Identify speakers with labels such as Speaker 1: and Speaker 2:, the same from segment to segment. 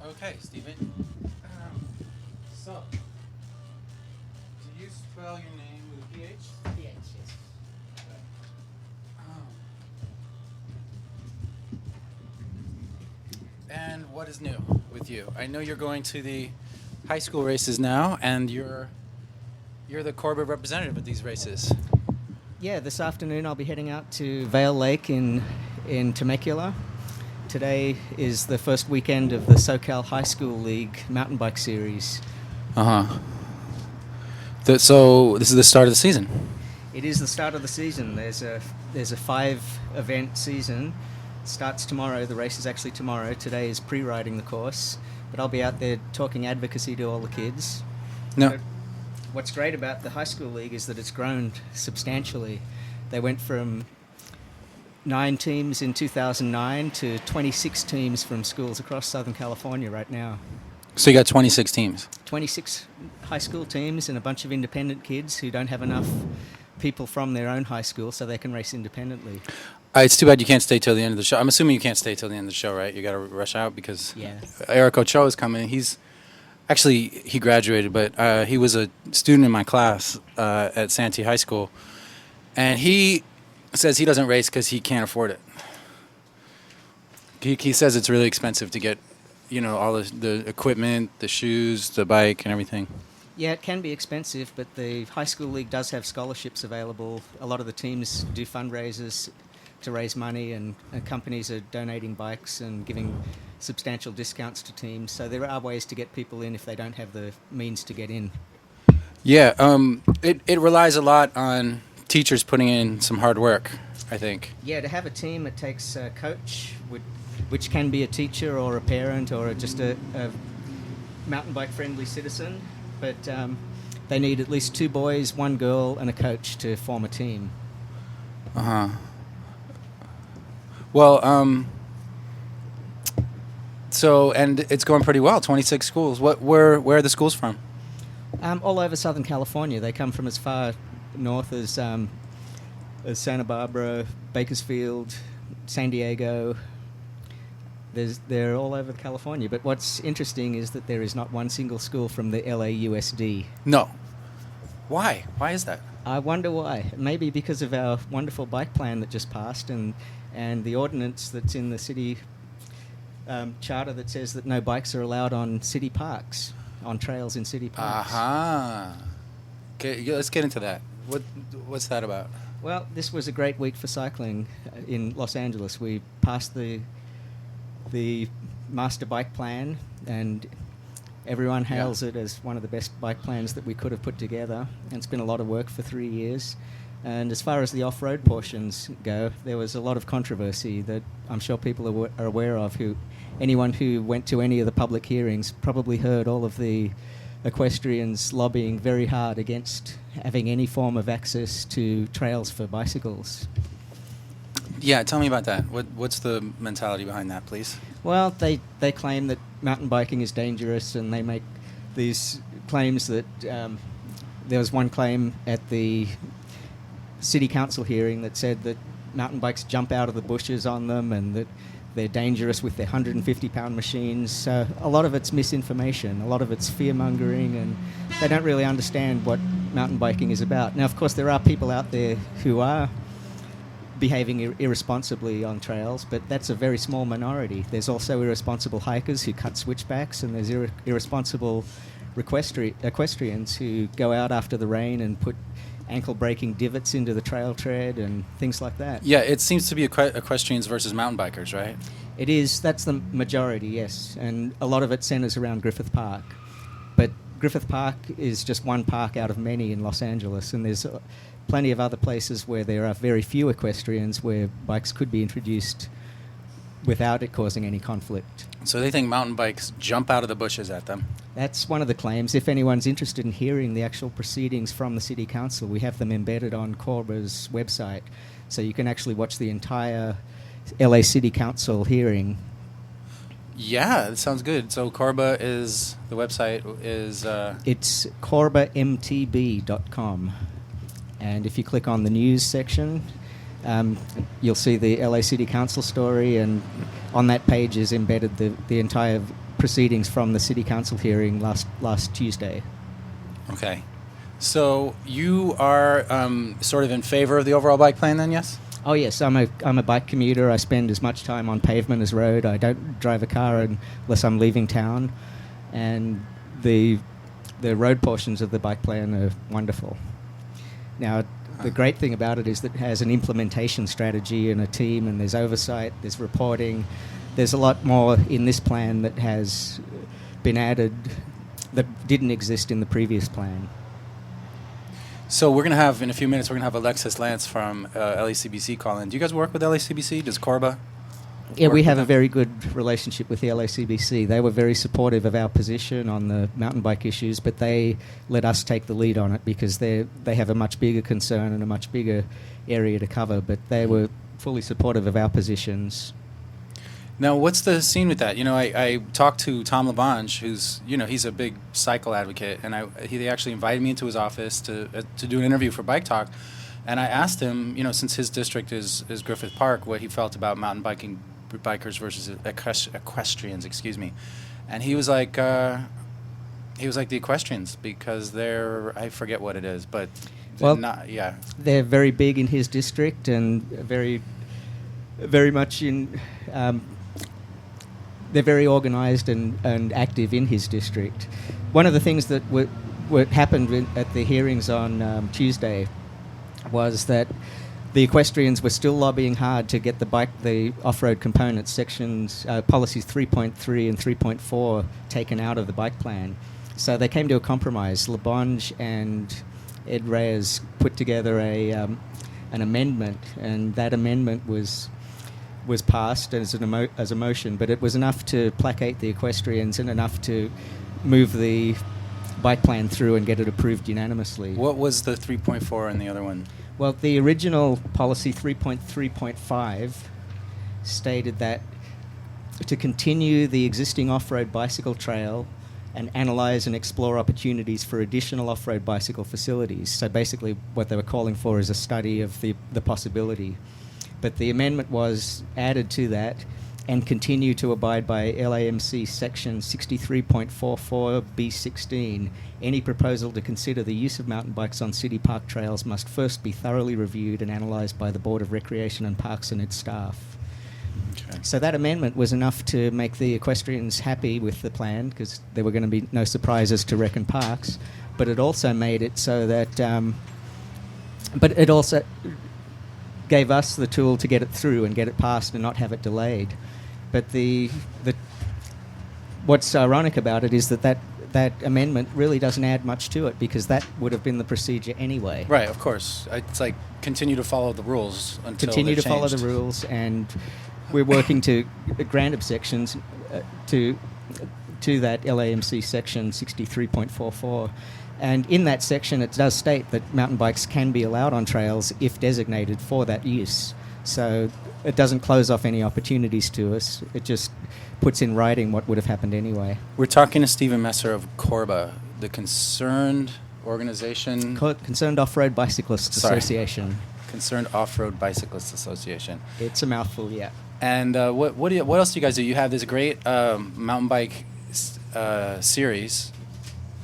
Speaker 1: Okay, Stephen. So, do you spell your name with a PH?
Speaker 2: PH, yes.
Speaker 1: And what is new with you? I know you're going to the high school races now, and you're the Corba representative at these races.
Speaker 2: Yeah, this afternoon I'll be heading out to Vale Lake in Temecula. Today is the first weekend of the SoCal High School League mountain bike series.
Speaker 1: So this is the start of the season.
Speaker 2: It is the start of the season. There's a 5-event season. Starts tomorrow. The race is actually tomorrow. Today is pre-riding the course, but I'll be out there talking advocacy to all the kids.
Speaker 1: No.
Speaker 2: But what's great about the high school league is that it's grown substantially. They went from 9 teams in 2009 to 26 teams from schools across Southern California right now.
Speaker 1: So you got 26 teams.
Speaker 2: 26 high school teams and a bunch of independent kids who don't have enough people from their own high school so they can race independently.
Speaker 1: It's too bad you can't stay till the end of the show. I'm assuming you can't stay till the end of the show, right? You got to rush out because Eric Ochoa is coming. He graduated, but he was a student in my class at Santee High School, and he says he doesn't race because he can't afford it. He says it's really expensive to get, all the equipment, the shoes, the bike, and everything.
Speaker 2: Yeah, it can be expensive, but the high school league does have scholarships available. A lot of the teams do fundraisers to raise money, and companies are donating bikes and giving substantial discounts to teams. So there are ways to get people in if they don't have the means to get in.
Speaker 1: Yeah, it relies a lot on teachers putting in some hard work, I think.
Speaker 2: Yeah, to have a team, it takes a coach, which can be a teacher or a parent or just a mountain bike friendly citizen. But they need at least 2 boys, 1 girl, and a coach to form a team.
Speaker 1: Well, so, and it's going pretty well, 26 schools. Where are the schools from?
Speaker 2: All over Southern California. They come from as far north as Santa Barbara, Bakersfield, San Diego. They're all over California. But what's interesting is that there is not one single school from the LAUSD.
Speaker 1: No. Why? Why is that?
Speaker 2: I wonder why. Maybe because of our wonderful bike plan that just passed and the ordinance that's in the city charter that says that no bikes are allowed on city parks, on trails in city parks.
Speaker 1: Okay, let's get into that. What's that about?
Speaker 2: Well, this was a great week for cycling in Los Angeles. We passed the master bike plan, and everyone hails it as one of the best bike plans that we could have put together. And it's been a lot of work for 3 years. And as far as the off-road portions go, there was a lot of controversy that I'm sure people are aware of. Anyone who went to any of the public hearings probably heard all of the equestrians lobbying very hard against having any form of access to trails for bicycles.
Speaker 1: Yeah, tell me about that. What's the mentality behind that, please?
Speaker 2: Well, they claim that mountain biking is dangerous, and they make these claims that there was one claim at the city council hearing that said that mountain bikes jump out of the bushes on them and that they're dangerous with their 150-pound machines. So a lot of it's misinformation, a lot of it's fear-mongering, and they don't really understand what mountain biking is about. Now, of course, there are people out there who are behaving irresponsibly on trails, but that's a very small minority. There's also irresponsible hikers who cut switchbacks, and there's irresponsible equestrians who go out after the rain and put ankle-breaking divots into the trail tread and things like that.
Speaker 1: Yeah, it seems to be equestrians versus mountain bikers, right?
Speaker 2: It is. That's the majority, yes. And a lot of it centers around Griffith Park. But Griffith Park is just one park out of many in Los Angeles, and there's plenty of other places where there are very few equestrians where bikes could be introduced without it causing any conflict.
Speaker 1: So they think mountain bikes jump out of the bushes at them.
Speaker 2: That's one of the claims. If anyone's interested in hearing the actual proceedings from the City Council, we have them embedded on Corba's website, so you can actually watch the entire LA City Council hearing.
Speaker 1: Yeah, that sounds good. So Corba is, the website is...
Speaker 2: It's corbamtb.com. And if you click on the news section, you'll see the LA City Council story, and on that page is embedded the entire proceedings from the City Council hearing last Tuesday.
Speaker 1: Okay. So you are sort of in favor of the overall bike plan then, yes?
Speaker 2: Oh yes, I'm a bike commuter. I spend as much time on pavement as road. I don't drive a car unless I'm leaving town, and the road portions of the bike plan are wonderful. Now, the great thing about it is that it has an implementation strategy and a team, and there's oversight, there's reporting. There's a lot more in this plan that has been added that didn't exist in the previous plan.
Speaker 1: So we're going to have, in a few minutes, we're going to have Alexis Lance from LACBC call in. Do you guys work with LACBC? Does Corba?
Speaker 2: Yeah, we have a very good relationship with the LACBC. They were very supportive of our position on the mountain bike issues, but they let us take the lead on it because they have a much bigger concern and a much bigger area to cover, but they were fully supportive of our positions.
Speaker 1: Now, what's the scene with that? You know, I talked to Tom LaBonge, who's, you know, he's a big cycle advocate, and they actually invited me into his office to do an interview for BikeTalk, and I asked him, you know, since his district is Griffith Park, what he felt about mountain bikers versus equestrians, and he was like the equestrians because they're, I forget what it is, but
Speaker 2: they're very big in his district and very much in. They're very organised and active in his district. One of the things that happened at the hearings on Tuesday was that the equestrians were still lobbying hard to get the off-road components, sections, policies 3.3 and 3.4 taken out of the bike plan. So they came to a compromise. LaBonge and Ed Reyes put together an amendment, and that amendment was passed as a motion, but it was enough to placate the equestrians and enough to move the bike plan through and get it approved unanimously.
Speaker 1: What was the 3.4 and the other one?
Speaker 2: Well, the original policy 3.3.5 stated that to continue the existing off-road bicycle trail and analyse and explore opportunities for additional off-road bicycle facilities. So basically what they were calling for is a study of the possibility. But the amendment was added to that and continue to abide by LAMC section 63.44 B16. Any proposal to consider the use of mountain bikes on city park trails must first be thoroughly reviewed and analysed by the Board of Recreation and Parks and its staff. Okay. So that amendment was enough to make the equestrians happy with the plan because there were going to be no surprises to rec and parks, but it also made it so that gave us the tool to get it through and get it passed and not have it delayed. But what's ironic about it is that amendment really doesn't add much to it because that would have been the procedure anyway.
Speaker 1: Right, of course. It's like continue to follow the rules until
Speaker 2: continue to
Speaker 1: changed.
Speaker 2: Follow the rules, and we're working to grant objections to that LAMC section 63.44. And in that section, it does state that mountain bikes can be allowed on trails if designated for that use. So it doesn't close off any opportunities to us. It just puts in writing what would have happened anyway.
Speaker 1: We're talking to Stephen Messer of Corba, the Concerned Organization...
Speaker 2: Concerned Off-Road Bicyclists Association.
Speaker 1: Concerned Off-Road Bicyclists Association.
Speaker 2: It's a mouthful, yeah.
Speaker 1: And what else do you guys do? You have this great mountain bike series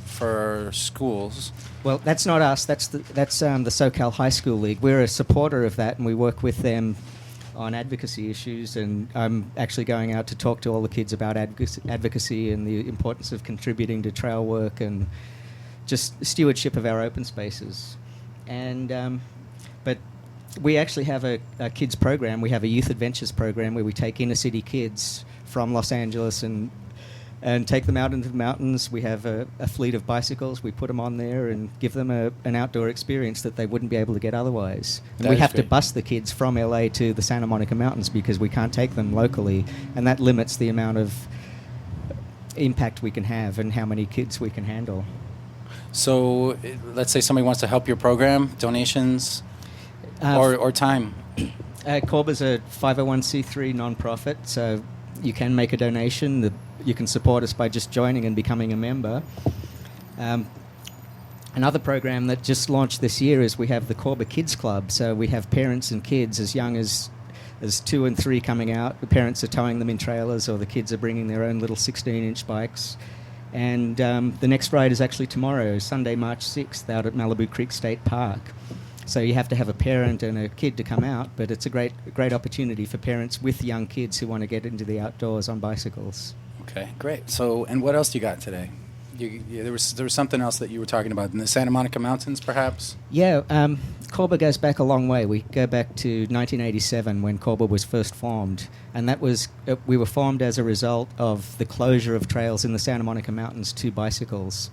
Speaker 1: for schools.
Speaker 2: Well, that's not us. That's the SoCal High School League. We're a supporter of that, and we work with them on advocacy issues. And I'm actually going out to talk to all the kids about advocacy and the importance of contributing to trail work and just stewardship of our open spaces. And but we actually have a kids program. We have a youth adventures program where we take inner city kids from Los Angeles and take them out into the mountains. We have a fleet of bicycles. We put them on there and give them an outdoor experience that they wouldn't be able to get otherwise. And we have to bus the kids from LA to the Santa Monica Mountains because we can't take them locally, and that limits the amount of impact we can have and how many kids we can handle.
Speaker 1: So let's say somebody wants to help your program, donations or time.
Speaker 2: Corba's a 501c3 nonprofit, so you can make a donation. You can support us by just joining and becoming a member. Another program that just launched this year is we have the Corba Kids Club. So we have parents and kids as young as There's 2 and 3 coming out. The parents are towing them in trailers, or the kids are bringing their own little 16-inch bikes. And the next ride is actually tomorrow, Sunday, March 6th, out at Malibu Creek State Park. So you have to have a parent and a kid to come out, but it's a great opportunity for parents with young kids who want to get into the outdoors on bicycles.
Speaker 1: Okay, great. So, and what else do you got today? There was something else that you were talking about in the Santa Monica Mountains, perhaps?
Speaker 2: Yeah, Corba goes back a long way. We go back to 1987 when Corba was first formed, and that was we were formed as a result of the closure of trails in the Santa Monica Mountains to bicycles.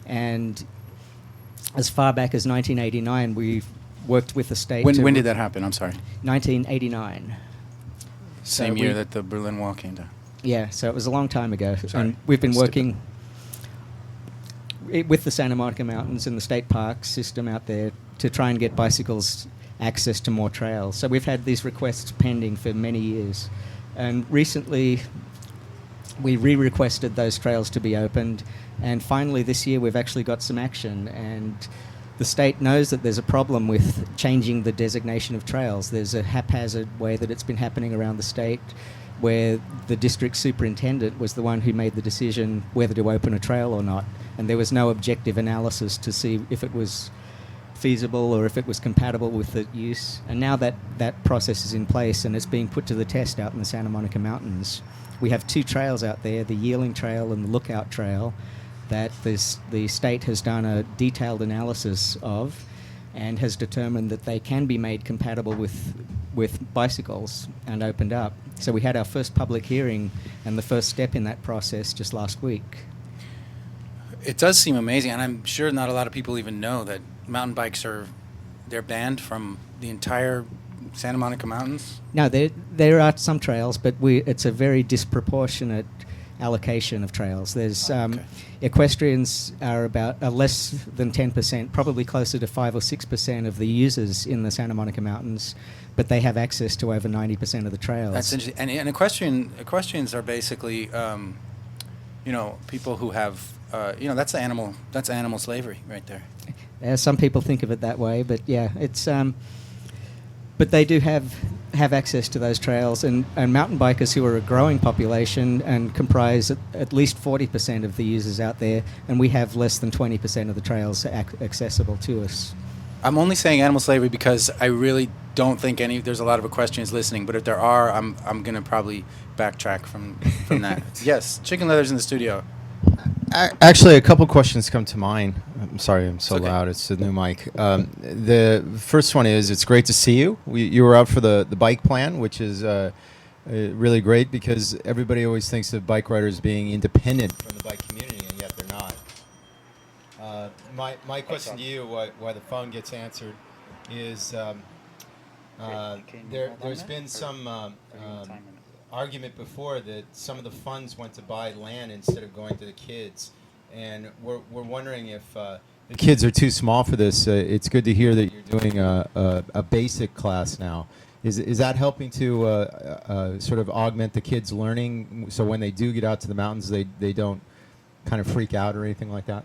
Speaker 2: And as far back as 1989, we worked with the state.
Speaker 1: When did that happen? I'm sorry.
Speaker 2: 1989.
Speaker 1: Same year that the Berlin Wall came down.
Speaker 2: Yeah, so it was a long time ago.
Speaker 1: Sorry.
Speaker 2: And we've been working with the Santa Monica Mountains and the state park system out there to try and get bicycles access to more trails. So we've had these requests pending for many years. And recently, we re-requested those trails to be opened. And finally, this year, we've actually got some action. And the state knows that there's a problem with changing the designation of trails. There's a haphazard way that it's been happening around the state, where the district superintendent was the one who made the decision whether to open a trail or not. And there was no objective analysis to see if it was feasible or if it was compatible with the use. And now that process is in place and it's being put to the test out in the Santa Monica Mountains. We have 2 trails out there, the Yearling Trail and the Lookout Trail, that the state has done a detailed analysis of and has determined that they can be made compatible with bicycles and opened up. So we had our first public hearing and the first step in that process just last week.
Speaker 1: It does seem amazing, and I'm sure not a lot of people even know that mountain bikes they're banned from the entire Santa Monica Mountains.
Speaker 2: No, there are some trails, but it's a very disproportionate allocation of trails. There's equestrians are less than 10%, probably closer to 5 or 6% of the users in the Santa Monica Mountains, but they have access to over 90% of the trails.
Speaker 1: That's interesting. And equestrians are basically, people who have, that's animal slavery right there.
Speaker 2: Some people think of it that way, but yeah, it's. But they do have access to those trails, and mountain bikers who are a growing population and comprise at least 40% of the users out there, and we have less than 20% of the trails accessible to us.
Speaker 1: I'm only saying animal slavery because I really don't think there's a lot of equestrians listening, but if there are, I'm going to probably backtrack from that. Yes, Chicken Leather's in the studio.
Speaker 3: Actually, a couple questions come to mind. I'm sorry, I'm so loud. It's a new mic. The first one is, it's great to see you. You were out for the bike plan, which is really great because everybody always thinks of bike riders being independent from the bike community, and yet they're not. My question to you, why the phone gets answered, is there's been some argument before that some of the funds went to buy land instead of going to the kids, and we're wondering if the kids are too small for this. It's good to hear that you're doing a basic class now. Is that helping to sort of augment the kids' learning, so when they do get out to the mountains, they don't kind of freak out or anything like that?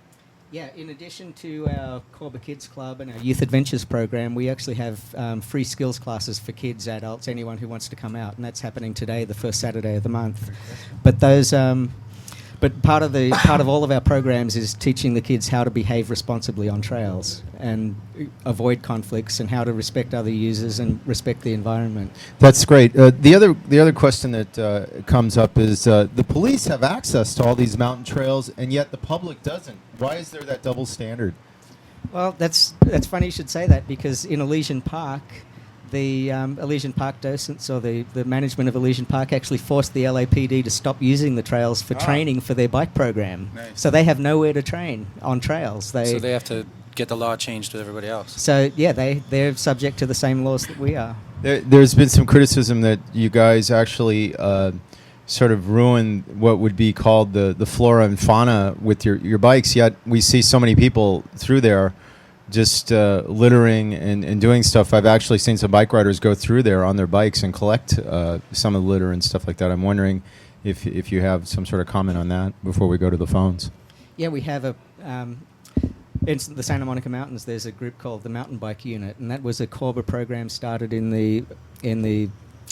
Speaker 2: Yeah, in addition to our Corba Kids Club and our Youth Adventures program, we actually have free skills classes for kids, adults, anyone who wants to come out, and that's happening today, the first Saturday of the month. But but part of all of our programs is teaching the kids how to behave responsibly on trails and avoid conflicts and how to respect other users and respect the environment.
Speaker 3: That's great. The other question that comes up is the police have access to all these mountain trails, and yet the public doesn't. Why is there that double standard?
Speaker 2: Well, that's funny you should say that, because in Elysian Park, the Elysian Park docents, or the management of Elysian Park, actually forced the LAPD to stop using the trails for training for their bike program.
Speaker 1: Nice.
Speaker 2: So they have nowhere to train on trails.
Speaker 1: So they have to get the law changed with everybody else.
Speaker 2: So yeah, they're subject to the same laws that we are.
Speaker 3: There's been some criticism that you guys actually sort of ruin what would be called the flora and fauna with your bikes, yet we see so many people through there just littering and doing stuff. I've actually seen some bike riders go through there on their bikes and collect some of the litter and stuff like that. I'm wondering if you have some sort of comment on that before we go to the phones.
Speaker 2: Yeah, we have in the Santa Monica Mountains, there's a group called the Mountain Bike Unit, and that was a Corba program started in the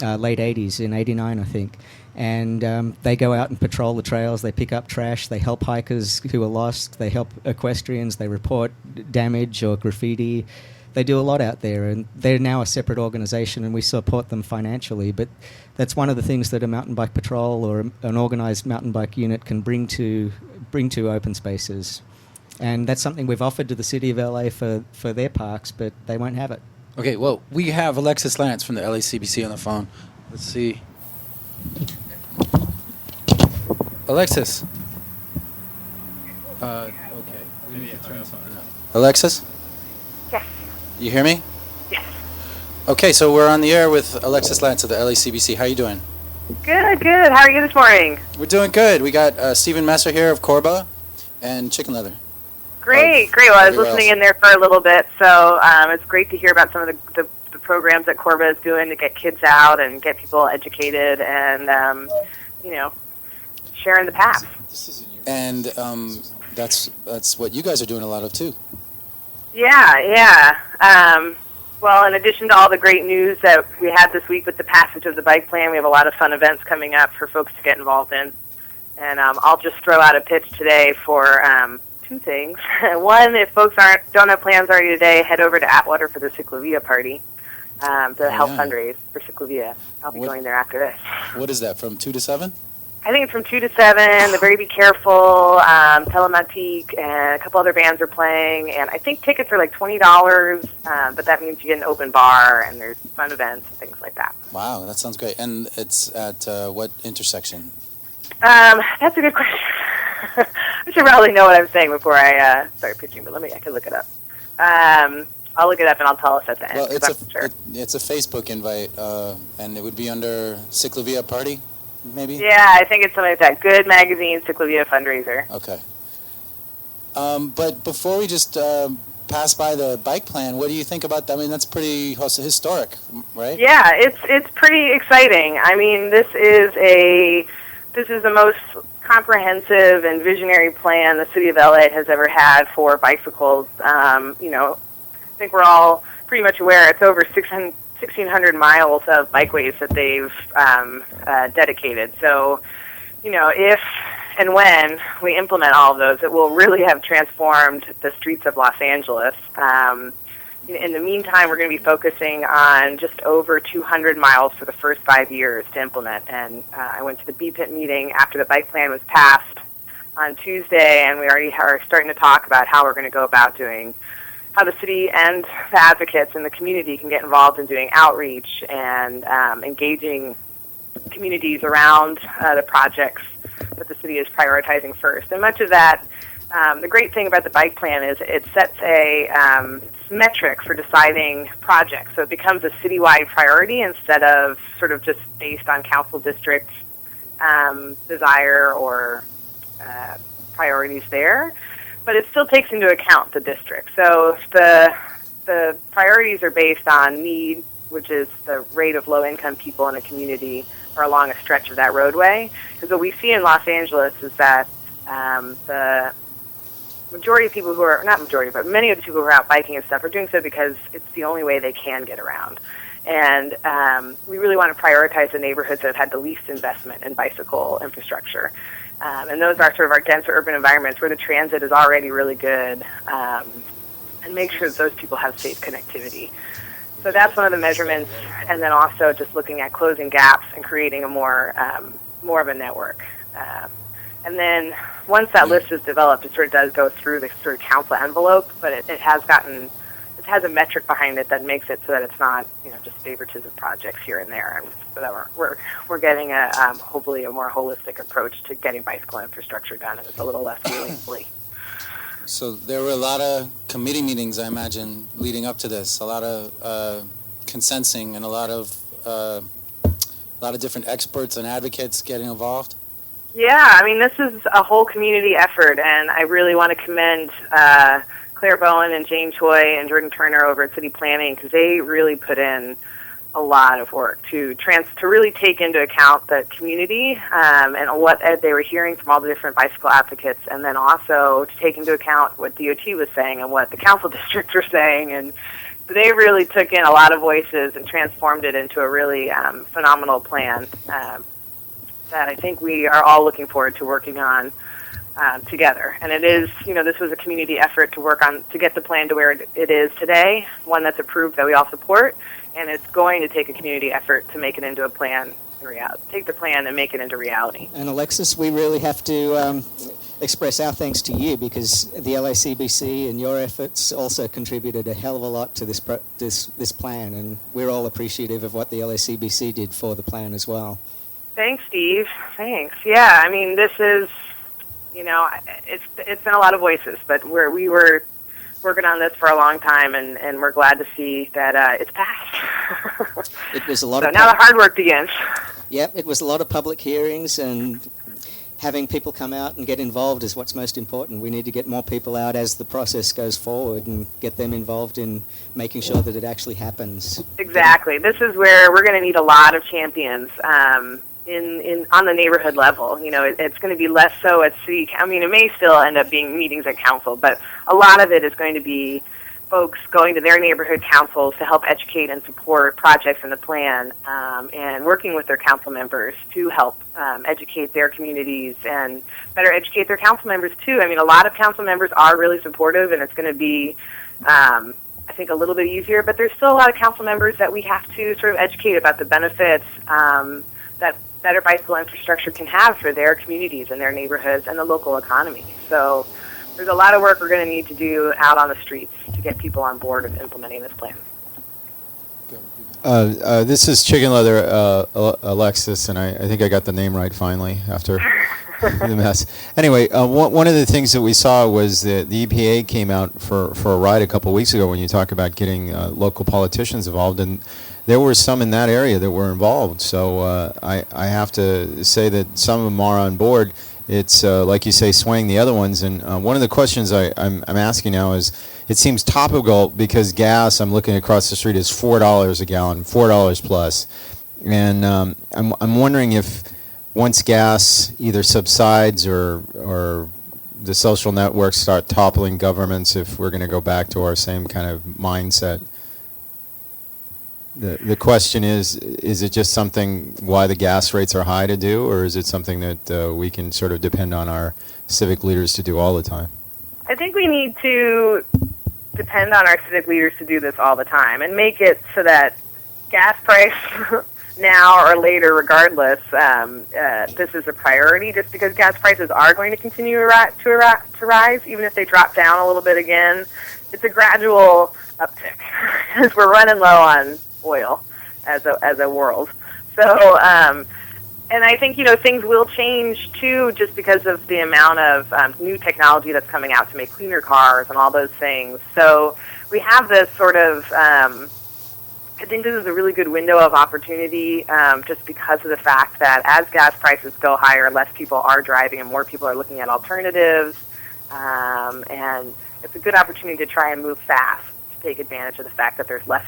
Speaker 2: late 80s, in 89, I think. And they go out and patrol the trails, they pick up trash, they help hikers who are lost, they help equestrians, they report damage or graffiti. They do a lot out there, and they're now a separate organisation, and we support them financially. But that's one of the things that a mountain bike patrol or an organised mountain bike unit can bring to open spaces. And that's something we've offered to the City of LA for their parks, but they won't have it.
Speaker 1: Okay, well, we have Alexis Lance from the LACBC on the phone. Let's see. Alexis. Okay. We need to turn something up. Alexis?
Speaker 4: Yes.
Speaker 1: You hear me?
Speaker 4: Yes.
Speaker 1: Okay, so we're on the air with Alexis Lance of the LACBC. How are you doing?
Speaker 4: Good. How are you this morning?
Speaker 1: We're doing good. We got Stephen Messer here of Corba and Chicken Leather.
Speaker 4: Great. Well, I was listening in there for a little bit, so it's great to hear about some of the programs that Corba is doing to get kids out and get people educated and, sharing the path.
Speaker 1: And that's what you guys are doing a lot of, too.
Speaker 4: Yeah. Well, in addition to all the great news that we had this week with the passage of the bike plan, we have a lot of fun events coming up for folks to get involved in. And I'll just throw out a pitch today for two things. One, if folks don't have plans already today, head over to Atwater for the Ciclovia party to help fundraise for Ciclovia. I'll be going there after this.
Speaker 1: What is that, from 2 to 7?
Speaker 4: I think it's from 2 to 7. The Very Be Careful, Telematique, and a couple other bands are playing. And I think tickets are like $20, but that means you get an open bar and there's fun events and things like that.
Speaker 1: Wow, that sounds great. And it's at what intersection?
Speaker 4: That's a good question. I should probably know what I'm saying before I start pitching, but I can look it up. I'll look it up and I'll tell us at the end.
Speaker 1: Well,
Speaker 4: it's
Speaker 1: a Facebook invite, and it would be under Ciclovia Party, maybe?
Speaker 4: Yeah, I think it's something like that. Good Magazine, Ciclovia Fundraiser.
Speaker 1: Okay. But before we just pass by the bike plan, what do you think about that? I mean, that's pretty historic, right?
Speaker 4: Yeah, it's pretty exciting. I mean, this is the most comprehensive and visionary plan the City of LA has ever had for bicycles. I think we're all pretty much aware it's over 1,600 miles of bikeways that they've dedicated. So, if and when we implement all of those, it will really have transformed the streets of Los Angeles. In the meantime, we're going to be focusing on just over 200 miles for the first 5 years to implement. And I went to the BPIT meeting after the bike plan was passed on Tuesday, and we already are starting to talk about how we're going to go about doing, how the city and the advocates and the community can get involved in doing outreach and engaging communities around the projects that the city is prioritizing first. And much of that, the great thing about the bike plan is it sets a metric for deciding projects. So it becomes a citywide priority instead of sort of just based on council district desire or priorities there. But it still takes into account the district. So if the priorities are based on need, which is the rate of low-income people in a community or along a stretch of that roadway. Because what we see in Los Angeles is that the majority of people who are, not majority, but many of the people who are out biking and stuff are doing so because it's the only way they can get around. And we really want to prioritize the neighborhoods that have had the least investment in bicycle infrastructure. And those are sort of our denser urban environments where the transit is already really good, and make sure that those people have safe connectivity. So that's one of the measurements, and then also just looking at closing gaps and creating a more of a network. And then once that list is developed, it sort of does go through the sort of council envelope, but it has a metric behind it that makes it so that it's not just favoritism projects here and there, and so that we're getting a hopefully a more holistic approach to getting bicycle infrastructure done, and it's a little less willy-nilly.
Speaker 1: So there were a lot of committee meetings, I imagine, leading up to this. A lot of consensing and a lot of different experts and advocates getting involved.
Speaker 4: Yeah, I mean, this is a whole community effort, and I really want to commend Claire Bowen and Jane Choi and Jordan Turner over at City Planning, because they really put in a lot of work to really take into account the community and what they were hearing from all the different bicycle advocates, and then also to take into account what DOT was saying and what the council districts were saying, and they really took in a lot of voices and transformed it into a really phenomenal plan that I think we are all looking forward to working on together. And it is, this was a community effort to get the plan to where it is today, one that's approved that we all support, and it's going to take a community effort to make it into a plan in reality. Take the plan and make it into reality.
Speaker 2: And Alexis, we really have to express our thanks to you, because the LACBC and your efforts also contributed a hell of a lot to this plan, and we're all appreciative of what the LACBC did for the plan as well.
Speaker 4: Thanks, Steve. Thanks. Yeah, I mean, this is, it's been a lot of voices, but we were working on this for a long time, and we're glad to see that it's passed.
Speaker 2: It was a lot.
Speaker 4: So now the hard work begins.
Speaker 2: Yep, it was a lot of public hearings, and having people come out and get involved is what's most important. We need to get more people out as the process goes forward and get them involved in making sure that it actually happens.
Speaker 4: Exactly. This is where we're going to need a lot of champions on the neighborhood level. It's going to be less so at city. I mean, it may still end up being meetings at council, but a lot of it is going to be folks going to their neighborhood councils to help educate and support projects in the plan, and working with their council members to help educate their communities and better educate their council members too. I mean, a lot of council members are really supportive, and it's going to be, I think, a little bit easier, but there's still a lot of council members that we have to sort of educate about the benefits that better bicycle infrastructure can have for their communities and their neighborhoods and the local economy. So there's a lot of work we're going to need to do out on the streets to get people on board of implementing this plan.
Speaker 3: This is Chicken Leather Alexis, and I think I got the name right finally after the mess. Anyway, one of the things that we saw was that the EPA came out for a ride a couple weeks ago when you talk about getting local politicians involved, and there were some in that area that were involved. So I have to say that some of them are on board. It's, like you say, swaying the other ones. And one of the questions I'm asking now is, it seems topical because gas, I'm looking across the street, is $4 a gallon, $4 plus. And I'm wondering if once gas either subsides or the social networks start toppling governments, if we're going to go back to our same kind of mindset. The question is it just something why the gas rates are high to do, or is it something that we can sort of depend on our civic leaders to do all the time?
Speaker 4: I think we need to depend on our civic leaders to do this all the time and make it so that gas price now or later, regardless, this is a priority, just because gas prices are going to continue to rise, even if they drop down a little bit again. It's a gradual uptick as we're running low on oil as a world. So, and I think, things will change too, just because of the amount of new technology that's coming out to make cleaner cars and all those things. So we have this sort of, I think this is a really good window of opportunity, just because of the fact that as gas prices go higher, less people are driving and more people are looking at alternatives. And it's a good opportunity to try and move fast, to take advantage of the fact that there's less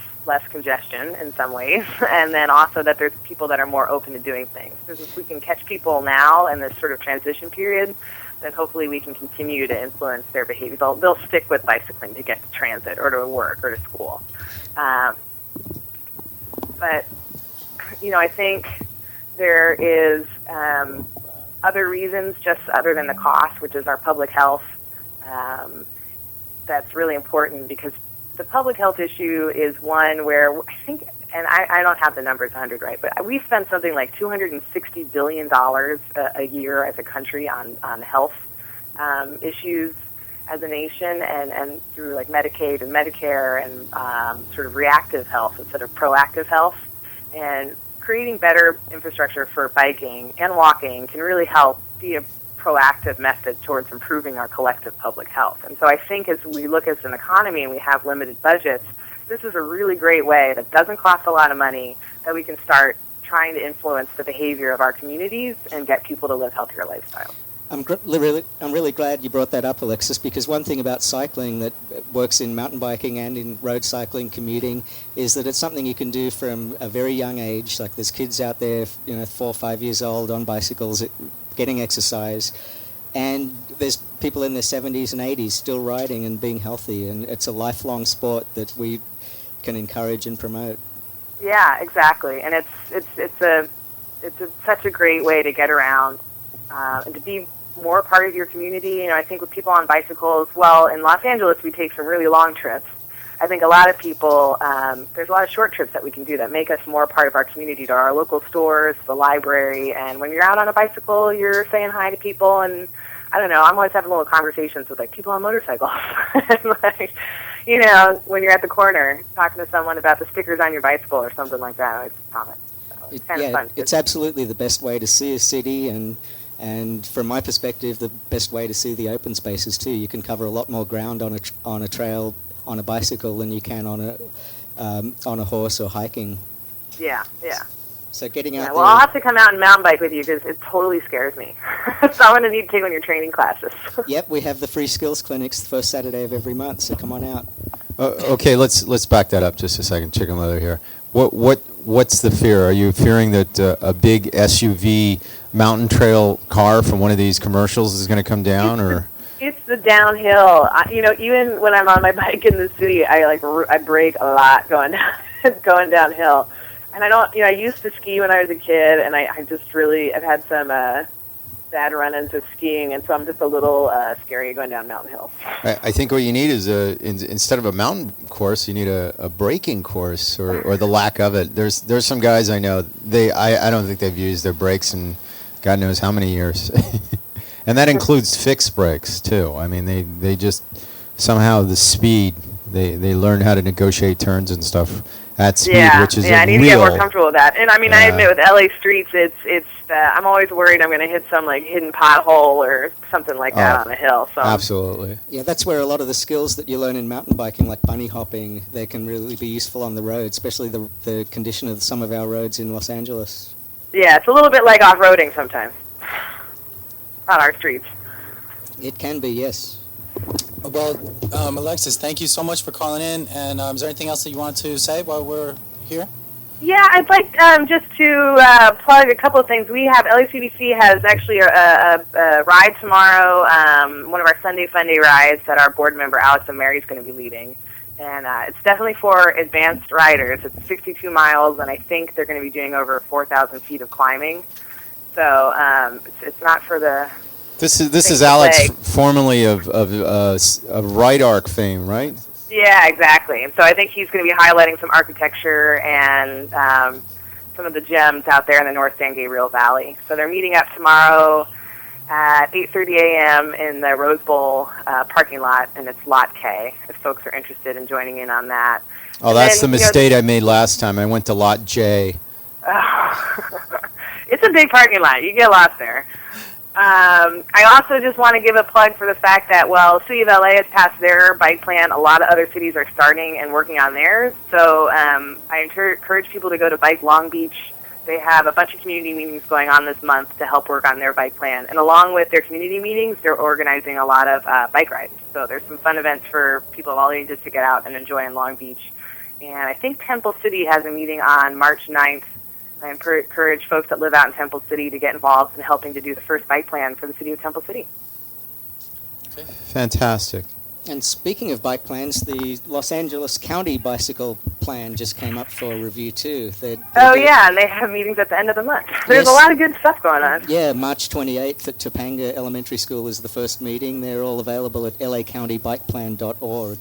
Speaker 4: congestion in some ways, and then also that there's people that are more open to doing things. Because if we can catch people now in this sort of transition period, then hopefully we can continue to influence their behavior. They'll stick with bicycling to get to transit or to work or to school. But, I think there is other reasons, just other than the cost, which is our public health, that's really important, because the public health issue is one where I think, and I don't have the numbers 100 right, but we spend something like $260 billion a year as a country on health issues as a nation, and through like Medicaid and Medicare and sort of reactive health instead of proactive health. And creating better infrastructure for biking and walking can really help be a proactive method towards improving our collective public health. And so I think as we look as an economy and we have limited budgets, this is a really great way that doesn't cost a lot of money, that we can start trying to influence the behavior of our communities and get people to live healthier lifestyles.
Speaker 2: I'm really glad you brought that up, Alexis, because one thing about cycling that works in mountain biking and in road cycling, commuting, is that it's something you can do from a very young age. Like there's kids out there, 4 or 5 years old on bicycles getting exercise, and there's people in their 70s and 80s still riding and being healthy, and it's a lifelong sport that we can encourage and promote.
Speaker 4: Yeah, exactly. And it's such a great way to get around and to be more part of your community. You know, I think with people on bicycles, well, in Los Angeles we take some really long trips. I think a lot of people, there's a lot of short trips that we can do that make us more part of our community, to our local stores, the library, and when you're out on a bicycle, you're saying hi to people, and I don't know, I'm always having little conversations with, like, people on motorcycles. And, like, you know, when you're at the corner talking to someone about the stickers on your bicycle or something like that, I always comment. So it's kind of fun.
Speaker 2: It's absolutely the best way to see a city, and from my perspective, the best way to see the open spaces too. You can cover a lot more ground on a trail on a bicycle than you can on a horse or hiking.
Speaker 4: Yeah.
Speaker 2: So getting out.
Speaker 4: Well, I'll have to come out and mountain bike with you because it totally scares me. So I'm going to need to take one of your training classes.
Speaker 2: Yep, we have the free skills clinics the first Saturday of every month. So come on out.
Speaker 3: Okay, let's back that up just a second. Chicken leather here. What's the fear? Are you fearing that a big SUV mountain trail car from one of these commercials is going to come down, or?
Speaker 4: It's the downhill. You know, even when I'm on my bike in the city, I brake a lot going downhill. And I don't, you know, I used to ski when I was a kid, and I've had some bad run-ins with skiing, and so I'm just a little scary going down mountain hills.
Speaker 3: I think what you need is instead of a mountain course, you need a braking course, or the lack of it. There's some guys I know. I don't think they've used their brakes in God knows how many years. And that includes fixed brakes too. I mean, they just somehow the speed they learn how to negotiate turns and stuff at speed, which is
Speaker 4: I need to get more comfortable with that. And I mean, I admit with LA streets, it's I'm always worried I'm going to hit some like hidden pothole or something like that on a hill. So
Speaker 3: absolutely,
Speaker 2: yeah, that's where a lot of the skills that you learn in mountain biking, like bunny hopping, they can really be useful on the road, especially the condition of some of our roads in Los Angeles.
Speaker 4: Yeah, it's a little bit like off-roading sometimes on our streets.
Speaker 2: It can be, yes.
Speaker 1: Well, Alexis, thank you so much for calling in. And is there anything else that you want to say while we're here?
Speaker 4: Yeah, I'd like just to plug a couple of things. We have, LACBC has actually a ride tomorrow, one of our Sunday Fun Day rides that our board member Alex and Mary is going to be leading. And it's definitely for advanced riders. It's 62 miles, and I think they're going to be doing over 4,000 feet of climbing. So it's not for the...
Speaker 3: This is Alex, formerly of Right Arc fame, right?
Speaker 4: Yeah, exactly. And so I think he's going to be highlighting some architecture and some of the gems out there in the North San Gabriel Valley. So they're meeting up tomorrow at 8:30 a.m. in the Rose Bowl parking lot, and it's Lot K, if folks are interested in joining in on that.
Speaker 3: Oh, and that's the mistake I made last time. I went to Lot J.
Speaker 4: It's a big parking lot. You get lost there. I also just want to give a plug for the fact that, well, City of LA has passed their bike plan. A lot of other cities are starting and working on theirs. So I encourage people to go to Bike Long Beach. They have a bunch of community meetings going on this month to help work on their bike plan. And along with their community meetings, they're organizing a lot of bike rides. So there's some fun events for people of all ages to get out and enjoy in Long Beach. And I think Temple City has a meeting on March 9th. I encourage folks that live out in Temple City to get involved in helping to do the first bike plan for the city of Temple City.
Speaker 3: Okay. Fantastic.
Speaker 2: And speaking of bike plans, the Los Angeles County bicycle plan just came up for review too.
Speaker 4: Yeah, and they have meetings at the end of the month. There's a lot of good stuff going on.
Speaker 2: Yeah, March 28th at Topanga Elementary School is the first meeting. They're all available at lacountybikeplan.org.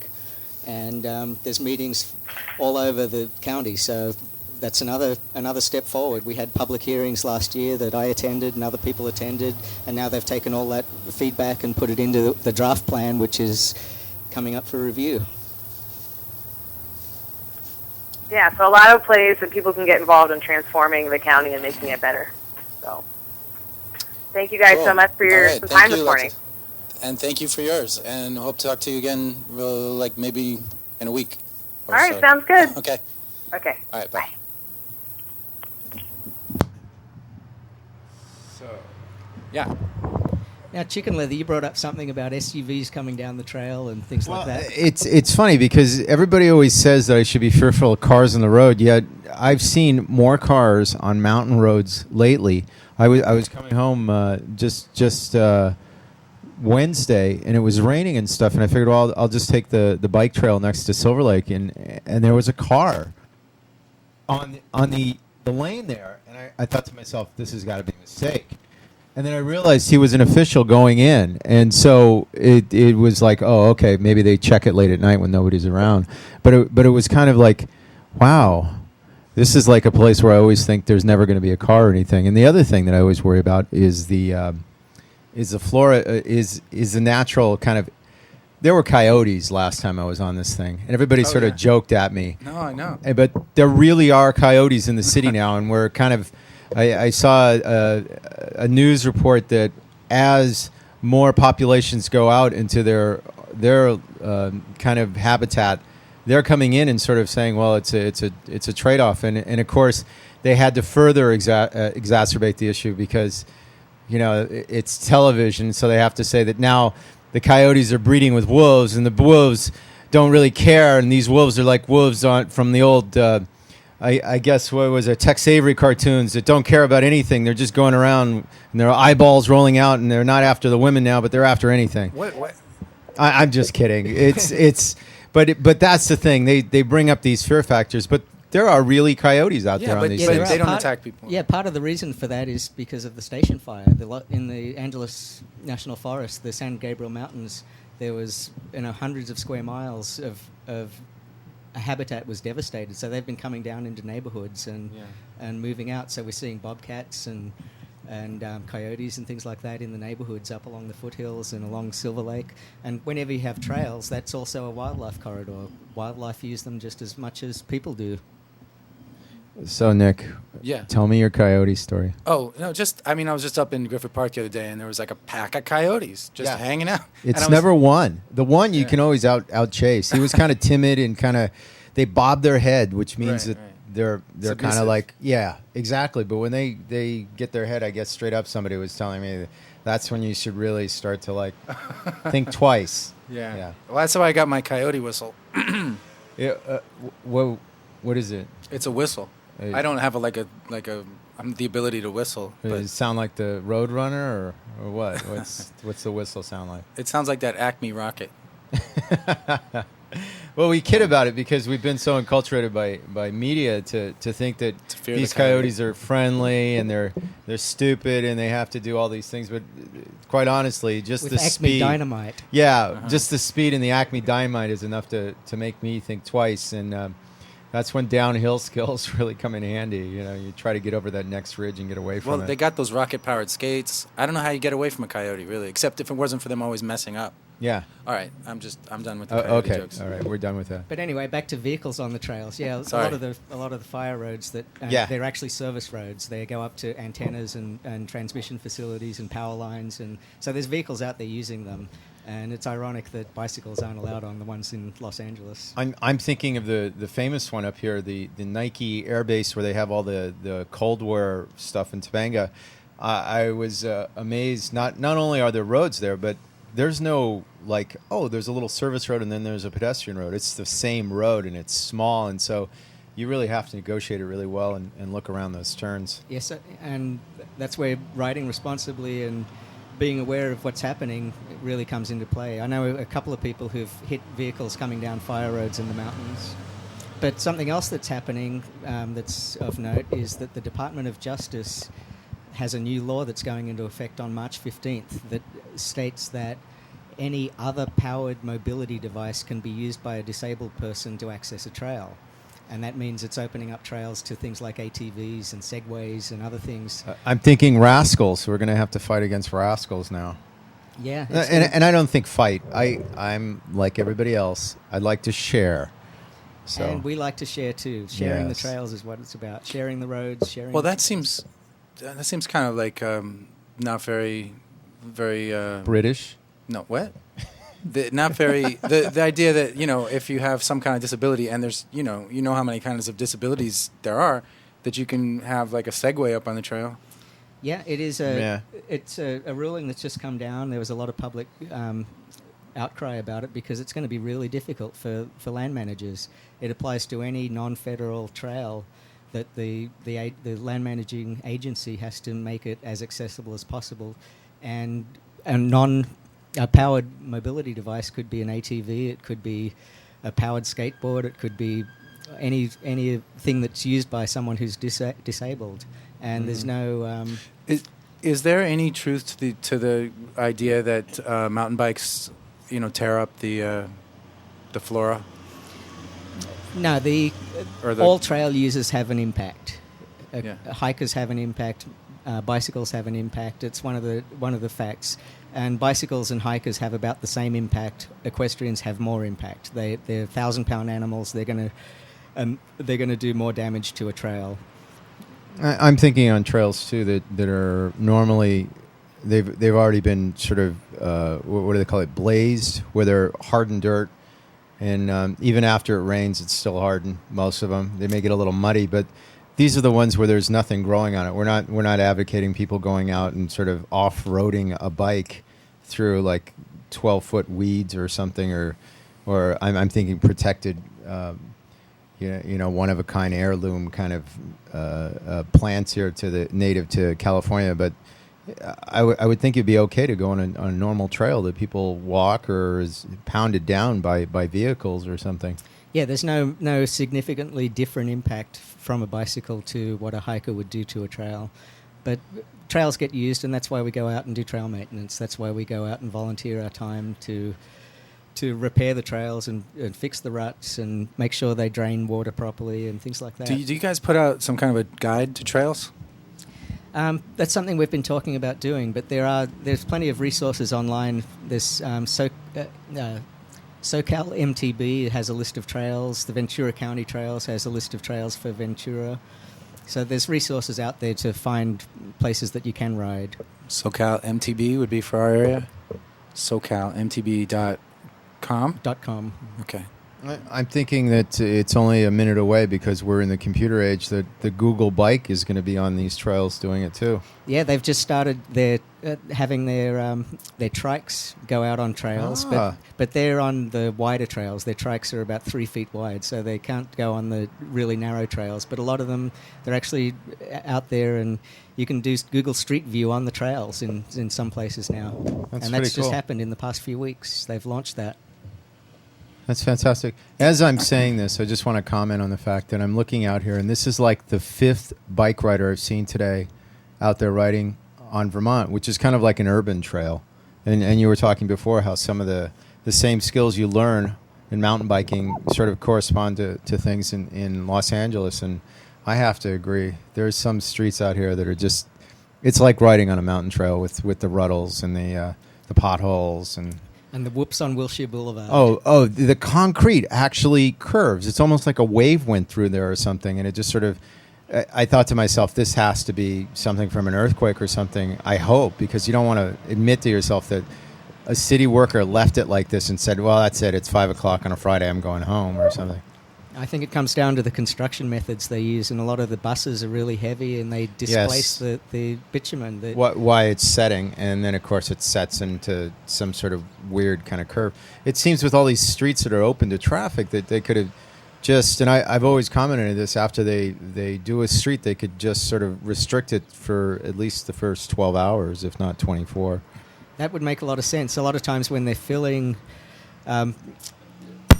Speaker 2: And there's meetings all over the county, so that's another step forward. We had public hearings last year that I attended and other people attended, and now they've taken all that feedback and put it into the draft plan, which is coming up for review.
Speaker 4: Yeah, so a lot of plays that people can get involved in transforming the county and making it better. So thank you guys so much for your time this morning.
Speaker 1: Alexis. And thank you for yours, and hope to talk to you again like maybe in a week.
Speaker 4: All right, sounds good.
Speaker 1: Okay.
Speaker 4: Okay.
Speaker 1: All right, bye.
Speaker 2: Yeah. Now, Chicken Leather, you brought up something about SUVs coming down the trail and things like that.
Speaker 3: It's funny because everybody always says that I should be fearful of cars on the road, yet I've seen more cars on mountain roads lately. I was coming home just Wednesday, and it was raining and stuff, and I figured, well, I'll just take the bike trail next to Silver Lake, and there was a car on the lane there, and I thought to myself, this has got to be a mistake. And then I realized he was an official going in, and so it was like, oh, okay, maybe they check it late at night when nobody's around. But it was kind of like, wow, this is like a place where I always think there's never going to be a car or anything. And the other thing that I always worry about is the flora, is the natural kind of. There were coyotes last time I was on this thing, and everybody sort of joked at me.
Speaker 1: No, I know.
Speaker 3: But there really are coyotes in the city now, and we're kind of. I saw a news report that as more populations go out into their kind of habitat, they're coming in and sort of saying, well, it's a trade-off, and of course they had to further exacerbate the issue because, it's television, so they have to say that now the coyotes are breeding with wolves, and the wolves don't really care, and these wolves are like wolves from the old, I guess, what was it, Tex Avery cartoons that don't care about anything. They're just going around, and their eyeballs rolling out, and they're not after the women now, but they're after anything.
Speaker 1: What?
Speaker 3: I'm just kidding. But that's the thing. They bring up these fear factors, but there are really coyotes out there on these things.
Speaker 1: But they don't attack people.
Speaker 2: Yeah, part of the reason for that is because of the station fire. In the Angeles National Forest, the San Gabriel Mountains, there was hundreds of square miles of a habitat was devastated. So they've been coming down into neighborhoods and moving out. So we're seeing bobcats and coyotes and things like that in the neighborhoods up along the foothills and along Silver Lake. And whenever you have trails, that's also a wildlife corridor. Wildlife use them just as much as people do.
Speaker 3: So, Nick, tell me your coyote story.
Speaker 1: Oh, no, I was just up in Griffith Park the other day, and there was like a pack of coyotes just hanging out.
Speaker 3: It's never one. The one you can always out chase. He was kind of timid and kind of, they bob their head, which means that they're kind of like, yeah, exactly. But when they get their head, I guess, straight up, somebody was telling me that's when you should really start to like think twice.
Speaker 1: Yeah. Well, that's how I got my coyote whistle.
Speaker 3: What is it?
Speaker 1: It's a whistle. I don't have the ability to whistle.
Speaker 3: Does it sound like the Roadrunner or what? What's the whistle sound like?
Speaker 1: It sounds like that Acme rocket.
Speaker 3: Well, we kid about it because we've been so enculturated by media to think that these coyotes are friendly and they're stupid and they have to do all these things. But quite honestly, just
Speaker 2: with
Speaker 3: the
Speaker 2: Acme
Speaker 3: speed.
Speaker 2: Dynamite.
Speaker 3: Yeah, just the speed and the Acme Dynamite is enough to make me think twice. And that's when downhill skills really come in handy. You try to get over that next ridge and get away from it.
Speaker 1: Well, they got those rocket-powered skates. I don't know how you get away from a coyote, really, except if it wasn't for them always messing up.
Speaker 3: Yeah.
Speaker 1: All right, I'm done with the coyote jokes.
Speaker 3: All right, we're done with that.
Speaker 2: But anyway, back to vehicles on the trails. Yeah,
Speaker 1: Sorry.
Speaker 2: a lot of the fire roads that they're actually service roads. They go up to antennas and transmission facilities and power lines, and so there's vehicles out there using them. And it's ironic that bicycles aren't allowed on the ones in Los Angeles.
Speaker 3: I'm thinking of the famous one up here, the Nike Air Base, where they have all the Cold War stuff in Topanga. I was amazed. Not only are there roads there, but there's no there's a little service road and then there's a pedestrian road. It's the same road and it's small, and so you really have to negotiate it really well and look around those turns.
Speaker 2: Yes, and that's where riding responsibly and being aware of what's happening really comes into play. I know a couple of people who've hit vehicles coming down fire roads in the mountains. But something else that's happening that's of note is that the Department of Justice has a new law that's going into effect on March 15th that states that any other powered mobility device can be used by a disabled person to access a trail. And that means it's opening up trails to things like ATVs and Segways and other things.
Speaker 3: I'm thinking rascals. We're going to have to fight against rascals now.
Speaker 2: Yeah.
Speaker 3: And I don't think fight. I'm like everybody else. I'd like to share. So.
Speaker 2: And we like to share too. Sharing the trails is what it's about. Sharing the roads. Sharing.
Speaker 1: Well, that seems kind of like not very, very
Speaker 3: British.
Speaker 1: No, what? Not very. The idea that if you have some kind of disability and there's you know how many kinds of disabilities there are, that you can have like a Segway up on the trail.
Speaker 2: Yeah, it is it's a ruling that's just come down. There was a lot of public outcry about it because it's going to be really difficult for land managers. It applies to any non-federal trail that the land managing agency has to make it as accessible as possible, and a powered mobility device could be an ATV, it could be a powered skateboard, it could be anything that's used by someone who's disabled. And there's no...
Speaker 1: Is there any truth to the idea that mountain bikes, tear up the flora?
Speaker 2: No, all trail users have an impact. Hikers have an impact. Bicycles have an impact. It's one of the facts. And bicycles and hikers have about the same impact. Equestrians have more impact. They're 1,000-pound animals. They're going to do more damage to a trail.
Speaker 3: I'm thinking on trails too that are normally they've already been sort of what do they call it, blazed, where they're hardened dirt, and even after it rains, it's still hardened. Most of them, they may get a little muddy, but these are the ones where there's nothing growing on it. We're not advocating people going out and sort of off-roading a bike through like 12-foot weeds or something, or I'm thinking protected. One of a kind heirloom kind of plants here native to California, but I would think it'd be okay to go on a normal trail that people walk or is pounded down by vehicles or something.
Speaker 2: Yeah, there's no significantly different impact from a bicycle to what a hiker would do to a trail. But trails get used, and that's why we go out and do trail maintenance. That's why we go out and volunteer our time to repair the trails and fix the ruts and make sure they drain water properly and things like that.
Speaker 1: Do you guys put out some kind of a guide to trails?
Speaker 2: That's something we've been talking about doing, but there's plenty of resources online. There's SoCal MTB has a list of trails. The Ventura County Trails has a list of trails for Ventura. So there's resources out there to find places that you can ride.
Speaker 1: SoCal MTB would be for our area? SoCalMTB.com?
Speaker 2: .com.
Speaker 1: Okay.
Speaker 3: I'm thinking that it's only a minute away because we're in the computer age that the Google Bike is going to be on these trails doing it too.
Speaker 2: Yeah, they've just started having their trikes go out on trails, but they're on the wider trails. Their trikes are about 3 feet wide, so they can't go on the really narrow trails. But a lot of them, they're actually out there, and you can do Google Street View on the trails in some places now.
Speaker 3: That's
Speaker 2: just
Speaker 3: cool.
Speaker 2: happened in the past few weeks. They've launched that.
Speaker 3: That's fantastic. As I'm saying this, I just want to comment on the fact that I'm looking out here, and this is like the 5th bike rider I've seen today out there riding on Vermont, which is kind of like an urban trail. And you were talking before how some of the same skills you learn in mountain biking sort of correspond to things in Los Angeles. And I have to agree. There's some streets out here that are just, it's like riding on a mountain trail with the ruddles and the potholes and
Speaker 2: the whoops on Wilshire Boulevard.
Speaker 3: Oh, the concrete actually curves. It's almost like a wave went through there or something, and it just sort of... I thought to myself, this has to be something from an earthquake or something, I hope, because you don't want to admit to yourself that a city worker left it like this and said, well, that's it, it's 5 o'clock on a Friday, I'm going home or something.
Speaker 2: I think it comes down to the construction methods they use, and a lot of the buses are really heavy, and they displace the bitumen.
Speaker 3: Why it's setting, and then, of course, it sets into some sort of weird kind of curve. It seems with all these streets that are open to traffic that they could have just, and I've always commented on this, after they do a street, they could just sort of restrict it for at least the first 12 hours, if not 24.
Speaker 2: That would make a lot of sense. A lot of times when they're filling...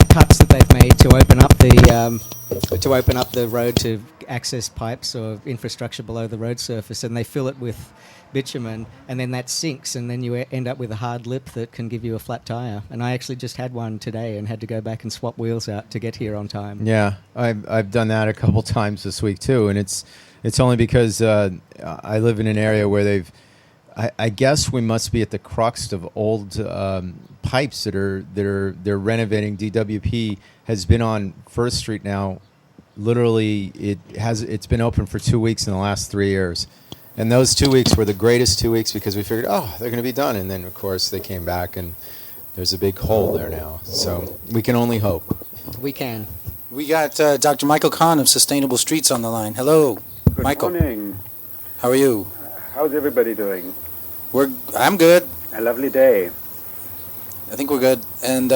Speaker 2: cuts that they've made to open up the road to access pipes or infrastructure below the road surface, and they fill it with bitumen, and then that sinks, and then you end up with a hard lip that can give you a flat tire. And I actually just had one today and had to go back and swap wheels out to get here on time.
Speaker 3: Yeah, I've done that a couple times this week too, and it's only because I live in an area where they've... I guess we must be at the crux of old pipes that they're renovating. DWP has been on First Street now. Literally, it's been open for 2 weeks in the last 3 years, and those 2 weeks were the greatest 2 weeks because we figured, they're going to be done, and then of course they came back, and there's a big hole there now. So we can only hope.
Speaker 2: We can.
Speaker 1: We got Dr. Michael Kahn of Sustainable Streets on the line. Hello,
Speaker 5: Good
Speaker 1: Michael.
Speaker 5: morning.
Speaker 1: How are you?
Speaker 5: How's everybody doing?
Speaker 1: I'm good.
Speaker 5: A lovely day.
Speaker 1: I think we're good. And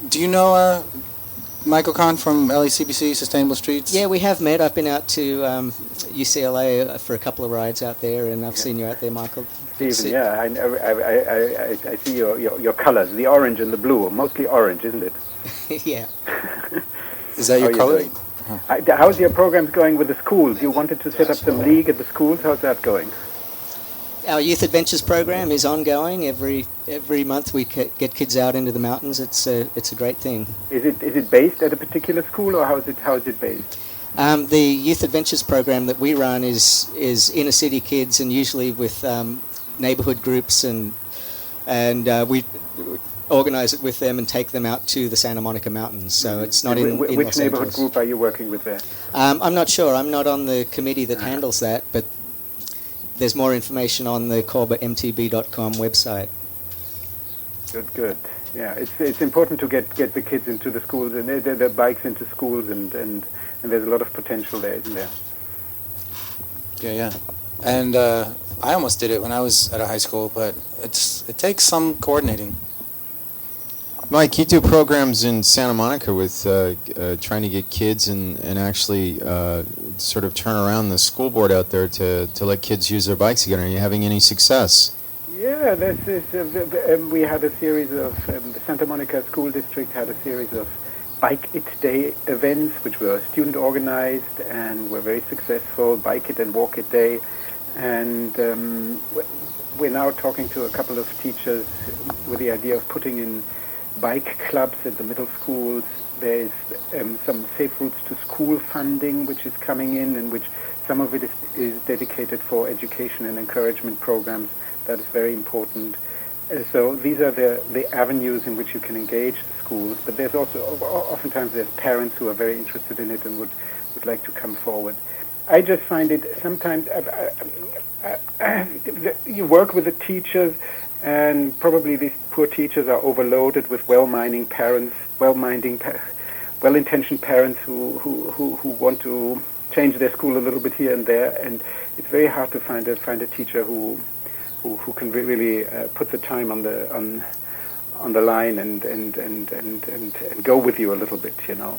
Speaker 1: do you know Michael Kahn from LACBC, Sustainable Streets.
Speaker 2: Yeah, we have met. I've been out to UCLA for a couple of rides out there, and I've seen you out there, Michael.
Speaker 5: Stephen, yeah, I see your colors, the orange and the blue, mostly orange, isn't it?
Speaker 2: Yeah.
Speaker 1: Is that your color?
Speaker 5: How's your programs going with the schools? You wanted to set up some league at the schools. How's that going?
Speaker 2: Our Youth Adventures program is ongoing. Every month we get kids out into the mountains. It's a great thing.
Speaker 5: Is it based at a particular school, or how is it based?
Speaker 2: The Youth Adventures program that we run is inner city kids, and usually with neighborhood groups, and we organize it with them and take them out to the Santa Monica Mountains. So it's not in
Speaker 5: which
Speaker 2: Los
Speaker 5: neighborhood
Speaker 2: Angeles.
Speaker 5: group are you working with there?
Speaker 2: I'm not sure. I'm not on the committee that handles that, but there's more information on the CorbettMTB.com website.
Speaker 5: Good. Yeah, it's important to get the kids into the schools and their bikes into schools, and there's a lot of potential there, isn't there?
Speaker 1: Yeah. And I almost did it when I was at a high school, but it takes some coordinating.
Speaker 3: Mike, you do programs in Santa Monica with trying to get kids and actually sort of turn around the school board out there to let kids use their bikes again. Are you having any success?
Speaker 5: Yeah, we had a series of, the Santa Monica School District had a series of Bike It Day events, which were student organized and were very successful, Bike It and Walk It Day. And we're now talking to a couple of teachers with the idea of putting in bike clubs at the middle schools. There's some Safe Routes to School funding which is coming in, and which some of it is dedicated for education and encouragement programs. That is very important. So these are the avenues in which you can engage the schools, but there's also oftentimes there's parents who are very interested in it and would like to come forward. I just find it sometimes you work with the teachers, and probably these poor teachers are overloaded with well-meaning parents, well-intentioned parents who want to change their school a little bit here and there, and it's very hard to find a teacher who can really put the time on the line and go with you a little bit, you know,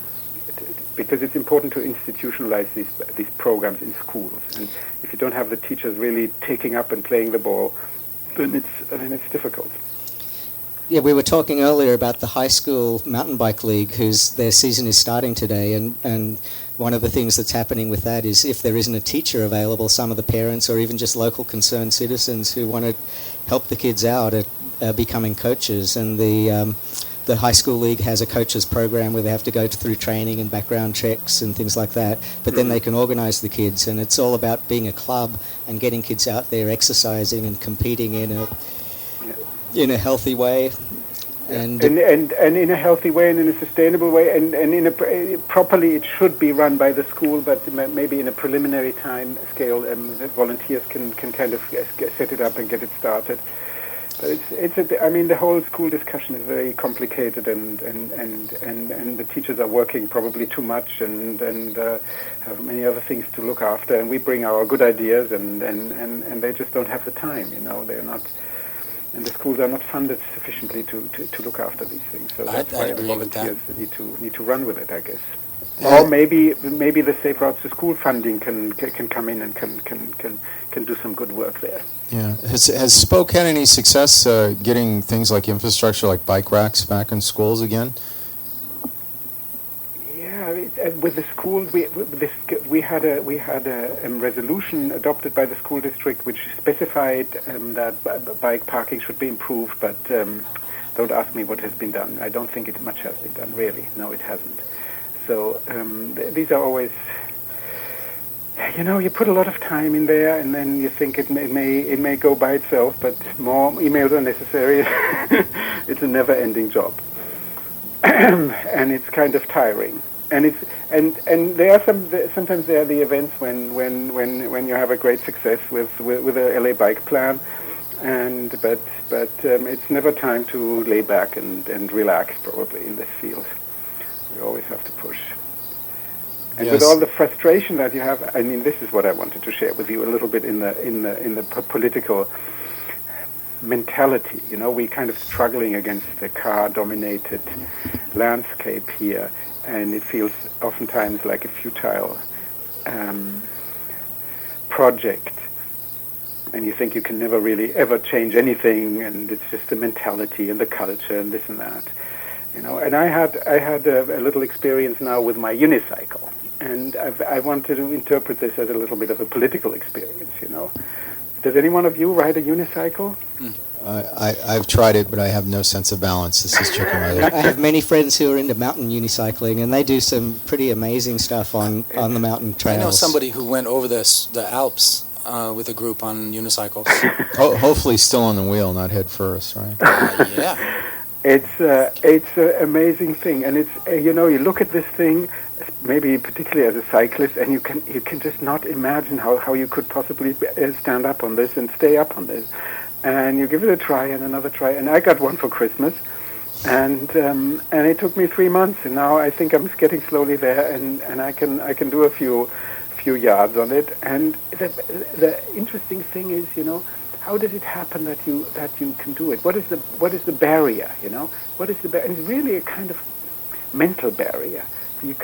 Speaker 5: because it's important to institutionalize these programs in schools, and if you don't have the teachers really taking up and playing the ball, then it's difficult.
Speaker 2: Yeah, we were talking earlier about the high school mountain bike league, their season is starting today, and one of the things that's happening with that is if there isn't a teacher available, some of the parents or even just local concerned citizens who want to help the kids out are becoming coaches, and the high school league has a coaches program where they have to go through training and background checks and things like that, but then they can organize the kids, and it's all about being a club and getting kids out there exercising and competing in a healthy way. And
Speaker 5: in a healthy way and in a sustainable way, and properly it should be run by the school, but maybe in a preliminary time scale, the volunteers can kind of set it up and get it started. But the whole school discussion is very complicated, and the teachers are working probably too much and have many other things to look after, and we bring our good ideas, and they just don't have the time, you know, they're not. And the schools are not funded sufficiently to look after these things. So that's why the volunteers need to run with it, I guess. Or maybe the Safe Routes to School funding can come in and can do some good work there.
Speaker 3: Yeah. Has Spoke had any success getting things like infrastructure, like bike racks, back in schools again?
Speaker 5: With the schools, we had a resolution adopted by the school district which specified that bike parking should be improved, but don't ask me what has been done. I don't think much has been done, really. No, it hasn't. So these are always, you know, you put a lot of time in there, and then you think it may go by itself, but more emails are necessary. It's a never-ending job, and it's kind of tiring. And there are sometimes there are the events when you have a great success with a LA bike plan, but it's never time to lay back and relax, probably, in this field. We always have to push. And
Speaker 3: yes.
Speaker 5: With all the frustration that you have, I mean, this is what I wanted to share with you a little bit in the political mentality. You know, we're kind of struggling against the car-dominated landscape here. and it feels oftentimes like a futile project. And you think you can never really ever change anything, and it's just the mentality and the culture and this and that, And I had a little experience now with my unicycle, and I wanted to interpret this as a little bit of a political experience. Does any one of you ride a unicycle?
Speaker 3: I've tried it, but I have no sense of balance. This is chicken leather.
Speaker 2: I have many friends who are into mountain unicycling, and they do some pretty amazing stuff on the mountain trails.
Speaker 1: I know somebody who went over the Alps with a group on unicycles.
Speaker 3: Hopefully still on the wheel, not head first, right?
Speaker 1: Yeah.
Speaker 5: It's an amazing thing, and it's you look at this thing, maybe particularly as a cyclist, and you can just not imagine how you could possibly stand up on this and stay up on this, and you give it a try and another try, and I got one for Christmas, and it took me 3 months, and now I think I'm getting slowly there, and I can do a few yards on it, and the interesting thing is, how does it happen that you can do it? What is the barrier? What is the barrier? And it's really a kind of mental barrier. You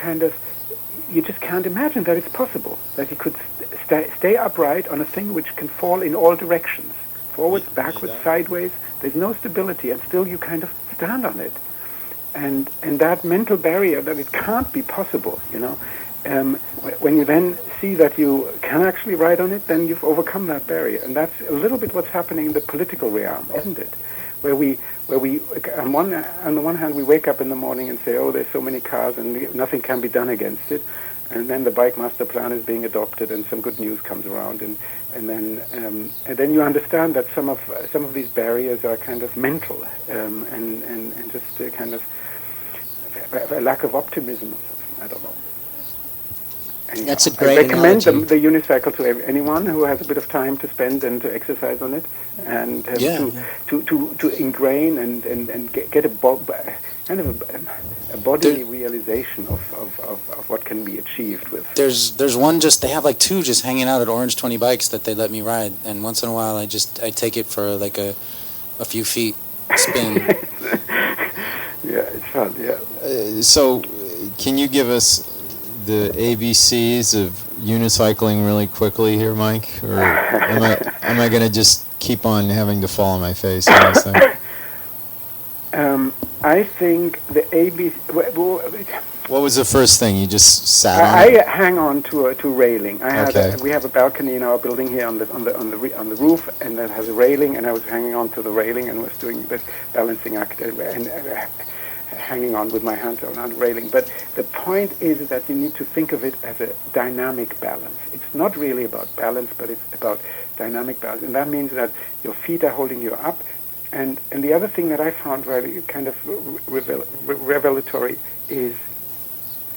Speaker 5: just can't imagine that it's possible that you could stay upright on a thing which can fall in all directions, forwards, backwards, sideways. There's no stability, and still you kind of stand on it. And that mental barrier that it can't be possible, when you then see that you can actually ride on it, then you've overcome that barrier. And that's a little bit what's happening in the political realm, isn't it? Where we on the one hand, we wake up in the morning and say, oh, there's so many cars and nothing can be done against it. And then the bike master plan is being adopted, and some good news comes around, and then you understand that some of these barriers are kind of mental, and just a kind of a lack of optimism or something. I don't know. Anyhow,
Speaker 2: That's a great
Speaker 5: I recommend
Speaker 2: analogy.
Speaker 5: the unicycle to anyone who has a bit of time to spend and to exercise on it, and to ingrain and get a bodily realization of what can be achieved with.
Speaker 1: There's one they have like two just hanging out at Orange 20 Bikes that they let me ride, and once in a while I take it for like a few feet spin.
Speaker 5: Yeah, it's fun. Yeah.
Speaker 3: So, can you give us the ABCs of unicycling really quickly here, Mike? Or am I going to just keep on having to fall on my face?
Speaker 5: I think the ABC.
Speaker 3: What was the first thing? You just sat on
Speaker 5: I
Speaker 3: it?
Speaker 5: hang on to railing. We have a balcony in our building here on the roof, and that has a railing, and I was hanging on to the railing and was doing this balancing act and hanging on with my hands around the railing. But the point is that you need to think of it as a dynamic balance. It's not really about balance, but it's about dynamic balance, and that means that your feet are holding you up. And the other thing that I found really kind of revelatory is,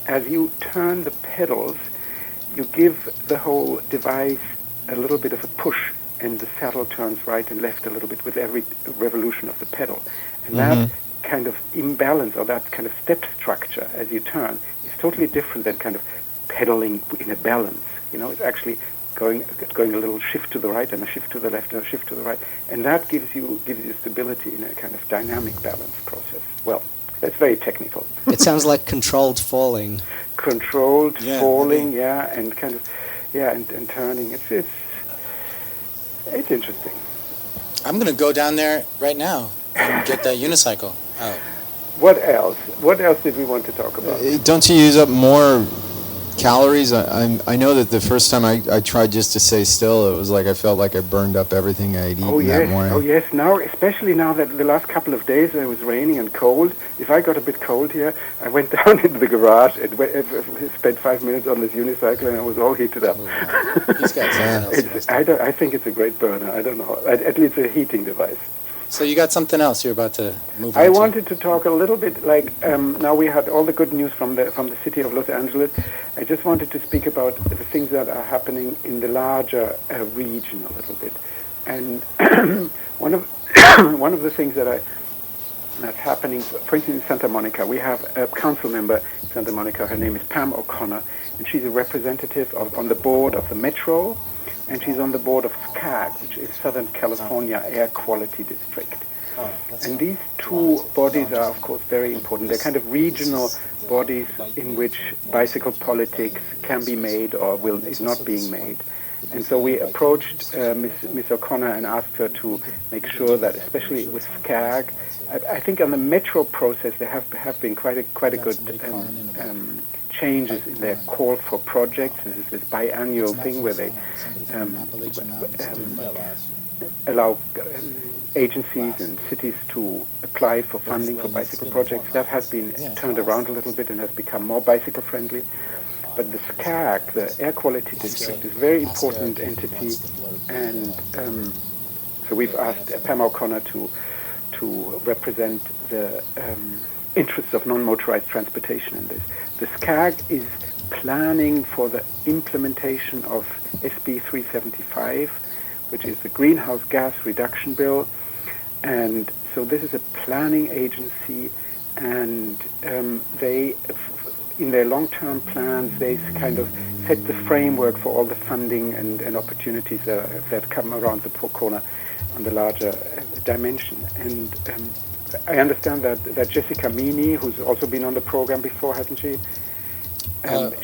Speaker 5: as you turn the pedals, you give the whole device a little bit of a push, and the saddle turns right and left a little bit with every revolution of the pedal. And that kind of imbalance, or that kind of step structure as you turn, is totally different than kind of pedaling in a balance. It's actually going a little shift to the right and a shift to the left and a shift to the right, and that gives you stability in a kind of dynamic balance process. Well, that's very technical.
Speaker 2: It sounds like controlled falling.
Speaker 5: Controlled falling, and kind of, and turning. It's interesting.
Speaker 1: I'm gonna go down there right now and get that unicycle out.
Speaker 5: What else? What else did we want to talk about?
Speaker 3: Don't you use up more calories? I know that the first time I tried just to stay still, it was like I felt like I burned up everything I'd eaten that morning.
Speaker 5: Oh yes, now, especially now that the last couple of days it was raining and cold, if I got a bit cold here, I went down into the garage and spent 5 minutes on this unicycle, and I was all heated up.
Speaker 1: These guys
Speaker 5: I think it's a great burner. I don't know. At least a heating device.
Speaker 1: So you got something else you're about to move on
Speaker 5: I
Speaker 1: to.
Speaker 5: wanted to talk a little bit, now we had all the good news from the city of Los Angeles. I just wanted to speak about the things that are happening in the larger region a little bit. And one of the things that's happening, for instance, in Santa Monica, we have a council member in Santa Monica. Her name is Pam O'Connor, and she's a representative on the board of the Metro, and she's on the board of SCAG, which is Southern California Air Quality District. And these two bodies are, of course, very important. They're kind of regional bodies in which bicycle politics can be made or is not being made. And so we approached Miss O'Connor and asked her to make sure that, especially with SCAG, I think on the metro process there have been quite a good changes in their call for projects. This is this biannual thing where they allow agencies and cities to apply for funding for bicycle projects. That has been turned around a little bit and has become more bicycle friendly. But the SCAG, the Air Quality District, is a very important entity, and so we've asked Pam O'Connor to represent the interests of non-motorized transportation in this. The SCAG is planning for the implementation of SB 375, which is the Greenhouse Gas Reduction Bill, and so this is a planning agency, and they, in their long-term plans, they kind of set the framework for all the funding and opportunities that come around the corner on the larger dimension. And I understand that Jessica Meany, who's also been on the program before, hasn't she?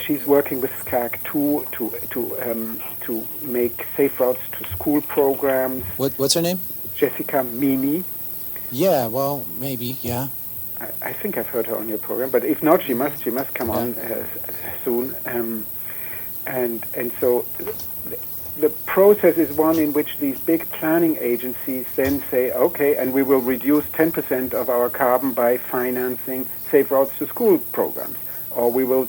Speaker 5: She's working with SCAG too to make safe routes to school programs.
Speaker 1: What's her name?
Speaker 5: Jessica Meany.
Speaker 1: Yeah, well, maybe, yeah.
Speaker 5: I think I've heard her on your program, but if not, she must come on soon. And so the process is one in which these big planning agencies then say, okay, and we will reduce 10% of our carbon by financing safe routes to school programs, or we will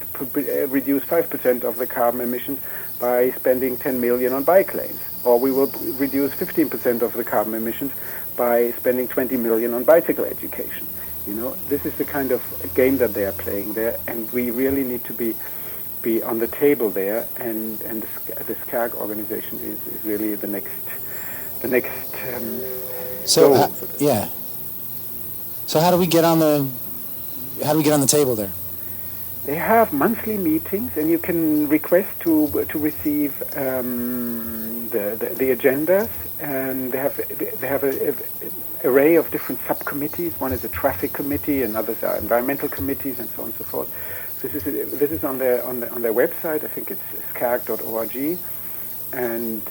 Speaker 5: reduce 5% of the carbon emissions by spending 10 million on bike lanes, or we will reduce 15% of the carbon emissions by spending 20 million on bicycle education. You know, this is the kind of game that they are playing there, and we really need to be on the table there. And the SCAG organization is really the next.
Speaker 1: So yeah. So how do we get on the table there?
Speaker 5: They have monthly meetings, and you can request to receive the agendas, and they have a array of different subcommittees. One is a traffic committee, and others are environmental committees, and so on and so forth. This is on their website. I think it's scag.org, and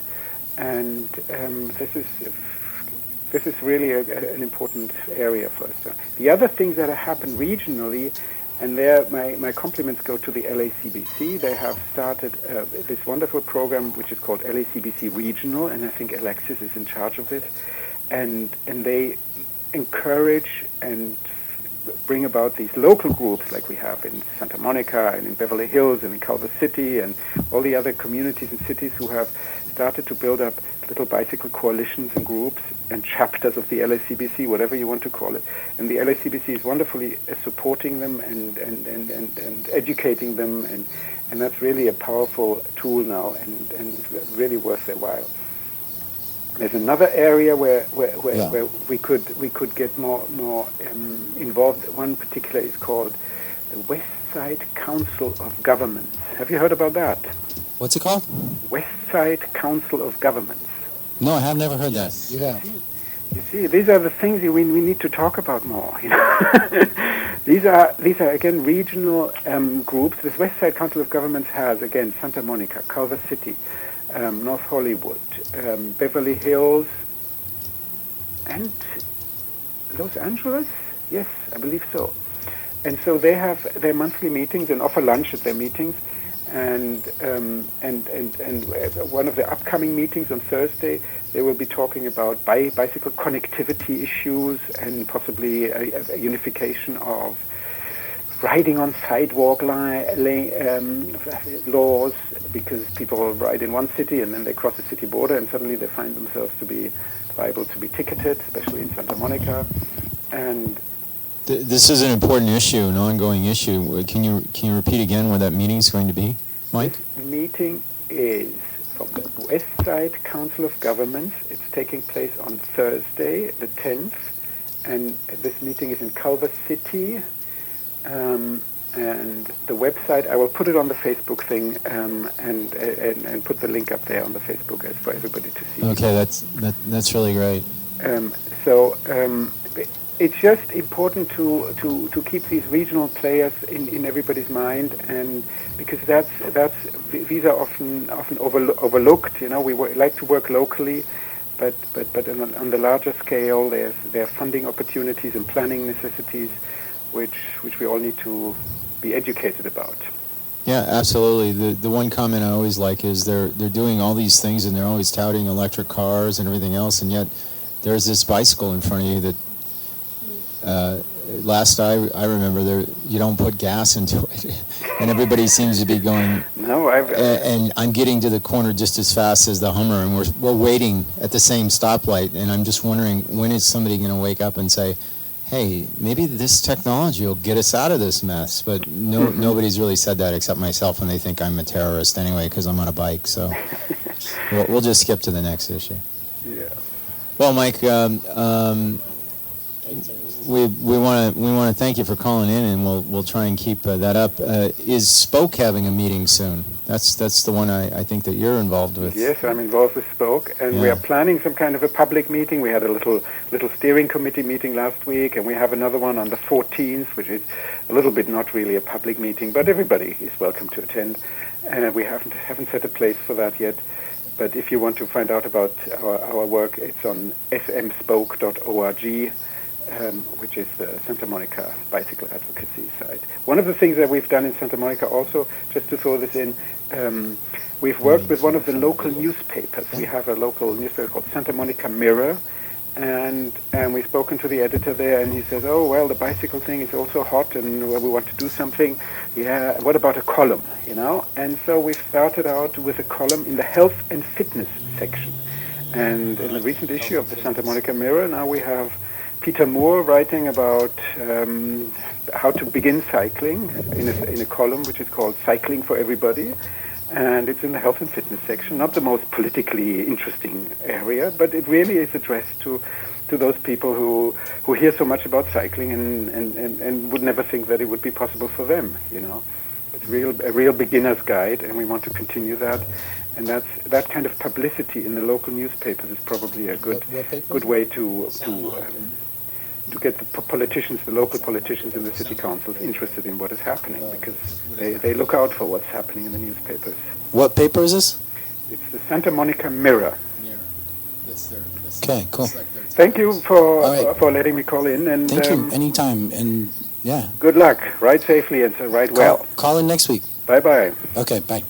Speaker 5: this is really an important area for us. The other things that happen regionally, and there my compliments go to the LACBC. They have started this wonderful program which is called LACBC Regional, and I think Alexis is in charge of this. And they encourage and bring about these local groups like we have in Santa Monica and in Beverly Hills and in Culver City and all the other communities and cities who have started to build up little bicycle coalitions and groups and chapters of the LACBC, whatever you want to call it. And the LACBC is wonderfully supporting them and educating them, and that's really a powerful tool now and really worth their while. There's another area where we could get more involved. One particular is called the West Side Council of Governments. Have you heard about that?
Speaker 1: What's it called?
Speaker 5: West Side Council of Governments.
Speaker 1: No, I have never heard that. You have.
Speaker 5: You see, these are the things we need to talk about more. You know? These are again regional groups. This West Side Council of Governments has again Santa Monica, Culver City, North Hollywood, Beverly Hills, and Los Angeles. Yes, I believe so. And so they have their monthly meetings and offer lunch at their meetings. And one of the upcoming meetings on Thursday, they will be talking about bicycle connectivity issues and possibly a unification of riding on sidewalk laws, because people ride in one city and then they cross a city border and suddenly they find themselves to be liable to be ticketed, especially in Santa Monica. And
Speaker 3: this is an important issue, an ongoing issue. Can you repeat again what that meeting is going to be, Mike?
Speaker 5: This meeting is from the West Side Council of Governments. It's taking place on Thursday, the 10th, and this meeting is in Culver City. And the website, I will put it on the Facebook thing and put the link up there on the Facebook for everybody to see.
Speaker 3: Okay, that's really great.
Speaker 5: So it's just important to keep these regional players in everybody's mind, and because these are often overlooked. You know, we like to work locally, but on the larger scale, there are funding opportunities and planning necessities, which we all need to be educated about.
Speaker 3: Yeah, absolutely. The one comment I always like is they're doing all these things and they're always touting electric cars and everything else, and yet there's this bicycle in front of you that last I remember you don't put gas into it, and everybody seems to be going.
Speaker 5: No,
Speaker 3: and I'm getting to the corner just as fast as the Hummer, and we're waiting at the same stoplight, and I'm just wondering, when is somebody going to wake up and say, hey, maybe this technology will get us out of this mess? But nobody's really said that except myself, and they think I'm a terrorist anyway because I'm on a bike. So we'll just skip to the next issue.
Speaker 5: Yeah.
Speaker 3: Well, Mike, we want to thank you for calling in, and we'll try and keep that up. Is Spoke having a meeting soon? That's the one I think that you're involved with.
Speaker 5: Yes, I'm involved with Spoke, and we are planning some kind of a public meeting. We had a little steering committee meeting last week, and we have another one on the 14th, which is a little bit not really a public meeting, but everybody is welcome to attend. We haven't set a place for that yet, but if you want to find out about our work, it's on smspoke.org. Which is the Santa Monica bicycle advocacy site. One of the things that we've done in Santa Monica also, just to throw this in, we've worked with one of the local newspapers. We have a local newspaper called Santa Monica Mirror, and we've spoken to the editor there, and he says, oh, well, the bicycle thing is also hot, and we want to do something. Yeah, what about a column, you know? And so we started out with a column in the health and fitness section. And in the recent issue of the Santa Monica Mirror, now we have Peter Moore writing about how to begin cycling in a column which is called Cycling for Everybody, and it's in the health and fitness section. Not the most politically interesting area, but it really is addressed to those people who hear so much about cycling and would never think that it would be possible for them. You know, it's a real beginner's guide, and we want to continue that. And that kind of publicity in the local newspapers is probably a good way to get the local politicians in the city councils interested in what is happening, because they look out for what's happening in the newspapers.
Speaker 1: What paper is this?
Speaker 5: It's the Santa Monica Mirror.
Speaker 1: Okay, cool.
Speaker 5: Thank you for letting me call in. And
Speaker 1: thank you. Anytime. And yeah.
Speaker 5: Good luck. Ride safely and ride well.
Speaker 1: Call in next week.
Speaker 5: Bye-bye.
Speaker 1: Okay, bye.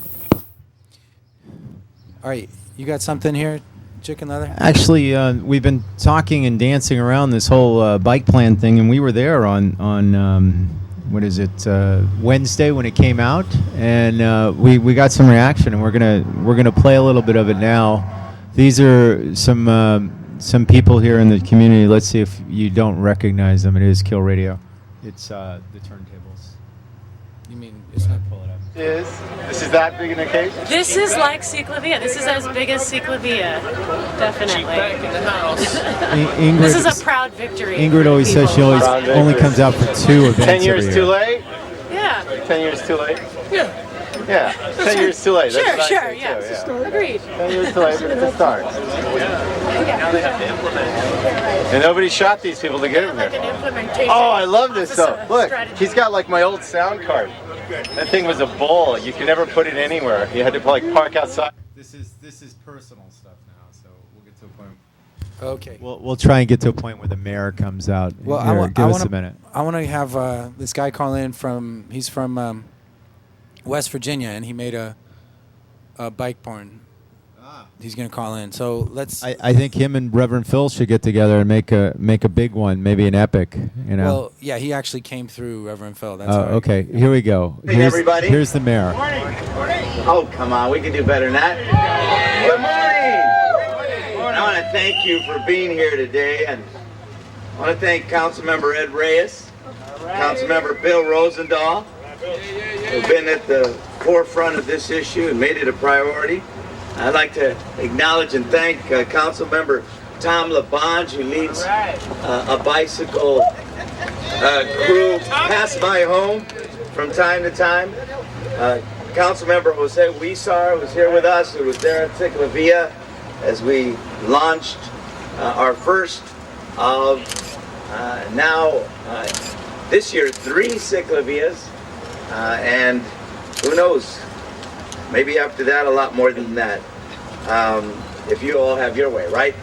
Speaker 1: All right, you got something here, Chicken Leather?
Speaker 6: Actually, we've been talking and dancing around this whole bike plan thing, and we were there on what is it, Wednesday when it came out, and we got some reaction, and we're gonna play a little bit of it now. These are some people here in the community. Let's see if you don't recognize them. It is Kill Radio. It's the turntables.
Speaker 1: You mean it's not pull it up?
Speaker 7: This is that big an occasion?
Speaker 8: This is like Ciclavia. This is as big as Ciclavia. Definitely.
Speaker 7: Back in the house.
Speaker 6: Ingrid,
Speaker 8: This is a proud victory.
Speaker 6: Ingrid always says she always only comes out for 2 events
Speaker 7: 10 years
Speaker 6: every
Speaker 7: too
Speaker 6: year.
Speaker 7: late?
Speaker 8: Yeah.
Speaker 7: 10 years too late?
Speaker 8: Yeah.
Speaker 7: Yeah. 10 years too late. That's what I
Speaker 8: Sure,
Speaker 7: say
Speaker 8: yeah.
Speaker 7: too, yeah.
Speaker 8: Agreed.
Speaker 7: 10 years too late, but it's a start.
Speaker 8: Now they have to implement.
Speaker 7: And nobody shot these people to get them
Speaker 8: Like
Speaker 7: here.
Speaker 8: an implementation.
Speaker 7: Oh, I love this though.
Speaker 8: officer
Speaker 7: Look,
Speaker 8: strategy.
Speaker 7: he's got like my old sound card. That thing was a bull. You could never put it anywhere. You had to like park outside.
Speaker 6: This is personal stuff now, so we'll get to a point.
Speaker 1: Okay.
Speaker 6: We'll try and get to a point where the mayor comes out.
Speaker 1: Well,
Speaker 6: Here, give us a minute.
Speaker 1: I want to have this guy call in he's from West Virginia, and he made a bike porn. He's going to call in. So let's.
Speaker 6: I think him and Reverend Phil should get together and make a big one, maybe an epic. You know.
Speaker 1: Well, yeah, he actually came through Reverend Phil. That's
Speaker 6: Oh,
Speaker 1: right.
Speaker 6: okay. Here we go.
Speaker 9: Hey, everybody.
Speaker 6: Here's the mayor.
Speaker 9: Oh, come on. We can do better than that. Good morning. I want to thank you for being here today. And I want to thank Councilmember Ed Reyes, Councilmember Bill Rosendahl, who've been at the forefront of this issue and made it a priority. I'd like to acknowledge and thank Councilmember Tom LaBonge, who leads a bicycle crew pass my home from time to time. Councilmember Jose Huizar was here with us, who was there at Ciclavia as we launched our first of this year 3 ciclavias, and who knows, maybe after that a lot more than that, if you all have your way, right?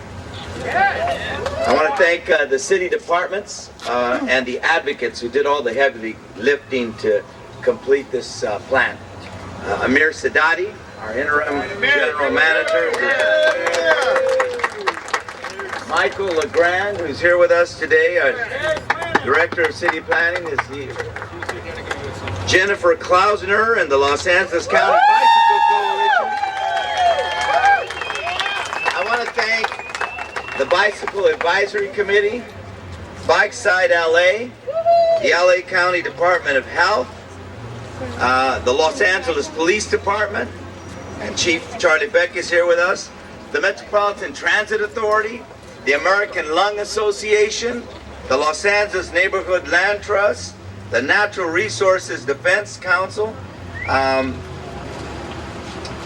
Speaker 9: I want to thank the city departments and the advocates who did all the heavy lifting to complete this plan. Amir Sadati, our interim general manager. Michael LeGrand, who's here with us today, our director of city planning, is here. Jennifer Klausner and the Los Angeles County Bicycle Coalition. I want to thank the Bicycle Advisory Committee, Bikeside LA, the LA County Department of Health, the Los Angeles Police Department, and Chief Charlie Beck is here with us, the Metropolitan Transit Authority, the American Lung Association, the Los Angeles Neighborhood Land Trust, the Natural Resources Defense Council,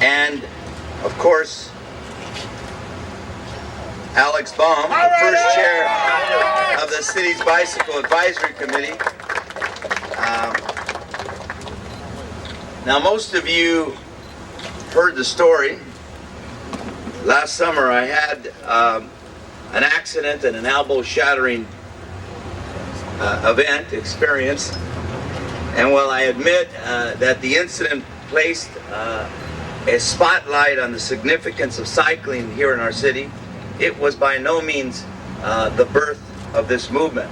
Speaker 9: and of course, Alex Baum, the first chair of the city's Bicycle Advisory Committee. Now, most of you heard the story. Last summer, I had an accident and an elbow-shattering experience. And while I admit that the incident placed a spotlight on the significance of cycling here in our city, it was by no means the birth of this movement.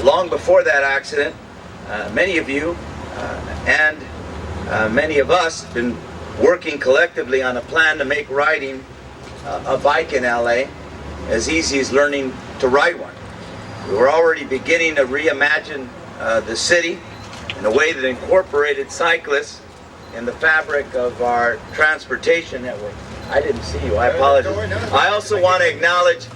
Speaker 9: Long before that accident, many of you and many of us have been working collectively on a plan to make riding a bike in LA as easy as learning to ride one. We were already beginning to reimagine the city in a way that incorporated cyclists in the fabric of our transportation network. I didn't see you, I apologize. I also want to acknowledge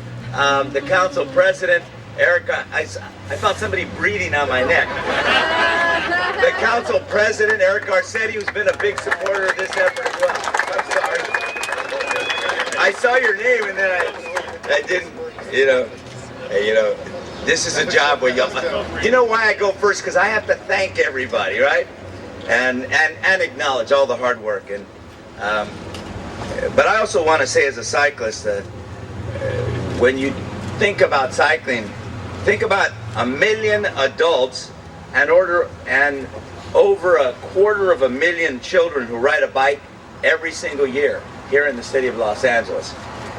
Speaker 9: the council president, Erica. I felt somebody breathing on my neck. The council president, Eric Garcetti, who's been a big supporter of this effort as well. I'm sorry. I saw your name and then I didn't, this is a job where you know why I go first? Because I have to thank everybody, right? And acknowledge all the hard work. And but I also want to say as a cyclist that when you think about cycling, think about 1 million adults and over 250,000 children who ride a bike every single year here in the city of Los Angeles.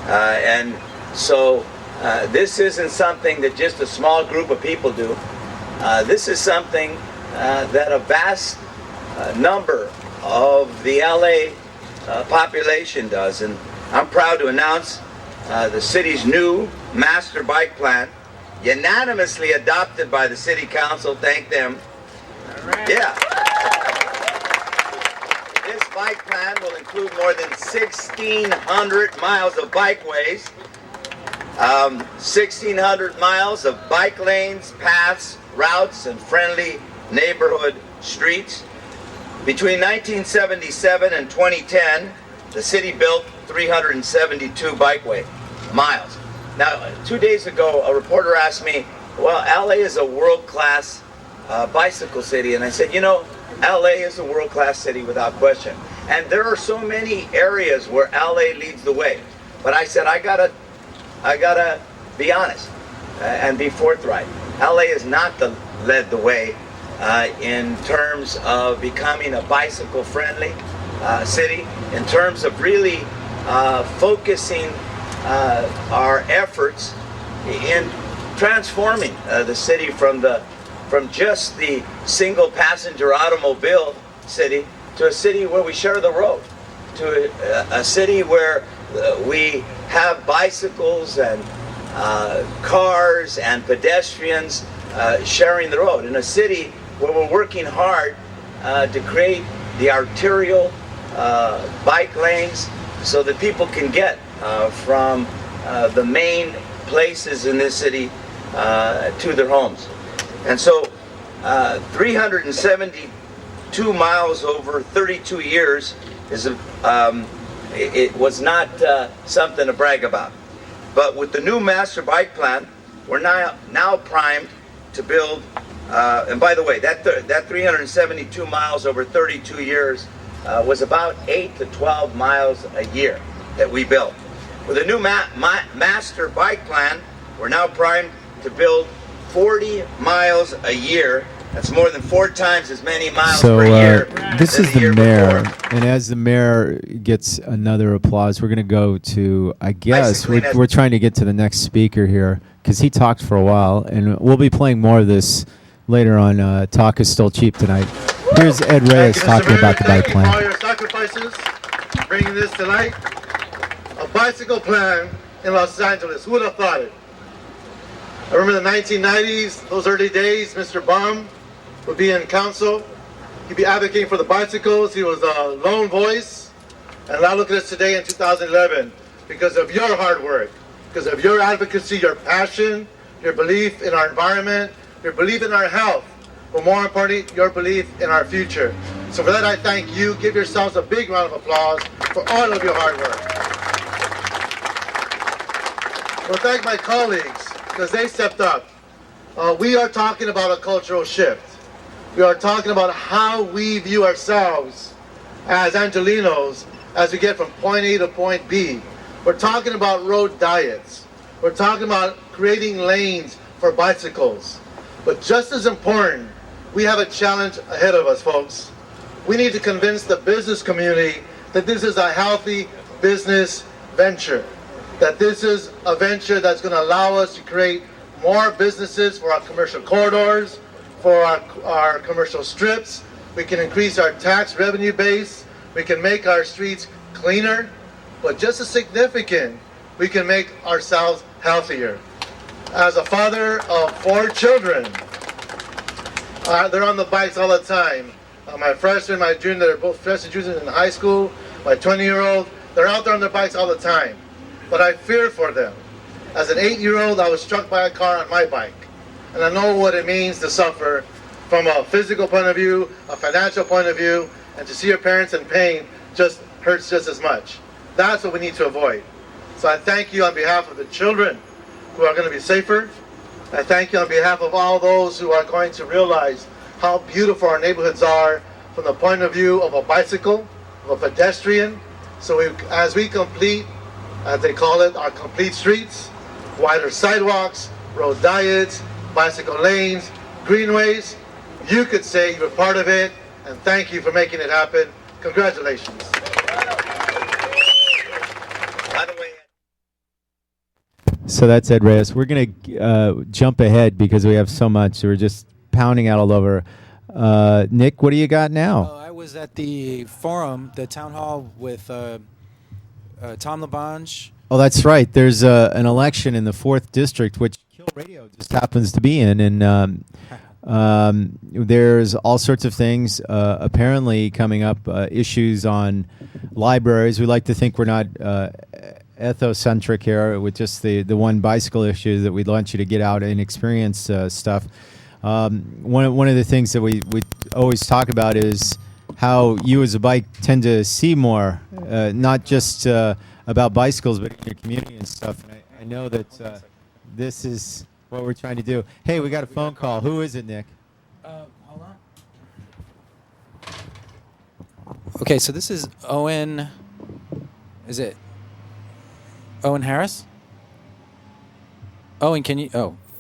Speaker 9: And so this isn't something that just a small group of people do. This is something that a vast number of the LA population does. And I'm proud to announce the city's new master bike plan, unanimously adopted by the city council. Thank them. Right. Yeah. This bike plan will include more than 1,600 miles of bikeways, 1,600 miles of bike lanes, paths, routes, and friendly neighborhood streets. Between 1977 and 2010, the city built 372 bikeway miles. Now, 2 days ago, a reporter asked me, well, LA is a world-class bicycle city. And I said, LA is a world-class city without question. And there are so many areas where LA leads the way. But I said, I gotta be honest and be forthright. LA has not led the way in terms of becoming a bicycle-friendly city, in terms of really focusing our efforts in transforming the city from just the single passenger automobile city to a city where we share the road, to a city where we have bicycles and cars and pedestrians sharing the road, in a city where we're working hard to create the arterial bike lanes so that people can get from the main places in this city to their homes. And so 372 miles over 32 years is it was not something to brag about. But with the new master bike plan, we're now primed to build. And by the way, that 372 miles over 32 years was about 8 to 12 miles a year that we built. With a new master bike plan, we're now primed to build 40 miles a year. That's more than 4 times as many miles per year.
Speaker 6: This
Speaker 9: than
Speaker 6: is the
Speaker 9: year
Speaker 6: mayor,
Speaker 9: before.
Speaker 6: and as the mayor gets another applause, we're going to go to, I guess,
Speaker 9: Basically,
Speaker 6: we're trying to get to the next speaker here, because he talked for a while, and we'll be playing more of this later on. Talk is still cheap tonight. Here's Ed Reyes talking about the bike plan.
Speaker 10: Thank you for all your sacrifices, bringing this tonight. A bicycle plan in Los Angeles. Who would have thought it? I remember the 1990s, those early days, Mr. Baum would be in council. He'd be advocating for the bicycles. He was a lone voice. And now look at us today in 2011. Because of your hard work, because of your advocacy, your passion, your belief in our environment, your belief in our health, but more importantly, your belief in our future. So for that, I thank you. Give yourselves a big round of applause for all of your hard work. I want to thank my colleagues because they stepped up. We are talking about a cultural shift. We are talking about how we view ourselves as Angelinos as we get from point A to point B. We're talking about road diets. We're talking about creating lanes for bicycles. But just as important, we have a challenge ahead of us, folks. We need to convince the business community that this is a healthy business venture, that this is a venture that's going to allow us to create more businesses for our commercial corridors, for our commercial strips. We can increase our tax revenue base. We can make our streets cleaner. But just as significant, we can make ourselves healthier. As a father of 4 children, they're on the bikes all the time. My freshman, my junior, they're both freshman juniors in high school. My 20-year-old, they're out there on their bikes all the time. But I fear for them. As an 8-year-old, I was struck by a car on my bike. And I know what it means to suffer from a physical point of view, a financial point of view, and to see your parents in pain just hurts just as much. That's what we need to avoid. So I thank you on behalf of the children who are going to be safer. I thank you on behalf of all those who are going to realize how beautiful our neighborhoods are from the point of view of a bicycle, of a pedestrian. So as we complete, as they call it, our complete streets, wider sidewalks, road diets, bicycle lanes, greenways, you could say you're part of it, and thank you for making it happen. Congratulations.
Speaker 6: So that's Ed Reyes. We're going to jump ahead because we have so much. We're just pounding out all over. Nick, what do you got now?
Speaker 1: I was at the forum, the town hall with Tom LaBonge.
Speaker 6: Oh, that's right. There's an election in the 4th district, which Kill Radio just happens to be in, and there's all sorts of things apparently coming up, issues on libraries. We like to think we're not ethocentric here with just the one bicycle issue, that we'd want you to get out and experience stuff. One of the things that we always talk about is how you as a bike tend to see more, not just about bicycles, but in your community and stuff. And I know that this is what we're trying to do. Hey, we got a phone call. Who is it, Nick?
Speaker 1: Hold on. Okay, so this is Owen. Is it Owen Harris? Owen, can you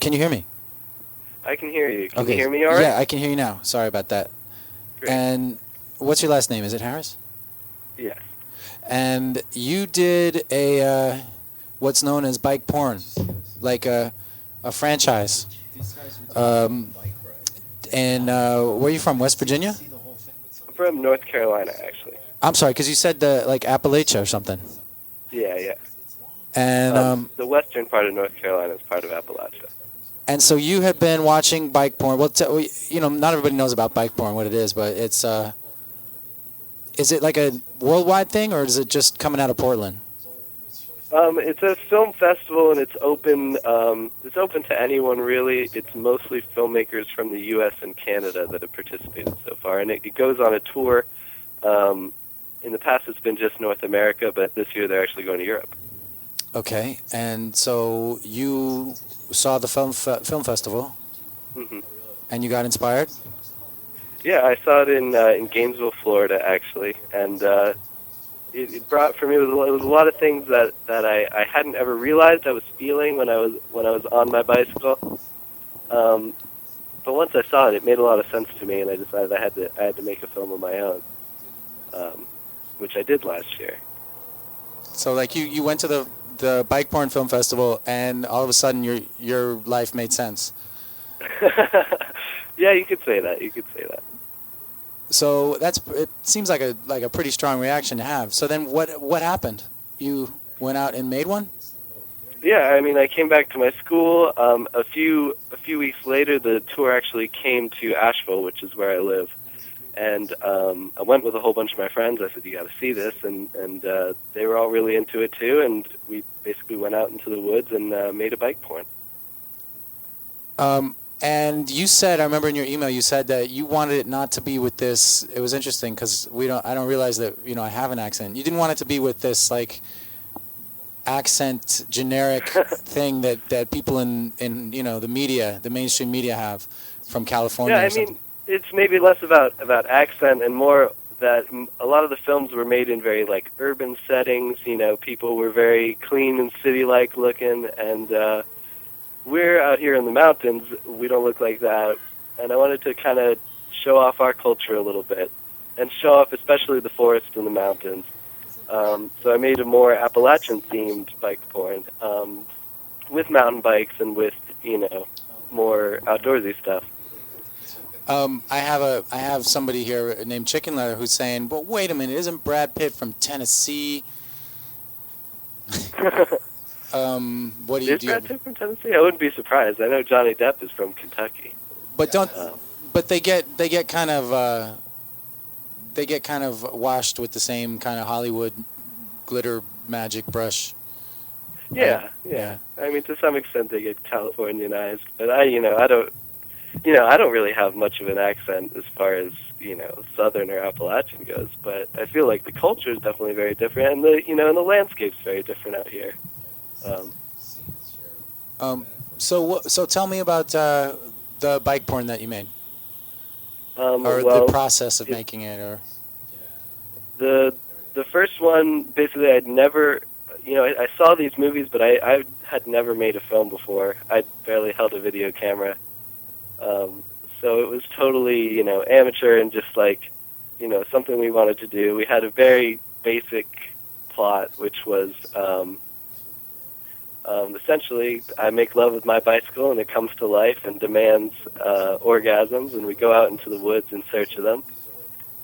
Speaker 1: hear me?
Speaker 11: I can hear you. Can
Speaker 1: Okay.
Speaker 11: you hear me all right?
Speaker 1: Yeah, I can hear you now. Sorry about that.
Speaker 11: Great.
Speaker 1: And what's your last name? Is it Harris?
Speaker 11: Yes.
Speaker 1: And you did a what's known as bike porn, like a franchise. And where are you from? West Virginia?
Speaker 11: I'm from North Carolina, actually.
Speaker 1: I'm sorry, because you said like Appalachia or something.
Speaker 11: Yeah.
Speaker 1: And
Speaker 11: the western part of North Carolina is part of Appalachia.
Speaker 1: and so you had been watching bike porn. Well, not everybody knows about bike porn, what it is, but it's is it like a worldwide thing, or is it just coming out of Portland?
Speaker 11: It's a film festival, and it's open. It's open to anyone, really. It's mostly filmmakers from the U.S. and Canada that have participated so far, and it goes on a tour. In the past, it's been just North America, but this year they're actually going to Europe.
Speaker 1: Okay, and so you saw the film festival,
Speaker 11: Hmm.
Speaker 1: and you got inspired.
Speaker 11: Yeah, I saw it in Gainesville, Florida, actually, and it brought for me it was a lot of things that I hadn't ever realized I was feeling when I was on my bicycle. Um, but once I saw it, it made a lot of sense to me, and I decided I had to make a film of my own, which I did last year.
Speaker 1: So like you went to the Bike Porn Film Festival, and all of a sudden your life made sense.
Speaker 11: Yeah, you could say that. You could say that.
Speaker 1: So it seems like a pretty strong reaction to have. So then what happened? You went out and made one?
Speaker 11: Yeah, I mean, I came back to my school. A few weeks later, the tour actually came to Asheville, which is where I live, and I went with a whole bunch of my friends. I said, "You got to see this," and they were all really into it too. And we basically went out into the woods and made a bike porn.
Speaker 1: And you said, I remember in your email, you said that you wanted it not to be with this. It was interesting because I don't realize that I have an accent. You didn't want it to be with this like accent generic thing that people in the media, the mainstream media have from California.
Speaker 11: Yeah, I mean, it's maybe less about accent and more that a lot of the films were made in very like urban settings. People were very clean and city-like looking, and we're out here in the mountains. We don't look like that, and I wanted to kind of show off our culture a little bit and show off especially the forest and the mountains. So I made a more Appalachian-themed bike porn with mountain bikes and with, more outdoorsy stuff.
Speaker 1: I have somebody here named Chicken Leather who's saying, "Well, wait a minute, isn't Brad Pitt from Tennessee?" What do you
Speaker 11: Is Brad Pitt from Tennessee? I wouldn't be surprised. I know Johnny Depp is from Kentucky.
Speaker 1: But but they get kind of washed with the same kind of Hollywood glitter magic brush.
Speaker 11: Yeah. I mean, to some extent, they get Californianized, but I don't really have much of an accent as far as Southern or Appalachian goes. But I feel like the culture is definitely very different, and the landscape's very different out here.
Speaker 1: So tell me about the bike porn that you made, or
Speaker 11: well,
Speaker 1: the process of making it, or
Speaker 11: the first one. Basically, I'd never, I saw these movies, but I had never made a film before. I barely held a video camera, so it was totally amateur and just like something we wanted to do. We had a very basic plot, which was. Essentially, I make love with my bicycle, and it comes to life and demands orgasms, and we go out into the woods in search of them,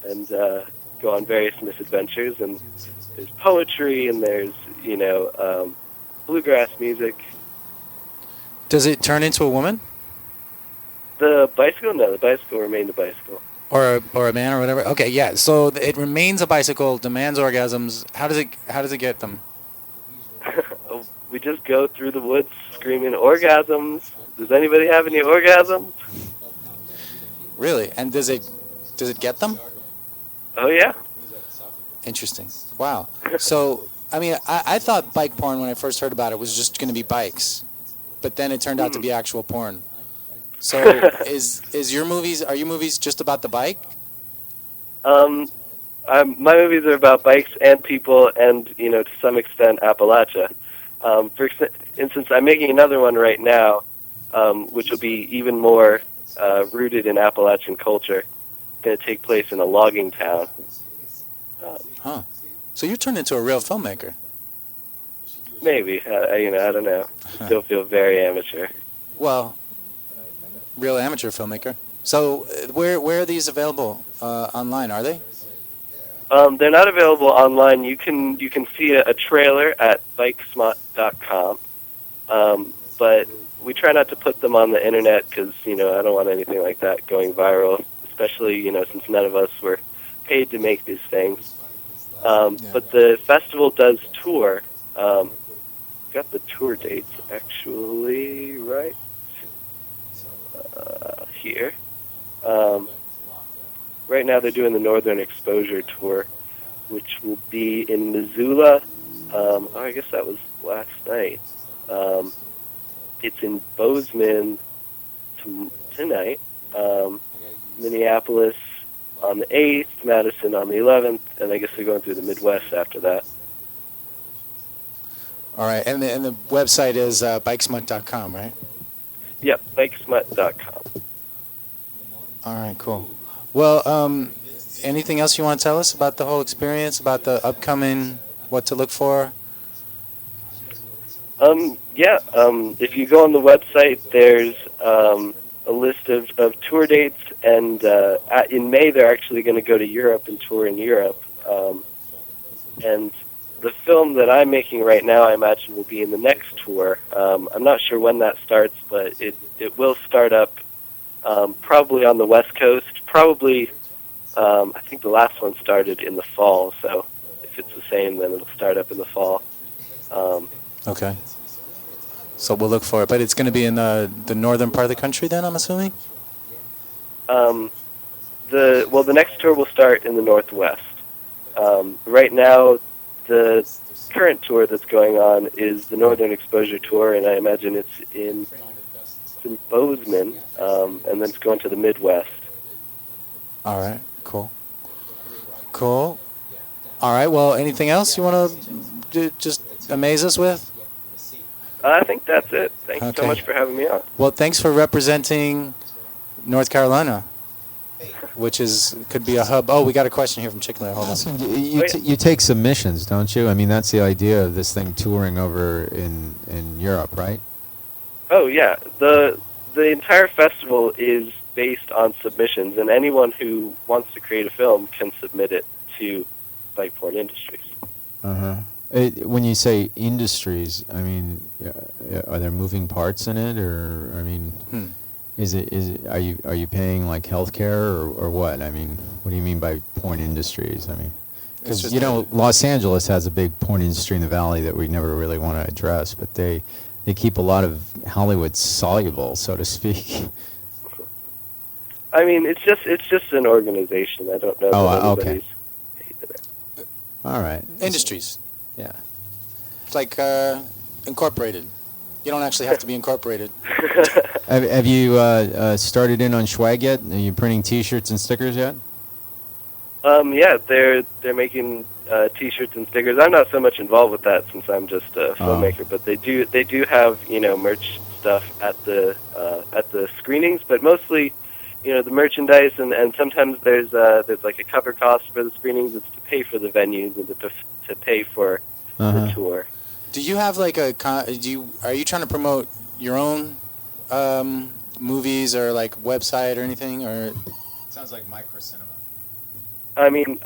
Speaker 11: and go on various misadventures. And there's poetry, and there's bluegrass music.
Speaker 1: Does it turn into a woman?
Speaker 11: The bicycle? No, the bicycle remained a bicycle.
Speaker 1: Or a man or whatever. Okay, yeah. So it remains a bicycle, demands orgasms. How does it get them?
Speaker 11: We just go through the woods screaming orgasms. Does anybody have any orgasms?
Speaker 1: Really? And does it get them?
Speaker 11: Oh, yeah.
Speaker 1: Interesting. Wow. So, I mean, I thought bike porn when I first heard about it was just going to be bikes, but then it turned out to be actual porn. So, are your movies just about the bike?
Speaker 11: My movies are about bikes and people, and to some extent Appalachia. For instance, I'm making another one right now, which will be even more rooted in Appalachian culture. It's going to take place in a logging town.
Speaker 1: So you turned into a real filmmaker.
Speaker 11: Maybe. I don't know. Still feel very amateur.
Speaker 1: Well, real amateur filmmaker. So where are these available online? Are they?
Speaker 11: They're not available online. You can see a trailer at bikesmart.com, but we try not to put them on the internet because I don't want anything like that going viral, especially since none of us were paid to make these things. But the festival does tour. Got the tour dates actually right here. Right now they're doing the Northern Exposure Tour, which will be in Missoula. I guess that was last night. It's in Bozeman tonight, Minneapolis on the 8th, Madison on the 11th, and I guess they're going through the Midwest after that.
Speaker 1: All right, and the website is bikesmut.com, right?
Speaker 11: Yep, bikesmut.com.
Speaker 1: All right, cool. Well, anything else you want to tell us about the whole experience, about the upcoming, what to look for?
Speaker 11: If you go on the website, there's a list of tour dates, and in May they're actually going to go to Europe and tour in Europe. And the film that I'm making right now, I imagine, will be in the next tour. I'm not sure when that starts, but it will start up probably on the West Coast. Probably, I think the last one started in the fall, so if it's the same, then it'll start up in the fall.
Speaker 1: Okay. So we'll look for it. But it's going to be in the northern part of the country then, I'm assuming?
Speaker 11: The next tour will start in the Northwest. Right now, the current tour that's going on is the Northern Exposure Tour, and I imagine it's in Bozeman, and then it's going to the Midwest.
Speaker 1: All right, cool. Cool. All right, well, anything else you want to just amaze us with?
Speaker 11: I think that's it. Thank you so much for having me on.
Speaker 1: Well, thanks for representing North Carolina, which could be a hub. Oh, we got a question here from Chick-fil-A. Hold on.
Speaker 6: You take submissions, don't you? I mean, that's the idea of this thing touring over in Europe, right?
Speaker 11: Oh, yeah. The entire festival is based on submissions, and anyone who wants to create a film can submit it to Bike Porn Industries.
Speaker 6: Uh-huh. When you say industries, I mean, are there moving parts in it, or I mean, are you paying like healthcare or what? I mean, what do you mean by porn industries? I mean, because Los Angeles has a big porn industry in the Valley that we never really want to address, but they keep a lot of Hollywood soluble, so to speak.
Speaker 11: I mean, it's just an organization. I don't know.
Speaker 6: Oh, okay. All right.
Speaker 1: Industries.
Speaker 6: Yeah.
Speaker 1: It's like incorporated. You don't actually have to be incorporated.
Speaker 6: Have you started in on swag yet? Are you printing T-shirts and stickers yet?
Speaker 11: Yeah, they're making T-shirts and stickers. I'm not so much involved with that since I'm just a filmmaker, but they do have merch stuff at the screenings, but mostly the merchandise and sometimes there's like a cover cost for the screenings. It's to pay for the venues and to pay for the tour.
Speaker 1: Do you have like are you trying to promote your own movies or like website or anything, or it sounds like micro cinema?
Speaker 11: I mean,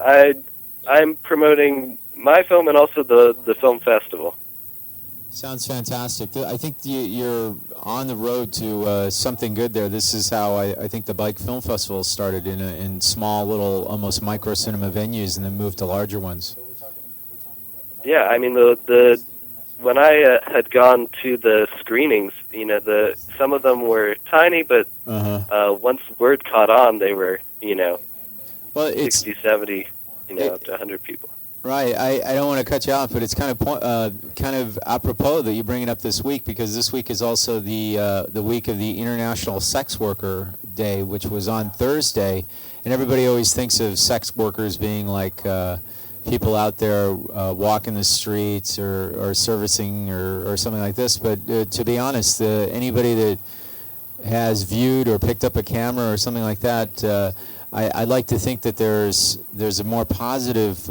Speaker 11: I'm promoting my film and also the film festival.
Speaker 6: Sounds fantastic. I think you're on the road to something good there. This is how I think the Bike Film Festival started in small little almost micro cinema venues and then moved to larger ones.
Speaker 11: Yeah, I mean when I had gone to the screenings, some of them were tiny, but once word caught on, they were 60, 70, up to 100 people.
Speaker 6: Right. I don't want to cut you off, but it's kind of apropos that you bring it up this week, because this week is also the week of the International Sex Worker Day, which was on Thursday, and everybody always thinks of sex workers being like people out there walking the streets or servicing or something like this. But to be honest, anybody that has viewed or picked up a camera or something like that, I'd like to think that there's a more positive,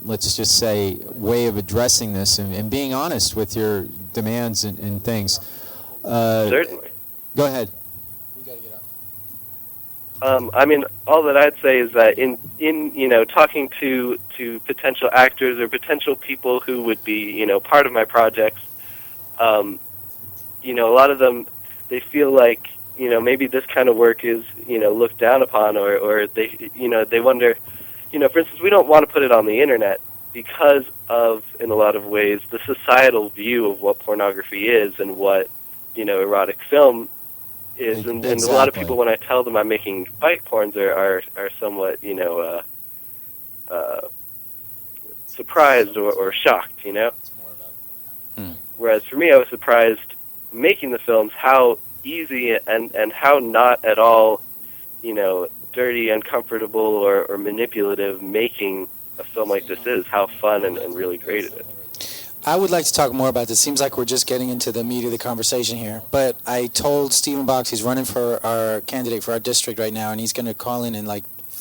Speaker 6: let's just say, way of addressing this and being honest with your demands and things.
Speaker 11: Certainly.
Speaker 6: Go ahead.
Speaker 11: I mean, all that I'd say is that in talking to potential actors or potential people who would be part of my projects, a lot of them, they feel like maybe this kind of work is looked down upon, or they they wonder, for instance, we don't want to put it on the internet because of, in a lot of ways, the societal view of what pornography is and what erotic film is, and a lot of people, when I tell them I'm making bike porns, are somewhat surprised or shocked. Whereas for me, I was surprised making the films how easy and how not at all, dirty, uncomfortable, or manipulative making a film like this is. How fun and really great it is.
Speaker 12: I would like to talk more about this. Seems like we're just getting into the meat of the conversation here. But I told Stephen Box he's running for our candidate for our district right now, and he's going to call in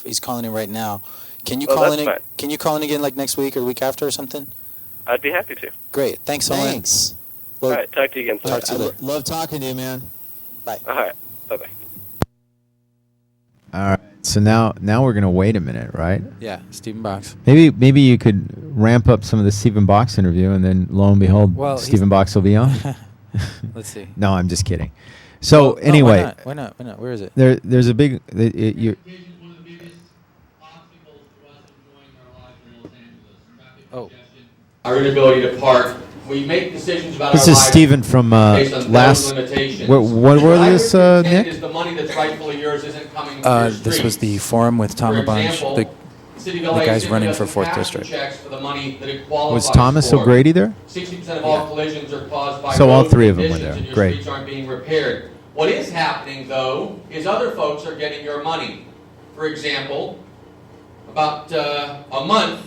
Speaker 12: he's calling in right now. Can you call in?
Speaker 11: Fine.
Speaker 12: Can you call in again like next week or the week after or something?
Speaker 11: I'd be happy to.
Speaker 12: Great. Thanks so much.
Speaker 6: Thanks.
Speaker 12: Well,
Speaker 11: all right. Talk to you again.
Speaker 12: Talk to you later.
Speaker 6: Love talking to you, man.
Speaker 12: Bye.
Speaker 11: All right. Bye-bye.
Speaker 6: All right. So now we're gonna wait a minute, right?
Speaker 1: Yeah, Stephen Box.
Speaker 6: Maybe you could ramp up some of the Stephen Box interview, and then lo and behold, Stephen Box will be on.
Speaker 1: Let's see.
Speaker 6: No, I'm just kidding. So anyway,
Speaker 1: why not? Where is it?
Speaker 6: There's a big.
Speaker 1: Oh.
Speaker 13: Our inability to park. We make decisions about
Speaker 6: This
Speaker 13: our
Speaker 6: is
Speaker 13: lives
Speaker 6: Stephen from
Speaker 13: based on
Speaker 6: last.
Speaker 13: those limitations.
Speaker 6: What were this, Nick?
Speaker 13: Is the money that's rightfully yours isn't coming from your
Speaker 1: This was
Speaker 13: streets.
Speaker 1: the forum with Tom
Speaker 13: For
Speaker 1: LaBonge,
Speaker 13: example,
Speaker 1: the guy's running for 4th district.
Speaker 13: For the money that it qualifies
Speaker 6: Was Thomas
Speaker 13: for.
Speaker 6: O'Grady there?
Speaker 13: 60% of all collisions are caused by
Speaker 6: So all
Speaker 13: road
Speaker 6: three of them were
Speaker 13: conditions
Speaker 6: there.
Speaker 13: and your
Speaker 6: Great.
Speaker 13: streets aren't being repaired. What is happening, though, is other folks are getting your money. For example, about a month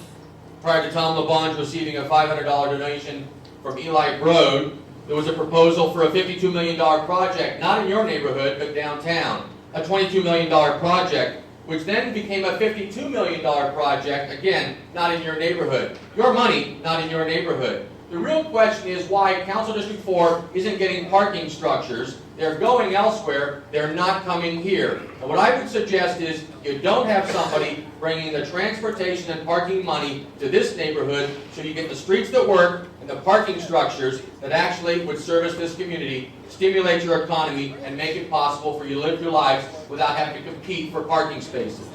Speaker 13: prior to Tom LaBonge receiving a $500 donation from Eli Broad, there was a proposal for a $52 million project, not in your neighborhood, but downtown. A $22 million project, which then became a $52 million project, again, not in your neighborhood. Your money, not in your neighborhood. The real question is why Council District 4 isn't getting parking structures. They're going elsewhere. They're not coming here. And what I would suggest is you don't have somebody bringing the transportation and parking money to this neighborhood so you get the streets that work and the parking structures that actually would service this community, stimulate your economy, and make it possible for you to live your lives without having to compete for parking spaces.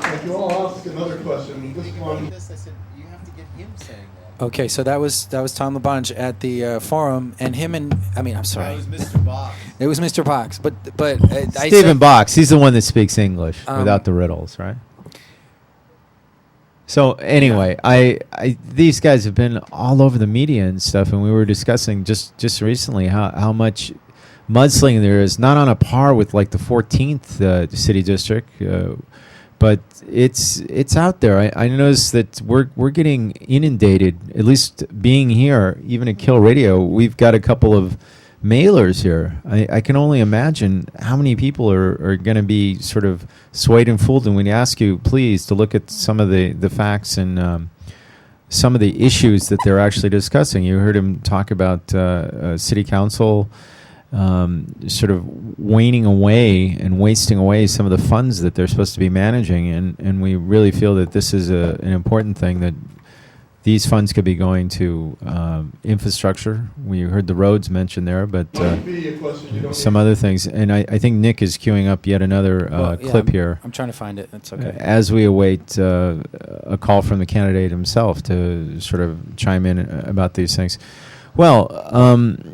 Speaker 10: If you all ask another question, this one.
Speaker 3: You have to get him saying that.
Speaker 1: Okay, so that was Tom LaBonge at the forum, and I'm sorry.
Speaker 3: That was Mr. Box.
Speaker 1: It was Mr. Box, but
Speaker 6: Stephen Box. He's the one that speaks English without the riddles, right? So anyway, these guys have been all over the media and stuff, and we were discussing just recently how much mudslinging there is, not on a par with like the 14th city district, but it's out there. I noticed that we're getting inundated. At least being here, even at Kill Radio, we've got a couple of mailers here. I can only imagine how many people are going to be sort of swayed and fooled. And we ask you, please, to look at some of the facts and some of the issues that they're actually discussing. You heard him talk about city council sort of waning away and wasting away some of the funds that they're supposed to be managing. And we really feel that this is an important thing, that these funds could be going to infrastructure. We heard the roads mentioned there, but some other things. And I think Nick is queuing up yet another clip here.
Speaker 1: I'm trying to find it. That's okay.
Speaker 6: As we await a call from the candidate himself to sort of chime in about these things. Well,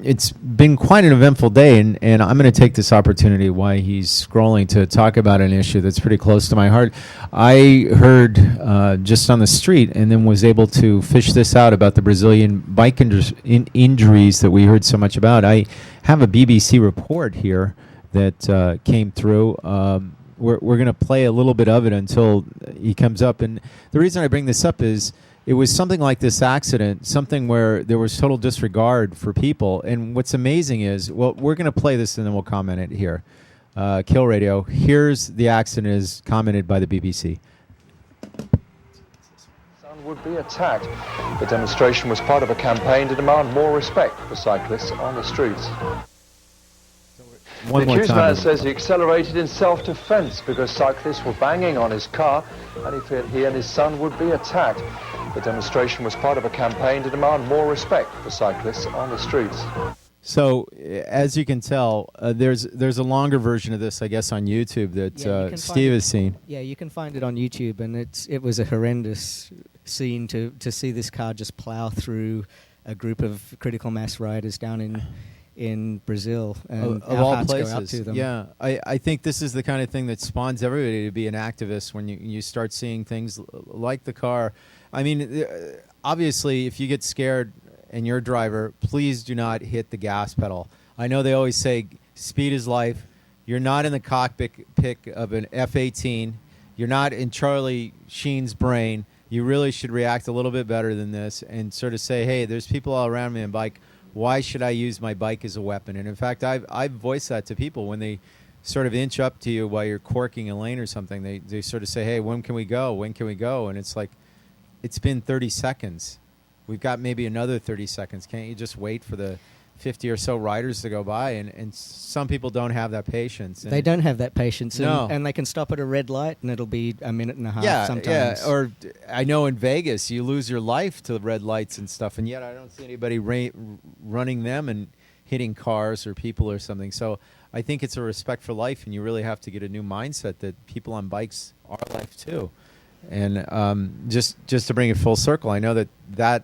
Speaker 6: it's been quite an eventful day, and I'm going to take this opportunity while he's scrolling to talk about an issue that's pretty close to my heart. I heard just on the street and then was able to fish this out about the Brazilian bike injuries that we heard so much about. I have a BBC report here that came through. We're going to play a little bit of it until he comes up. And the reason I bring this up is it was something like this accident, something where there was total disregard for people. And what's amazing is, well, we're going to play this and then we'll comment it here. Kill Radio. Here's the accident as commented by the BBC.
Speaker 14: Would be attacked. The demonstration was part of a campaign to demand more respect for cyclists on the streets. The accused man says he accelerated in self-defense because cyclists were banging on his car and he feared he and his son would be attacked. The demonstration was part of a campaign to demand more respect for cyclists on the streets.
Speaker 6: So, as you can tell, there's a longer version of this, I guess, on YouTube that Steve has seen.
Speaker 2: Yeah, you can find it on YouTube, and it was a horrendous scene to see this car just plow through a group of critical mass riders down in in Brazil, and
Speaker 6: of
Speaker 2: our
Speaker 6: all
Speaker 2: hearts
Speaker 6: places.
Speaker 2: go out to them.
Speaker 6: Yeah, I think this is the kind of thing that spawns everybody to be an activist when you start seeing things like the car. I mean, obviously, if you get scared and you're a driver, please do not hit the gas pedal. I know they always say speed is life. You're not in the cockpit of an F-18. You're not in Charlie Sheen's brain. You really should react a little bit better than this and sort of say, hey, there's people all around me on bike. Why should I use my bike as a weapon? And in fact, I've voiced that to people when they sort of inch up to you while you're corking a lane or something. They sort of say, hey, when can we go? When can we go? And it's like, it's been 30 seconds. We've got maybe another 30 seconds. Can't you just wait for the 50 or so riders to go by? And some people don't have that patience.
Speaker 2: They don't have that patience.
Speaker 6: No.
Speaker 2: And they can stop at a red light and it'll be a minute and a half sometimes.
Speaker 6: Yeah, or I know in Vegas you lose your life to the red lights and stuff, and yet I don't see anybody running them and hitting cars or people or something. So I think it's a respect for life, and you really have to get a new mindset that people on bikes are life too. And just to bring it full circle, I know that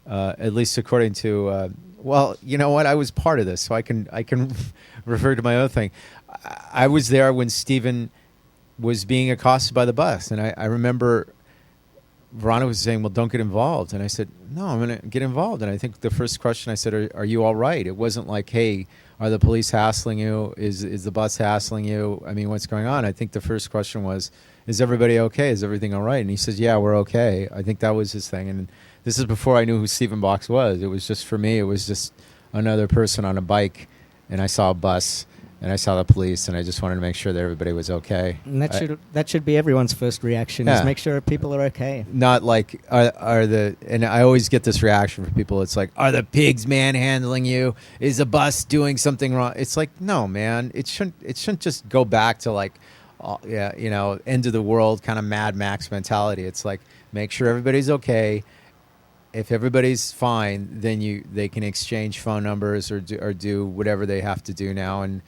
Speaker 6: at least according to well, you know what? I was part of this, so I can refer to my own thing. I was there when Stephen was being accosted by the bus, and I remember Veronica was saying, well, don't get involved. And I said, no, I'm going to get involved. And I think the first question I said, are you all right? It wasn't like, hey, are the police hassling you? Is the bus hassling you? I mean, what's going on? I think the first question was, is everybody okay? Is everything all right? And he says, yeah, we're okay. I think that was his thing. And this is before I knew who Stephen Box was. It was just, for me, it was just another person on a bike, and I saw a bus, and I saw the police, and I just wanted to make sure that everybody was okay.
Speaker 2: And that should be everyone's first reaction, is make sure people are okay.
Speaker 6: Not like, and I always get this reaction from people, it's like, are the pigs manhandling you? Is the bus doing something wrong? It's like, no, man, it shouldn't just go back to like, end of the world kind of Mad Max mentality. It's like, make sure everybody's okay. If everybody's fine, then they can exchange phone numbers or do whatever they have to do now, and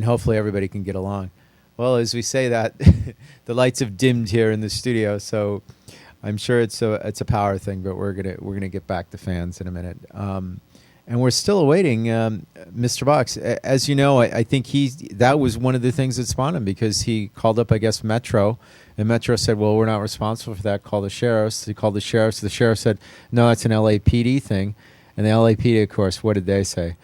Speaker 6: hopefully everybody can get along. Well, as we say that, the lights have dimmed here in the studio, so I'm sure it's a power thing, but we're gonna get back to fans in a minute. And we're still awaiting Mr. Box. As you know, I think that was one of the things that spawned him, because he called up, I guess, Metro, and Metro said, well, we're not responsible for that. Call the sheriffs. He called the sheriffs. The sheriff said, no, it's an LAPD thing. And the LAPD, of course, what did they say?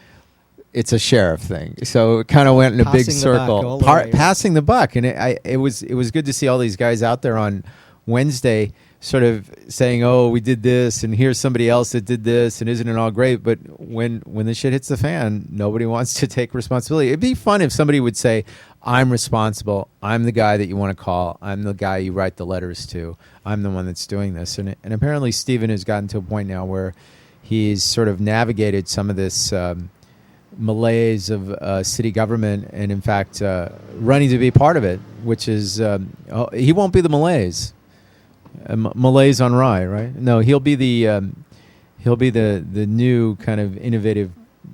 Speaker 6: It's a sheriff thing. So it kind of went in a big circle, passing the buck. And it was good to see all these guys out there on Wednesday sort of saying, oh, we did this, and here's somebody else that did this, and isn't it all great? But when the shit hits the fan, nobody wants to take responsibility. It'd be fun if somebody would say, I'm responsible. I'm the guy that you want to call. I'm the guy you write the letters to. I'm the one that's doing this. And apparently Stephen has gotten to a point now where he's sort of navigated some of this malaise of city government, and in fact running to be part of it, which is he won't be the malaise. Malaise on rye, right? No, he'll be the new kind of innovative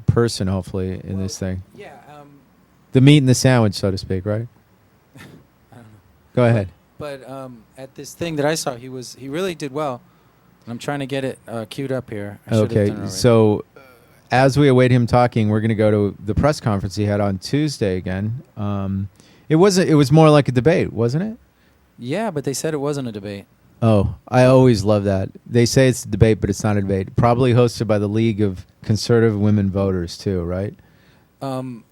Speaker 6: person, hopefully, in this thing.
Speaker 1: Yeah.
Speaker 6: The meat and the sandwich, so to speak, right?
Speaker 1: I don't know.
Speaker 6: Go ahead.
Speaker 1: But at this thing that I saw, he really did well. I'm trying to get it queued up here.
Speaker 6: Okay, so as we await him talking, we're going to go to the press conference he had on Tuesday again. It was more like a debate, wasn't it?
Speaker 1: Yeah, but they said it wasn't a debate.
Speaker 6: Oh, I always love that. They say it's a debate, but it's not a debate. Probably hosted by the League of Conservative Women Voters, too, right?
Speaker 1: I'm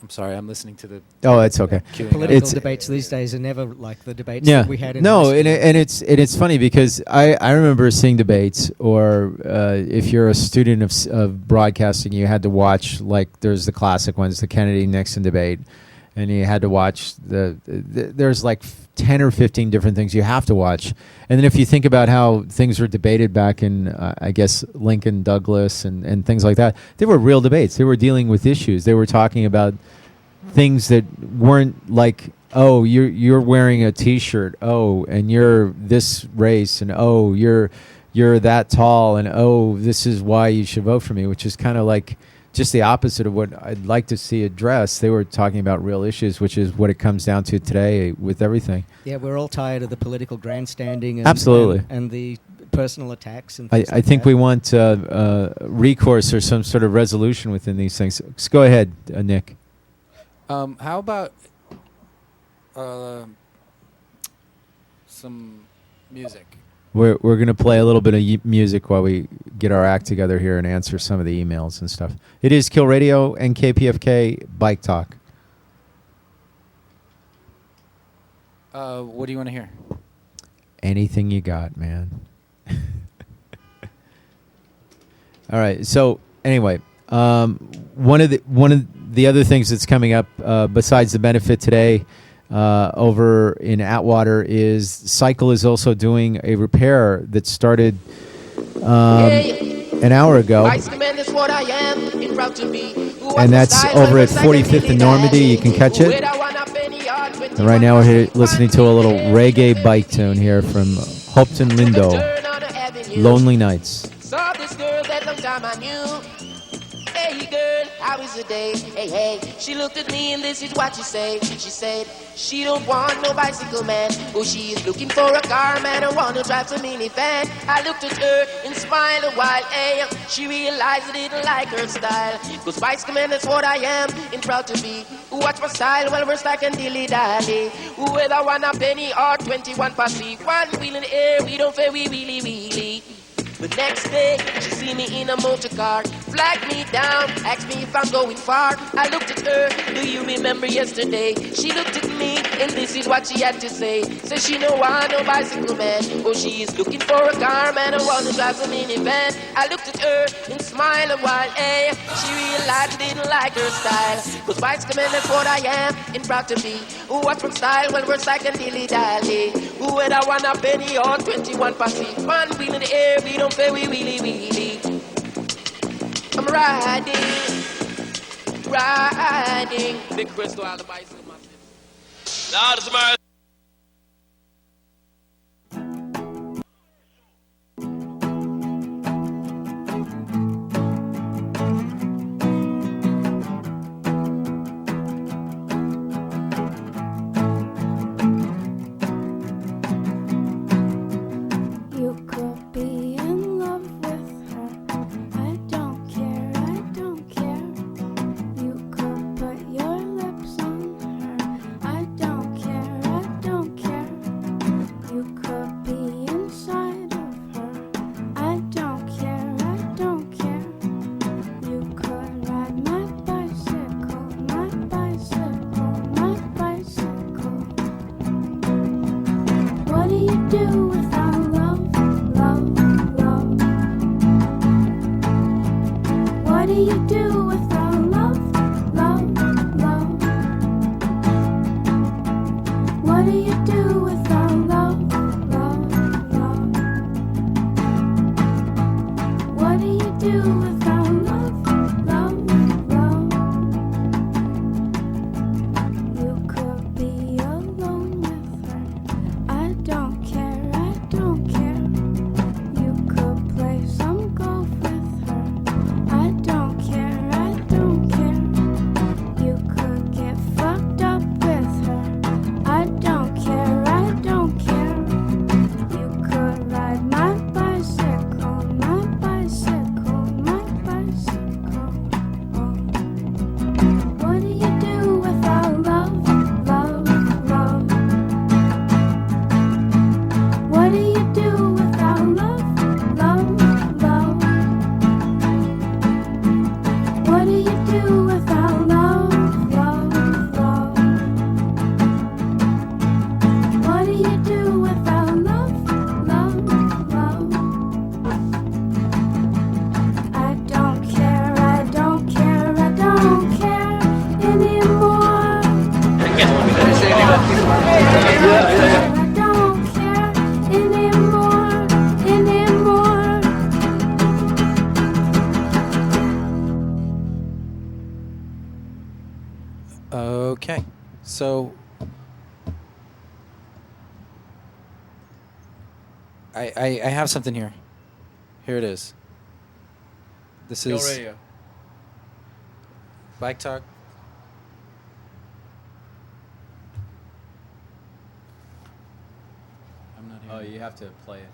Speaker 1: sorry, I'm listening to the...
Speaker 6: Oh, it's okay.
Speaker 2: Political debates these days are never like the debates that we had in
Speaker 6: high school. And it's funny because I remember seeing debates, or if you're a student of broadcasting, you had to watch, like, there's the classic ones, the Kennedy-Nixon debate, and you had to watch there's like 10 or 15 different things you have to watch. And then if you think about how things were debated back in, I guess, Lincoln, Douglas, and things like that, they were real debates. They were dealing with issues. They were talking about things that weren't like, oh, you're wearing a T-shirt, oh, and you're this race, and oh, you're that tall, and oh, this is why you should vote for me, which is kind of like just the opposite of what I'd like to see addressed. They were talking about real issues, which is what it comes down to today with everything.
Speaker 2: Yeah, we're all tired of the political grandstanding.
Speaker 6: Absolutely.
Speaker 2: And the personal attacks and
Speaker 6: I
Speaker 2: things like
Speaker 6: think
Speaker 2: that.
Speaker 6: we want recourse or some sort of resolution within these things. Just go ahead, Nick.
Speaker 1: How about some music?
Speaker 6: We're going to play a little bit of music while we get our act together here and answer some of the emails and stuff. It is Kill Radio and KPFK Bike Talk.
Speaker 1: What do you want to hear?
Speaker 6: Anything you got, man. All right. So anyway, one of the other things that's coming up besides the benefit today over in Atwater is Cycle is also doing a repair that started an hour ago, and that's over at 45th and Normandy. You can catch it. And right now we're listening to a little reggae bike tune here from Hopton Lindo, Lonely Nights.
Speaker 15: Saw this girl that long time I knew. Hey girl, how is the day? Hey, hey. She looked at me and this is what she said. She said, she don't want no bicycle man. Oh, she is looking for a car man. I wanna drive some minivan. I looked at her and smiled a while. Hey, she realized I didn't like her style. Cause bicycle man, that's what I am and proud to be. Watch my style, well, we're stacking dilly-dally. Whether one a penny or 21 posse. One wheel in the air, we don't fair, we wheelie, wheelie. The next day, she see me in a motor car, flagged me down, asked me if I'm going far. I looked at her, do you remember yesterday? She looked at me, and this is what she had to say. Says she no want no bicycle man, oh she is looking for a car man, I wanna drive some minivan. I looked at her and smiled a while, hey. She realized I didn't like her style. Cause bicycle man, that's what I am, and proud to be. What's my style? Well, we're second dilly-dally. Whether I want a penny or 21 posse. One wheel in the air, we don't pay, we wheelie, wheelie. I'm riding. Big Crystal out of the bicycle. Now this is my
Speaker 1: Okay, so I have something here. Here it is. This
Speaker 16: Kill
Speaker 1: is
Speaker 16: Radio.
Speaker 1: Bike Talk. I'm not here.
Speaker 6: Oh, you have to play it.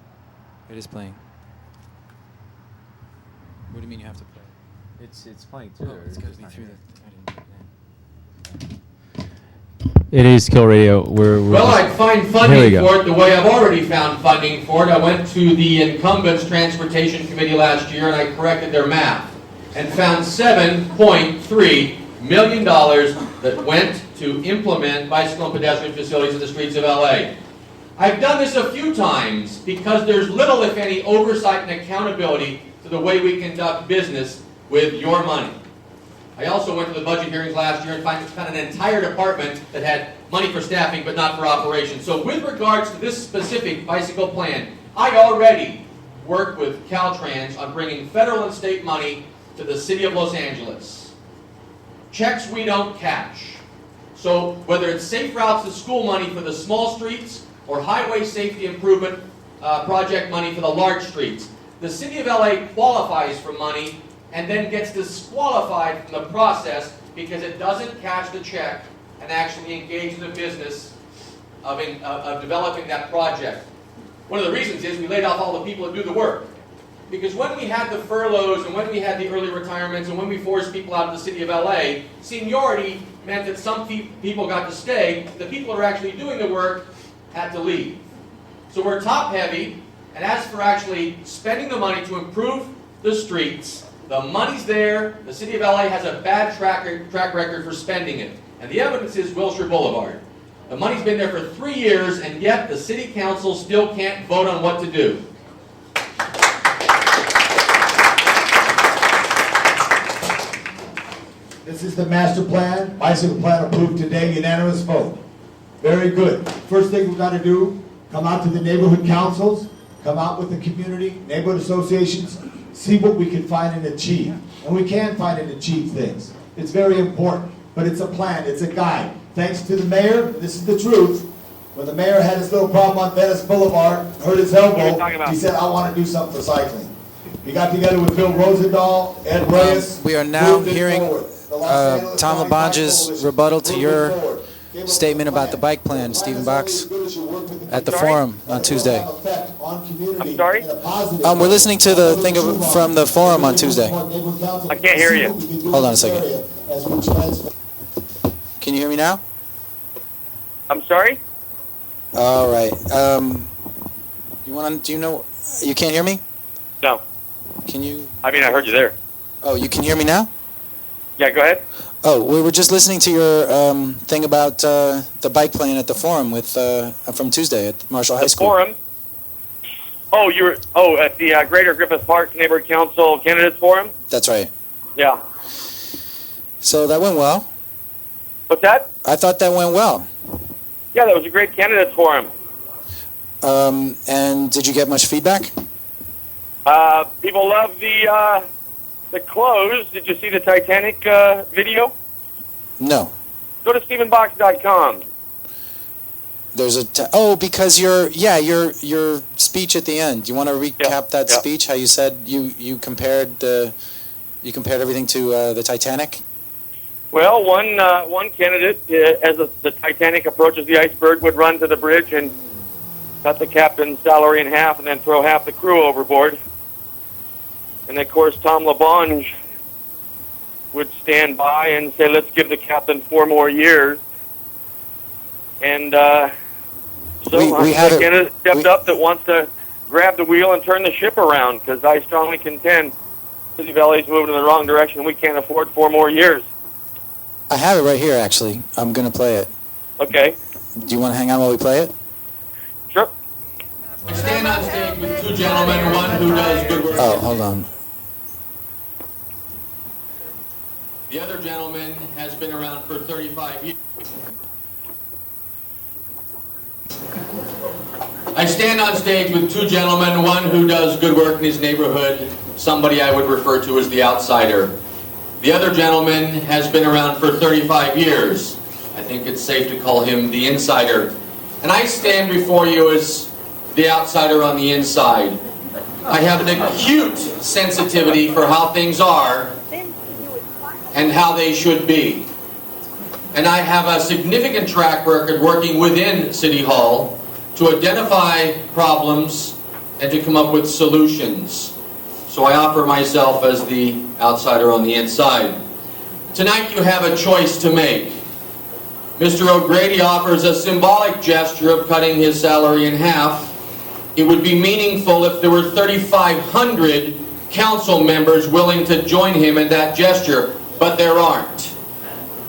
Speaker 1: It is playing. What do you mean you have to play?
Speaker 6: It's playing through there.
Speaker 1: It's got to be through the...
Speaker 6: It is Kill Radio.
Speaker 13: Well, I'd find funding for it the way I've already found funding for it. I went to the incumbents Transportation Committee last year and I corrected their math and found $7.3 million that went to implement bicycle and pedestrian facilities in the streets of LA. I've done this a few times because there's little, if any, oversight and accountability to the way we conduct business with your money. I also went to the budget hearings last year and found an entire department that had money for staffing but not for operations. So with regards to this specific bicycle plan, I already worked with Caltrans on bringing federal and state money to the city of Los Angeles. Checks we don't cash. So whether it's safe routes to school money for the small streets or highway safety improvement project money for the large streets, the city of LA qualifies for money and then gets disqualified from the process because it doesn't cash the check and actually engage in the business of developing that project. One of the reasons is we laid off all the people that do the work. Because when we had the furloughs and when we had the early retirements and when we forced people out of the city of LA, seniority meant that some people got to stay, the people who are actually doing the work had to leave. So we're top heavy, and as for actually spending the money to improve the streets, the money's there. The city of LA has a bad track record for spending it. And the evidence is Wilshire Boulevard. The money's been there for 3 years, and yet the city council still can't vote on what to do.
Speaker 16: This is the master plan, bicycle plan approved today, unanimous vote. Very good. First thing we've got to do, come out to the neighborhood councils, come out with the community, neighborhood associations, see what we can find and achieve. And we can find and achieve things. It's very important, but it's a plan, it's a guide. Thanks to the mayor, this is the truth. When the mayor had his little problem on Venice Boulevard, hurt his elbow, he said, I want to do something for cycling. He got together with Bill Rosendahl, Ed Reyes.
Speaker 1: We are now hearing Tom LaBonge's rebuttal to your statement about the bike plan, Stephen Box, at the forum on Tuesday.
Speaker 17: I'm sorry?
Speaker 1: We're listening to the thing from the forum on Tuesday.
Speaker 17: I can't hear you.
Speaker 1: Hold on a second. Can you hear me now?
Speaker 17: I'm sorry?
Speaker 1: All right. Do you know? You can't hear me?
Speaker 17: No.
Speaker 1: Can you?
Speaker 17: I mean, I heard you there.
Speaker 1: Oh, you can hear me now?
Speaker 17: Yeah, go ahead.
Speaker 1: Oh, we were just listening to your thing about the bike plan at the forum with from Tuesday at Marshall High School.
Speaker 17: Forum? Oh, at the Greater Griffith Park Neighborhood Council Candidates Forum?
Speaker 1: That's right.
Speaker 17: Yeah.
Speaker 1: So that went well.
Speaker 17: What's that?
Speaker 1: I thought that went well.
Speaker 17: Yeah, that was a great candidates forum.
Speaker 1: And did you get much feedback?
Speaker 17: People love the clothes. Did you see the Titanic video?
Speaker 1: No.
Speaker 17: Go to StephenBox.com.
Speaker 1: There's because your speech at the end. Do you want to recap that speech? How you said you compared everything to the Titanic?
Speaker 17: Well, one candidate, as the Titanic approaches the iceberg, would run to the bridge and cut the captain's salary in half and then throw half the crew overboard. And of course, Tom LaBonge would stand by and say, let's give the captain 4 more years. And we have a candidate stepped up that wants to grab the wheel and turn the ship around, because I strongly contend the City of LA is moving in the wrong direction. We can't afford 4 more years.
Speaker 1: I have it right here, actually. I'm going to play it.
Speaker 17: Okay.
Speaker 1: Do you want to hang on while we play it?
Speaker 17: Sure.
Speaker 13: I stand on stage with 2 gentlemen, one who does good work.
Speaker 1: Oh, hold on.
Speaker 13: The other gentleman has been around for 35 years. I stand on stage with 2 gentlemen, one who does good work in his neighborhood, somebody I would refer to as the outsider. The other gentleman has been around for 35 years. I think it's safe to call him the insider. And I stand before you as the outsider on the inside. I have an acute sensitivity for how things are and how they should be. And I have a significant track record working within City Hall to identify problems and to come up with solutions. So I offer myself as the outsider on the inside. Tonight you have a choice to make. Mr. O'Grady offers a symbolic gesture of cutting his salary in half. It would be meaningful if there were 3,500 council members willing to join him in that gesture, but there aren't.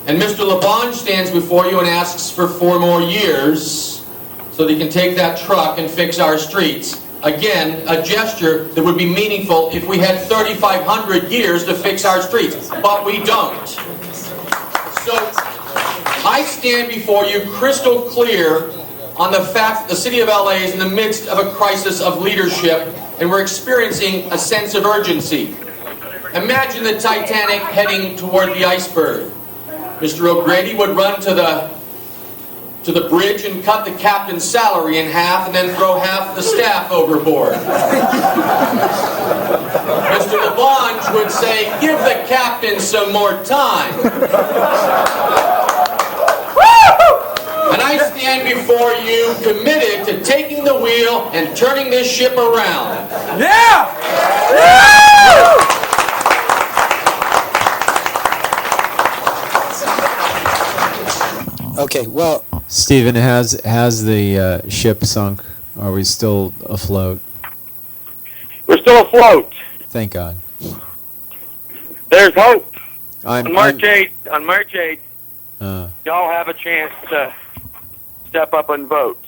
Speaker 13: And Mr. LaBonge stands before you and asks for 4 more years so that he can take that truck and fix our streets. Again, a gesture that would be meaningful if we had 3,500 years to fix our streets, but we don't. So I stand before you crystal clear on the fact that the city of LA is in the midst of a crisis of leadership, and we're experiencing a sense of urgency. Imagine the Titanic heading toward the iceberg. Mr. O'Grady would run to the bridge and cut the captain's salary in half and then throw half the staff overboard. Mr. LaBonge would say, give the captain some more time. And I stand before you committed to taking the wheel and turning this ship around.
Speaker 18: Yeah!
Speaker 12: Okay, well,
Speaker 6: Stephen, has the ship sunk? Are we still afloat?
Speaker 17: We're still afloat.
Speaker 6: Thank God.
Speaker 17: There's hope.
Speaker 6: On
Speaker 17: March 8th, y'all have a chance to step up and vote.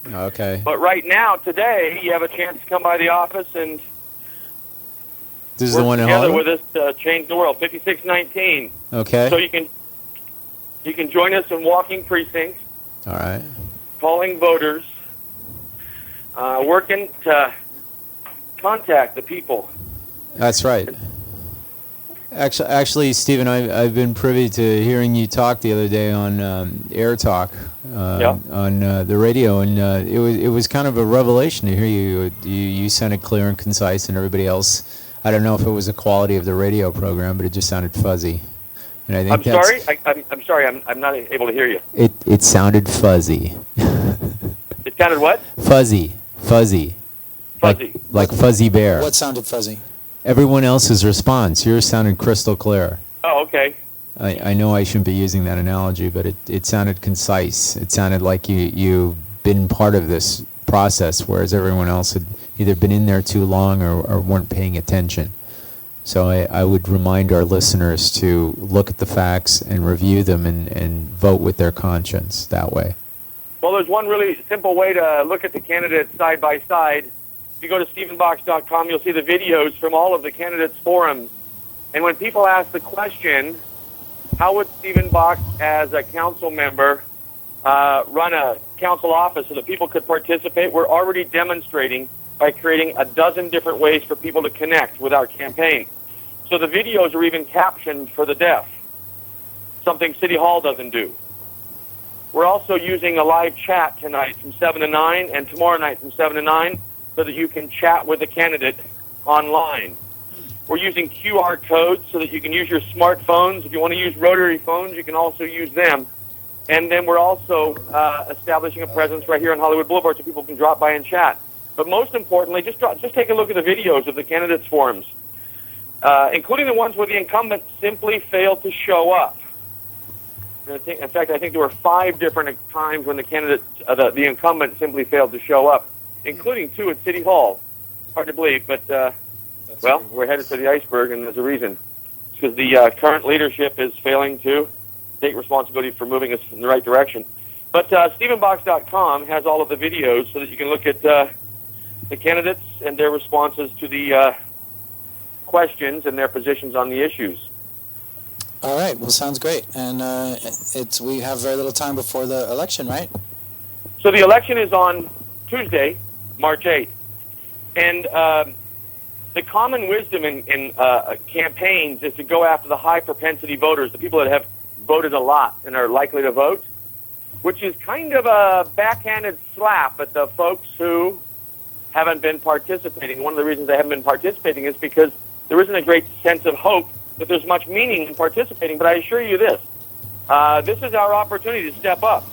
Speaker 6: Okay.
Speaker 17: But right now, today, you have a chance to come by the office and
Speaker 6: This is
Speaker 17: work
Speaker 6: the one in
Speaker 17: together
Speaker 6: Hollywood?
Speaker 17: with us to change the world. 5619.
Speaker 6: Okay.
Speaker 17: So you can join us in walking precincts,
Speaker 6: All right.
Speaker 17: calling voters, working to contact the people.
Speaker 6: That's right. Actually, Stephen, I've been privy to hearing you talk the other day on Air Talk on the radio, and it was kind of a revelation to hear you. You sounded clear and concise, and everybody else. I don't know if it was the quality of the radio program, but it just sounded fuzzy. And I think
Speaker 17: I'm sorry. I'm not able to hear you.
Speaker 6: It sounded fuzzy.
Speaker 17: It sounded what?
Speaker 6: Fuzzy.
Speaker 17: Fuzzy.
Speaker 6: Like Fuzzy Bear.
Speaker 12: What sounded fuzzy?
Speaker 6: Everyone else's response. Yours sounded crystal clear.
Speaker 17: Oh, okay.
Speaker 6: I know I shouldn't be using that analogy, but it sounded concise. It sounded like you've been part of this process, whereas everyone else had either been in there too long or weren't paying attention. So I would remind our listeners to look at the facts and review them and vote with their conscience that way.
Speaker 17: Well, there's one really simple way to look at the candidates side by side. If you go to stephenbox.com, you'll see the videos from all of the candidates' forums. And when people ask the question, how would Stephen Box, as a council member, run a council office so that people could participate, we're already demonstrating by creating a dozen different ways for people to connect with our campaign. So the videos are even captioned for the deaf, something City Hall doesn't do. We're also using a live chat tonight from 7 to 9 and tomorrow night from 7 to 9 so that you can chat with the candidate online. We're using QR codes so that you can use your smartphones. If you want to use rotary phones, you can also use them. And then we're also establishing a presence right here on Hollywood Boulevard so people can drop by and chat. But most importantly, just take a look at the videos of the candidates' forums, including the ones where the incumbent simply failed to show up. In fact, I think there were 5 different times when the incumbent simply failed to show up, including 2 at City Hall. Hard to believe, but, we're headed to the iceberg, and there's a reason. It's because the current leadership is failing to take responsibility for moving us in the right direction. But StephenBox.com has all of the videos so that you can look at the candidates and their responses to the questions and their positions on the issues.
Speaker 12: All right. Well, sounds great. And we have very little time before the election, right?
Speaker 17: So the election is on Tuesday, March 8th. And the common wisdom in campaigns is to go after the high-propensity voters, the people that have voted a lot and are likely to vote, which is kind of a backhanded slap at the folks who haven't been participating. One of the reasons they haven't been participating is because there isn't a great sense of hope that there's much meaning in participating. But I assure you this is our opportunity to step up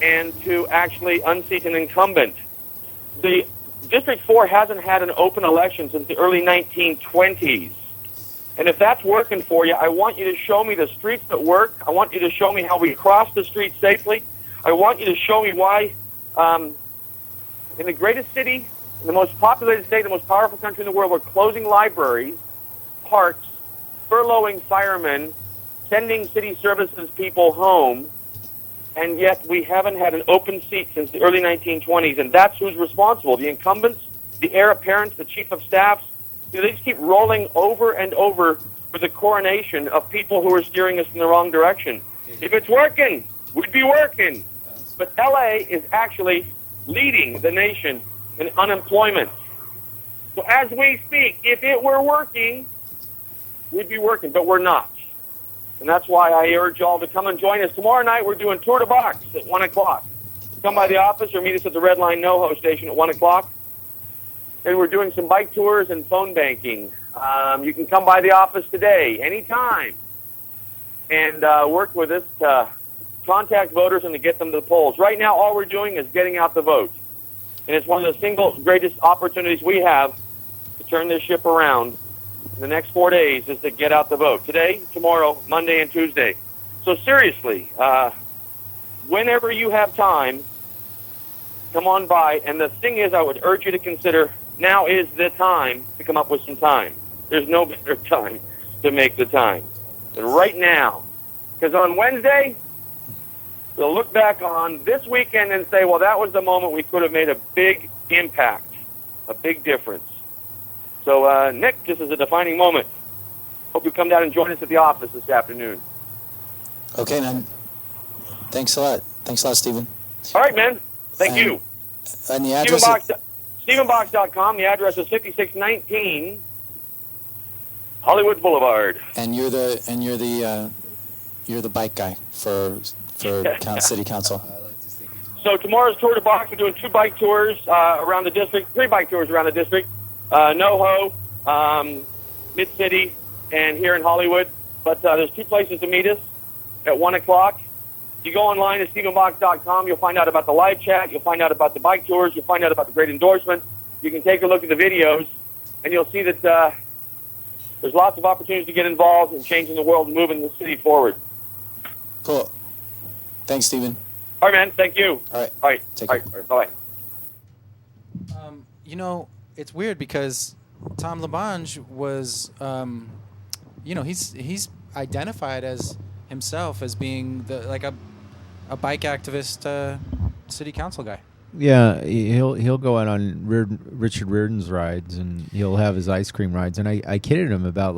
Speaker 17: and to actually unseat an incumbent. The District 4 hasn't had an open election since the early 1920s. And if that's working for you, I want you to show me the streets that work. I want you to show me how we cross the streets safely. I want you to show me why in the greatest city, in the most populated state, the most powerful country in the world, we're closing libraries, parks, furloughing firemen, sending city services people home, and yet we haven't had an open seat since the early 1920s, and that's who's responsible. The incumbents, the heir apparents, the chief of staffs, they just keep rolling over and over with the coronation of people who are steering us in the wrong direction. If it's working, we'd be working. But L.A. is actually leading the nation in unemployment. So as we speak, if it were working, we'd be working, but we're not. And that's why I urge y'all to come and join us. Tomorrow night, we're doing Tour de Box at 1 o'clock. Come by the office or meet us at the Red Line NoHo station at 1 o'clock. And we're doing some bike tours and phone banking. You can come by the office today, anytime, and work with us to contact voters and to get them to the polls. Right now, all we're doing is getting out the vote. And it's one of the single greatest opportunities we have to turn this ship around in the next 4 days is to get out the vote. Today, tomorrow, Monday, and Tuesday. So seriously, whenever you have time, come on by. And the thing is, I would urge you to consider now is the time to come up with some time. There's no better time to make the time than right now. Because on Wednesday, we'll look back on this weekend and say, well, that was the moment we could have made a big impact, a big difference. So, Nick, this is a defining moment. Hope you come down and join us at the office this afternoon.
Speaker 12: Okay, man. Thanks a lot. Thanks a lot, Stephen.
Speaker 17: All right, man. Thank you.
Speaker 12: And the address...
Speaker 17: StephenBox.com. The address is 5619 Hollywood Boulevard.
Speaker 12: And you're the bike guy for city council.
Speaker 17: So tomorrow's Tour de Box, we're doing 2 bike tours around the district, 3 bike tours around the district. NoHo, Mid-City, and here in Hollywood. But there's 2 places to meet us at 1 o'clock. You go online at StephenBox.com. You'll find out about the live chat. You'll find out about the bike tours. You'll find out about the great endorsements. You can take a look at the videos, and you'll see that there's lots of opportunities to get involved in changing the world and moving the city forward.
Speaker 12: Cool. Thanks, Stephen.
Speaker 17: All right, man. Thank you.
Speaker 12: All right.
Speaker 17: All right.
Speaker 12: Take care.
Speaker 17: All right. Bye-bye.
Speaker 1: It's weird because Tom LaBonge was, he's identified as himself as being a bike activist, city council guy.
Speaker 6: Yeah, he'll go out on Richard Riordan's rides, and he'll have his ice cream rides. And I kidded him about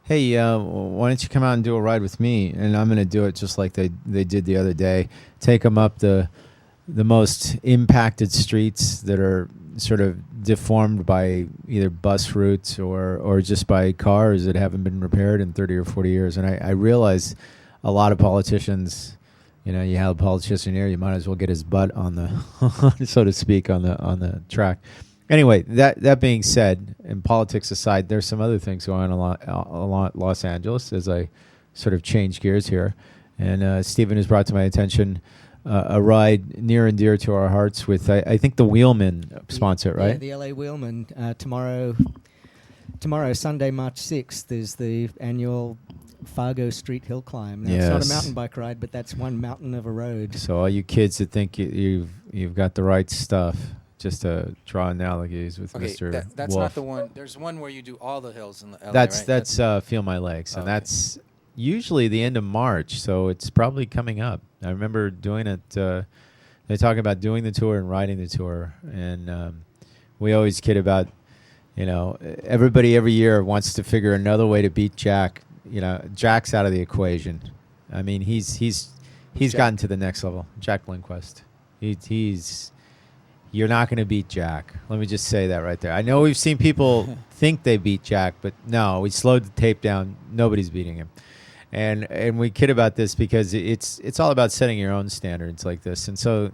Speaker 6: hey, why don't you come out and do a ride with me? And I'm going to do it just like they did the other day. Take them up the most impacted streets that are sort of deformed by either bus routes or just by cars that haven't been repaired in 30 or 40 years. And I realize a lot of politicians, you have a politician here, you might as well get his butt on the, so to speak, on the track. Anyway, that being said, and politics aside, there's some other things going on a lot Los Angeles as I sort of change gears here. And Stephen has brought to my attention a ride near and dear to our hearts with, I think, the Wheelman sponsor, right?
Speaker 2: Yeah, the LA Wheelman. Tomorrow, Sunday, March 6th, is the annual Fargo Street Hill Climb. Now, It's not a mountain bike ride, but that's one mountain of a road.
Speaker 6: So all you kids that think you've got the right stuff, just to draw analogies with Mr.
Speaker 1: That's
Speaker 6: Wolf.
Speaker 1: not the one. There's one where you do all the hills in the LA,
Speaker 6: That's
Speaker 1: right?
Speaker 6: Feel My Legs, and that's usually the end of March, so it's probably coming up. I remember doing it. They talk about doing the tour and riding the tour, and we always kid about, everybody every year wants to figure another way to beat Jack. Jack's out of the equation. I mean, he's gotten to the next level. Jack Lindquist. You're not going to beat Jack. Let me just say that right there. I know we've seen people think they beat Jack, but no, we slowed the tape down. Nobody's beating him. And we kid about this because it's all about setting your own standards like this. And so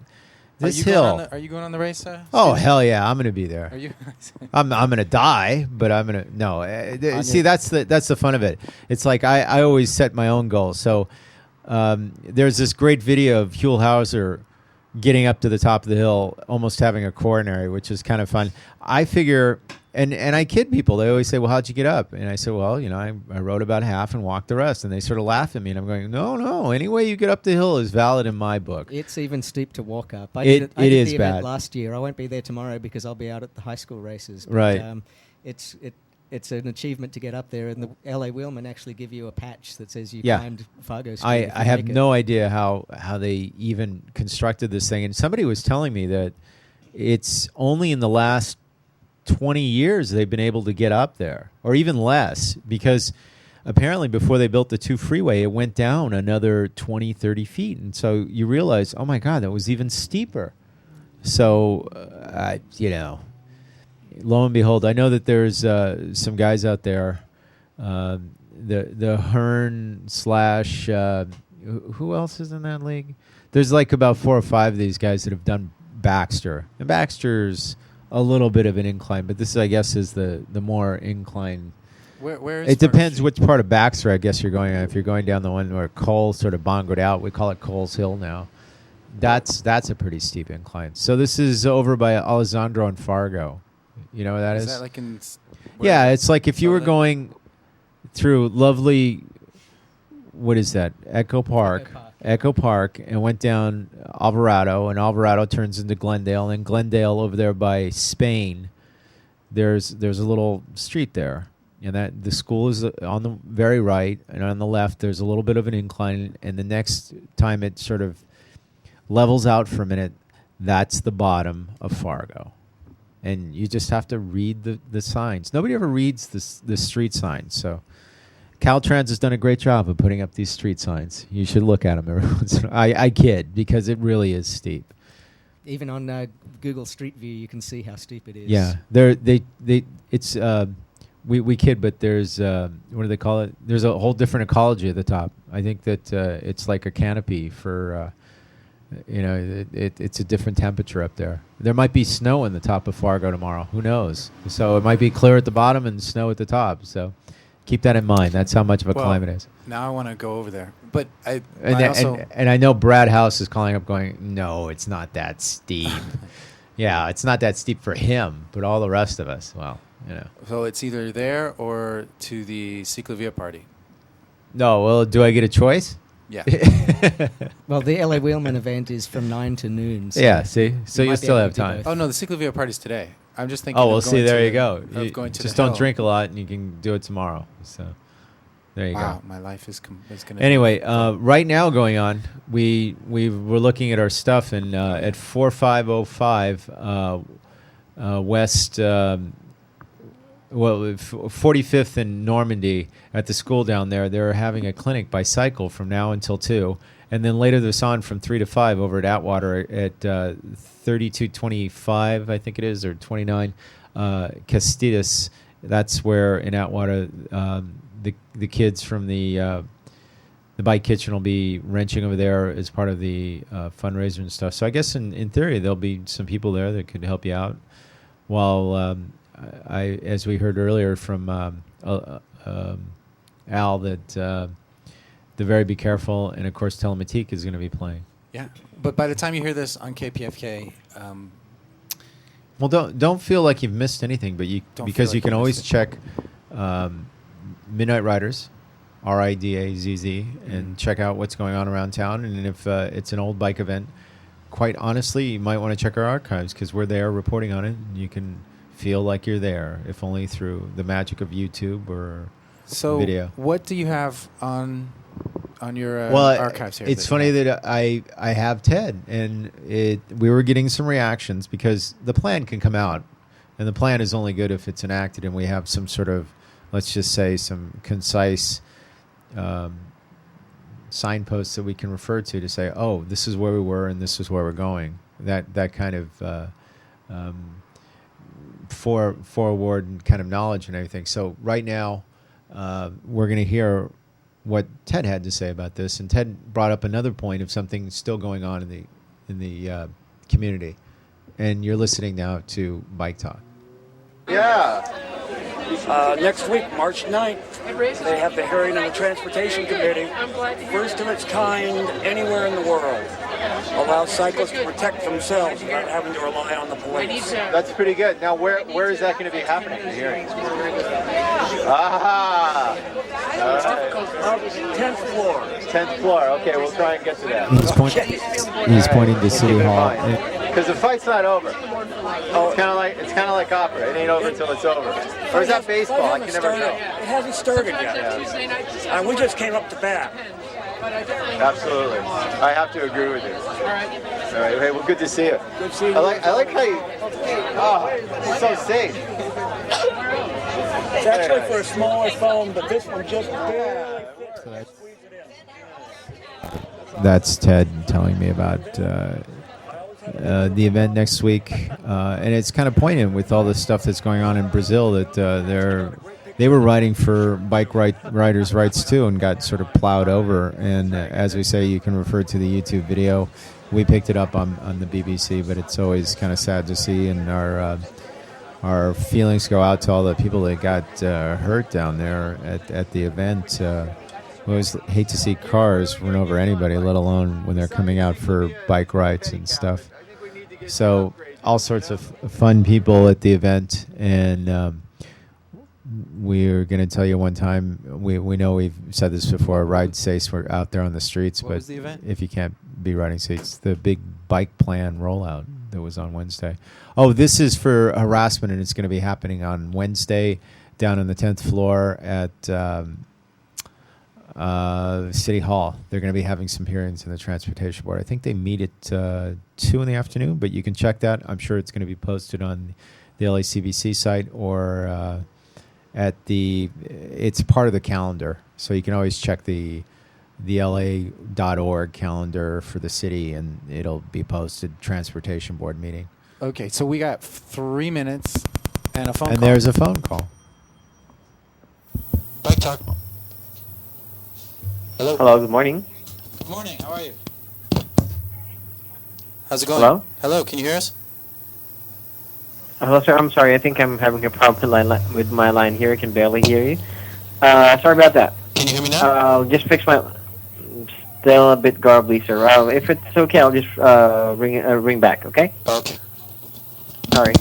Speaker 6: this hill.
Speaker 1: Are you going on the race?
Speaker 6: Oh, hell yeah, I'm going to be there.
Speaker 1: Are you?
Speaker 6: I'm going to die, but I'm going to no. See, that's the fun of it. It's like I always set my own goals. So there's this great video of Huell Hauser getting up to the top of the hill, almost having a coronary, which is kind of fun. I figure, and I kid people. They always say, well, how'd you get up? And I say, well, I rode about half and walked the rest. And they sort of laugh at me. And I'm going, no. Any way you get up the hill is valid in my book.
Speaker 2: It's even steep to walk up. I
Speaker 6: It
Speaker 2: did
Speaker 6: is
Speaker 2: the
Speaker 6: bad.
Speaker 2: event last year. I won't be there tomorrow because I'll be out at the high school races. But,
Speaker 6: Right.
Speaker 2: It's an achievement to get up there, and the LA Wheelmen actually give you a patch that says you
Speaker 6: Yeah.
Speaker 2: climbed Fargo Street.
Speaker 6: I have no idea how they even constructed this thing. And somebody was telling me that it's only in the last 20 years they've been able to get up there, or even less, because apparently before they built the 2 freeway, it went down another 20, 30 feet. And so you realize, oh, my God, that was even steeper. So, lo and behold, I know that there's some guys out there, the Hearn / who else is in that league? There's like about 4 or 5 of these guys that have done Baxter. And Baxter's a little bit of an incline, but this, I guess, is the more incline.
Speaker 1: Where is
Speaker 6: it depends
Speaker 1: Fargo
Speaker 6: which part of Baxter, I guess, you're going on. If you're going down the one where Cole sort of bongoed out, we call it Cole's Hill now. That's a pretty steep incline. So this is over by Alessandro and Fargo. You know what that is?
Speaker 1: Is that like in?
Speaker 6: Yeah, it's like if you were going through lovely, what is that? Echo Park, and went down Alvarado, and Alvarado turns into Glendale, and Glendale over there by Spain, there's a little street there, and that the school is on the very right, and on the left there's a little bit of an incline, and the next time it sort of levels out for a minute, that's the bottom of Fargo. And you just have to read the signs. Nobody ever reads the street signs. So Caltrans has done a great job of putting up these street signs. You should look at them every once in a while. I kid, because it really is steep.
Speaker 2: Even on Google Street View, you can see how steep it is.
Speaker 6: Yeah, we kid, but there's what do they call it? There's a whole different ecology at the top. I think that it's like a canopy for. It's a different temperature up there. There might be snow in the top of Fargo tomorrow. Who knows? So it might be clear at the bottom and snow at the top. So keep that in mind. That's how much of a climate it is.
Speaker 1: Now I want to go over there, but I
Speaker 6: know Brad House is calling up, going, "No, it's not that steep." Yeah, it's not that steep for him, but all the rest of us, well,
Speaker 1: So it's either there or to the Ciclavia party.
Speaker 6: No, well, do I get a choice?
Speaker 1: Yeah.
Speaker 2: Well, the LA Wheelman event is from 9 to noon. So
Speaker 6: yeah, see? So you still have time.
Speaker 1: Oh, no, the Ciclavia party's today. I'm just thinking.
Speaker 6: Oh, well, see, there you go.
Speaker 1: Going to
Speaker 6: just
Speaker 1: the
Speaker 6: don't
Speaker 1: hill.
Speaker 6: drink a lot, and you can do it tomorrow. So there you go.
Speaker 1: Wow, my life is going to.
Speaker 6: Anyway, right now going on, we were looking at our stuff, and at 4505 West. 45th and Normandy at the school down there, they're having a clinic by cycle from now until 2. And then later this on from 3 to 5 over at Atwater at 3225, I think it is, or 29, Castitas. That's where in Atwater the kids from the Bike Kitchen will be wrenching over there as part of the fundraiser and stuff. So I guess in theory there'll be some people there that could help you out while... as we heard earlier from Al, that the Very Be Careful and, of course, Telematique is going to be playing.
Speaker 1: Yeah, but by the time you hear this on KPFK...
Speaker 6: well, don't feel like you've missed anything, but because you can always check Midnight Riders, RIDAZZ, and check out what's going on around town. And if it's an old bike event, quite honestly, you might want to check our archives because we're there reporting on it. And you can feel like you're there, if only through the magic of YouTube or video.
Speaker 1: What do you have on your archives here?
Speaker 6: It's funny that I have Ted, and we were getting some reactions because the plan can come out, and the plan is only good if it's enacted, and we have some sort of, let's just say, some concise signposts that we can refer to say, oh, this is where we were and this is where we're going. That kind of forward kind of knowledge and everything. So right now, we're going to hear what Ted had to say about this, and Ted brought up another point of something still going on in the community. And you're listening now to Bike Talk.
Speaker 18: Yeah. Next week, March 9th, they have the hearing on the Transportation Committee. First of its kind anywhere in the world. allows cyclists to protect themselves without having to rely on the police.
Speaker 7: That's pretty good. Now, where is that going to be happening? The hearings. Ah. All right.
Speaker 18: 10th floor.
Speaker 7: 10th floor. Okay, we'll try and get to that.
Speaker 6: He's pointing to City Hall.
Speaker 7: Because the fight's not over. It's kind of like opera. It ain't over until it's over. Or is that baseball? I can never tell.
Speaker 18: It hasn't started yet. We just came up to bat.
Speaker 7: Absolutely. I have to agree with you. All right. Hey, well, good to see you.
Speaker 18: Good to see you.
Speaker 7: I like how you. Oh, it's so safe.
Speaker 18: It's actually for a smaller phone, but this one just barely fits.
Speaker 6: That's Ted telling me about the event next week, and it's kind of poignant with all the stuff that's going on in Brazil. That they were riding for riders' rights too, and got sort of plowed over. And as we say, you can refer to the YouTube video. We picked it up on the BBC, but it's always kind of sad to see, and our feelings go out to all the people that got hurt down there at the event. We always hate to see cars run over anybody, let alone when they're coming out for bike rides and stuff. So all sorts of fun people at the event, and we're going to tell you one time, we know we've said this before, ride safe, we're out there on the streets,
Speaker 1: What
Speaker 6: but
Speaker 1: was the event?
Speaker 6: if you can't be riding safe, the big bike plan rollout that was on Wednesday. Oh, this is for harassment, and it's going to be happening on Wednesday down on the 10th floor at City Hall. They're going to be having some hearings in the Transportation Board. I think they meet at 2 in the afternoon, but you can check that. I'm sure it's going to be posted on the LACBC site or it's part of the calendar. So you can always check the LA.org calendar for the city, and it'll be posted, Transportation Board meeting.
Speaker 1: Okay, so we got 3 minutes and a phone call.
Speaker 6: And there's a phone call.
Speaker 12: Bike Talk. Hello.
Speaker 19: Hello, good morning.
Speaker 12: Good morning. How are you? How's it going?
Speaker 19: Hello?
Speaker 12: Hello, can you hear us?
Speaker 19: Hello, sir. I'm sorry. I think I'm having a problem with my line here. I can barely hear you. Sorry about that.
Speaker 12: Can you hear me now?
Speaker 19: I'll just fix my... Still a bit garbly, sir. If it's okay, I'll just ring back, okay?
Speaker 12: Okay.
Speaker 19: Sorry.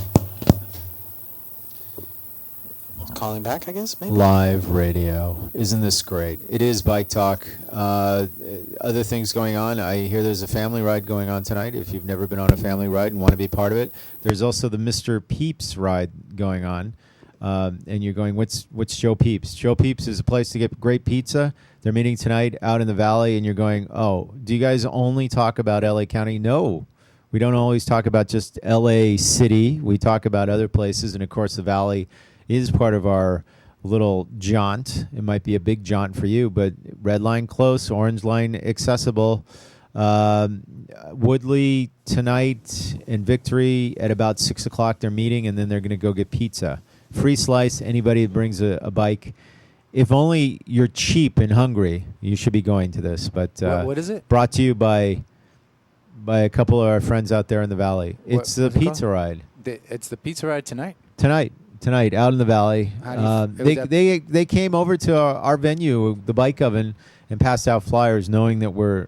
Speaker 12: Calling back, I guess, maybe?
Speaker 6: Live radio. Isn't this great? It is Bike Talk. Other things going on. I hear there's a family ride going on tonight. If you've never been on a family ride and want to be part of it, there's also the Mr. Peeps ride going on. And you're going, what's Joe Peeps? Joe Peeps is a place to get great pizza. They're meeting tonight out in the valley, and you're going, oh, do you guys only talk about LA County? No. We don't always talk about just LA City. We talk about other places, and of course the valley is part of our little jaunt. It might be a big jaunt for you, but red line close, orange line accessible. Woodley tonight and Victory at about 6 o'clock they're meeting, and then they're going to go get pizza. Free slice, anybody that brings a bike. If only you're cheap and hungry, you should be going to this. But
Speaker 1: what is it?
Speaker 6: Brought to you by a couple of our friends out there in the valley. It's the pizza ride.
Speaker 1: It's the pizza ride tonight?
Speaker 6: Tonight, out in the valley. They came over to our venue, the Bike Oven, and passed out flyers knowing that we're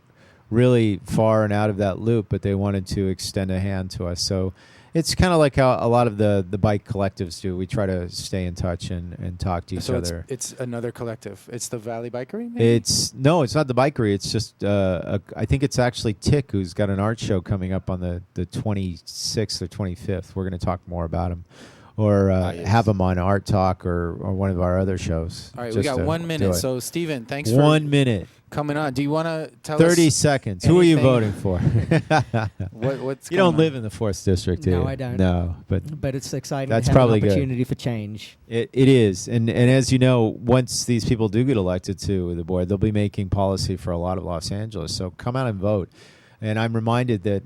Speaker 6: really far and out of that loop, but they wanted to extend a hand to us. So it's kind of like how a lot of the bike collectives do. We try to stay in touch and talk to each other.
Speaker 1: It's another collective. It's the Valley Bikery, maybe?
Speaker 6: It's not the Bikery. It's just, I think it's actually Tick, who's got an art show coming up on the 26th or 25th. We're going to talk more about him. Or have them on Art Talk or one of our other shows.
Speaker 1: All right, we got 1 minute. So, Stephen, thanks for
Speaker 6: 1 minute
Speaker 1: coming on. Do you want to tell
Speaker 6: 30
Speaker 1: us
Speaker 6: 30 seconds. Who are you voting for?
Speaker 1: What's
Speaker 6: you don't live in the 4th District, do you?
Speaker 2: No, I don't.
Speaker 6: No, but
Speaker 2: it's exciting
Speaker 6: that's
Speaker 2: to have
Speaker 6: probably
Speaker 2: an opportunity for change.
Speaker 6: It is. And as you know, once these people do get elected to the board, they'll be making policy for a lot of Los Angeles. So come out and vote. And I'm reminded that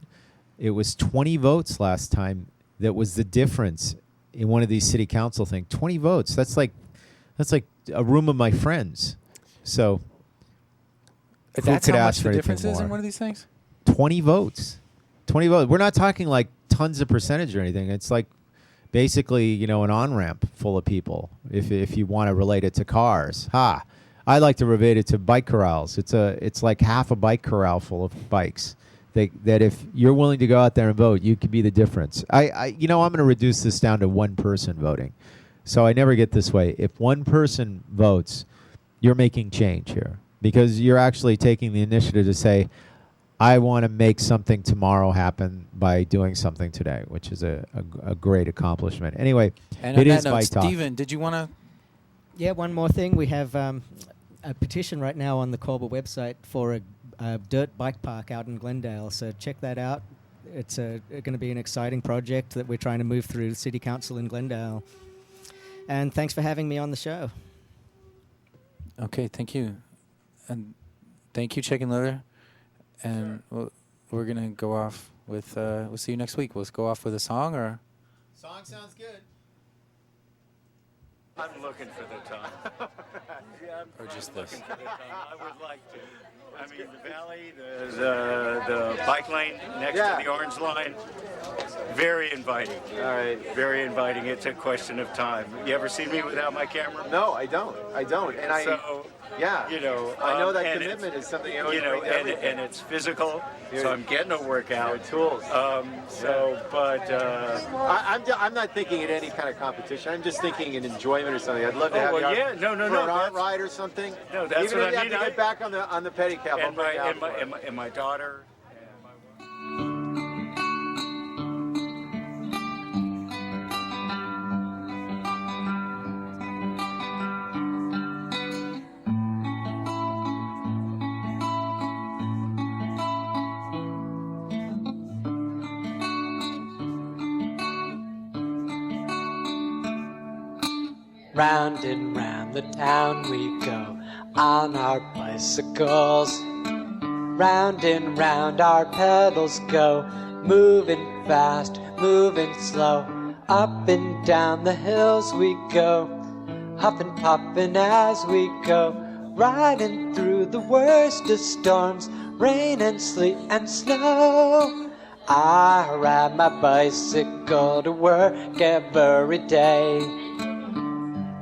Speaker 6: it was 20 votes last time that was the difference in one of these city council things. 20 votes. That's like a room of my friends. So who
Speaker 1: that's
Speaker 6: could
Speaker 1: how
Speaker 6: ask
Speaker 1: much
Speaker 6: for
Speaker 1: the
Speaker 6: anything
Speaker 1: difference is
Speaker 6: more?
Speaker 1: in one of these things?
Speaker 6: 20 votes. 20 votes. We're not talking like tons of percentage or anything. It's like basically, an on-ramp full of people if you want to relate it to cars. I like to relate it to bike corrals. It's like half a bike corral full of bikes. that if you're willing to go out there and vote, you could be the difference. I'm going to reduce this down to one person voting. So I never get this way. If one person votes, you're making change here because you're actually taking the initiative to say, I want to make something tomorrow happen by doing something today, which is a great accomplishment. Anyway,
Speaker 1: and
Speaker 6: it
Speaker 1: on
Speaker 6: is
Speaker 1: that note,
Speaker 6: Bike Talk.
Speaker 1: Stephen, did you want to?
Speaker 2: Yeah, one more thing. We have a petition right now on the Corba website for a dirt bike park out in Glendale. So check that out. It's going to be an exciting project that we're trying to move through the City Council in Glendale. And thanks for having me on the show.
Speaker 1: Okay, thank you. And thank you, Chicken Leather. And we're going to go off with, we'll see you next week. We'll go off with a song or?
Speaker 3: Song sounds good.
Speaker 20: I'm looking for the time.
Speaker 1: Or just this?
Speaker 20: Looking for the time. I would like to. I mean, the valley, the bike lane next to the orange line, very inviting. All right. Very inviting. It's a question of time. You ever seen me without my camera?
Speaker 7: No, I don't. And I know that commitment is something you bring to everything.
Speaker 20: and it's physical, so I'm getting a workout.
Speaker 7: Tools.
Speaker 20: I'm
Speaker 7: not thinking in any kind of competition. I'm just thinking in enjoyment or something. I'd love to have you
Speaker 20: no,
Speaker 7: for an art ride or something.
Speaker 20: No, that's
Speaker 7: even
Speaker 20: what
Speaker 7: if you
Speaker 20: I
Speaker 7: have
Speaker 20: mean.
Speaker 7: to get back on the pedicab.
Speaker 20: And my daughter.
Speaker 21: Round and round the town we go on our bicycles. Round and round our pedals go, moving fast, moving slow. Up and down the hills we go, huffing, puffing as we go. Riding through the worst of storms, rain and sleet and snow. I ride my bicycle to work every day,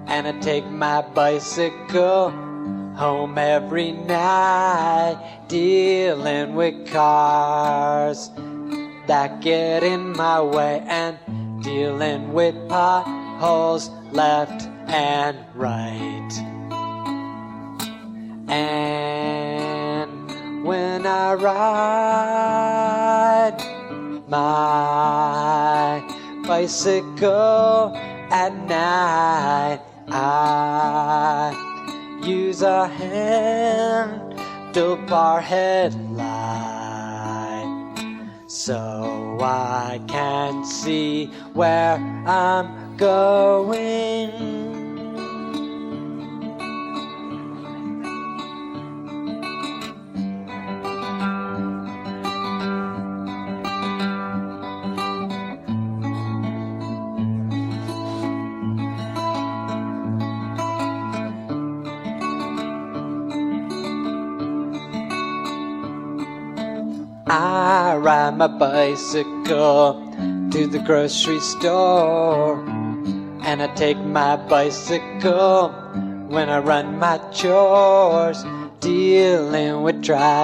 Speaker 21: and I take my bicycle home every night, dealing with cars that get in my way and dealing with potholes left and right. And when I ride my bicycle at night, I use a handlebar headlight so I can see where I'm going. I ride my bicycle to the grocery store, and I take my bicycle when I run my chores, dealing with driving.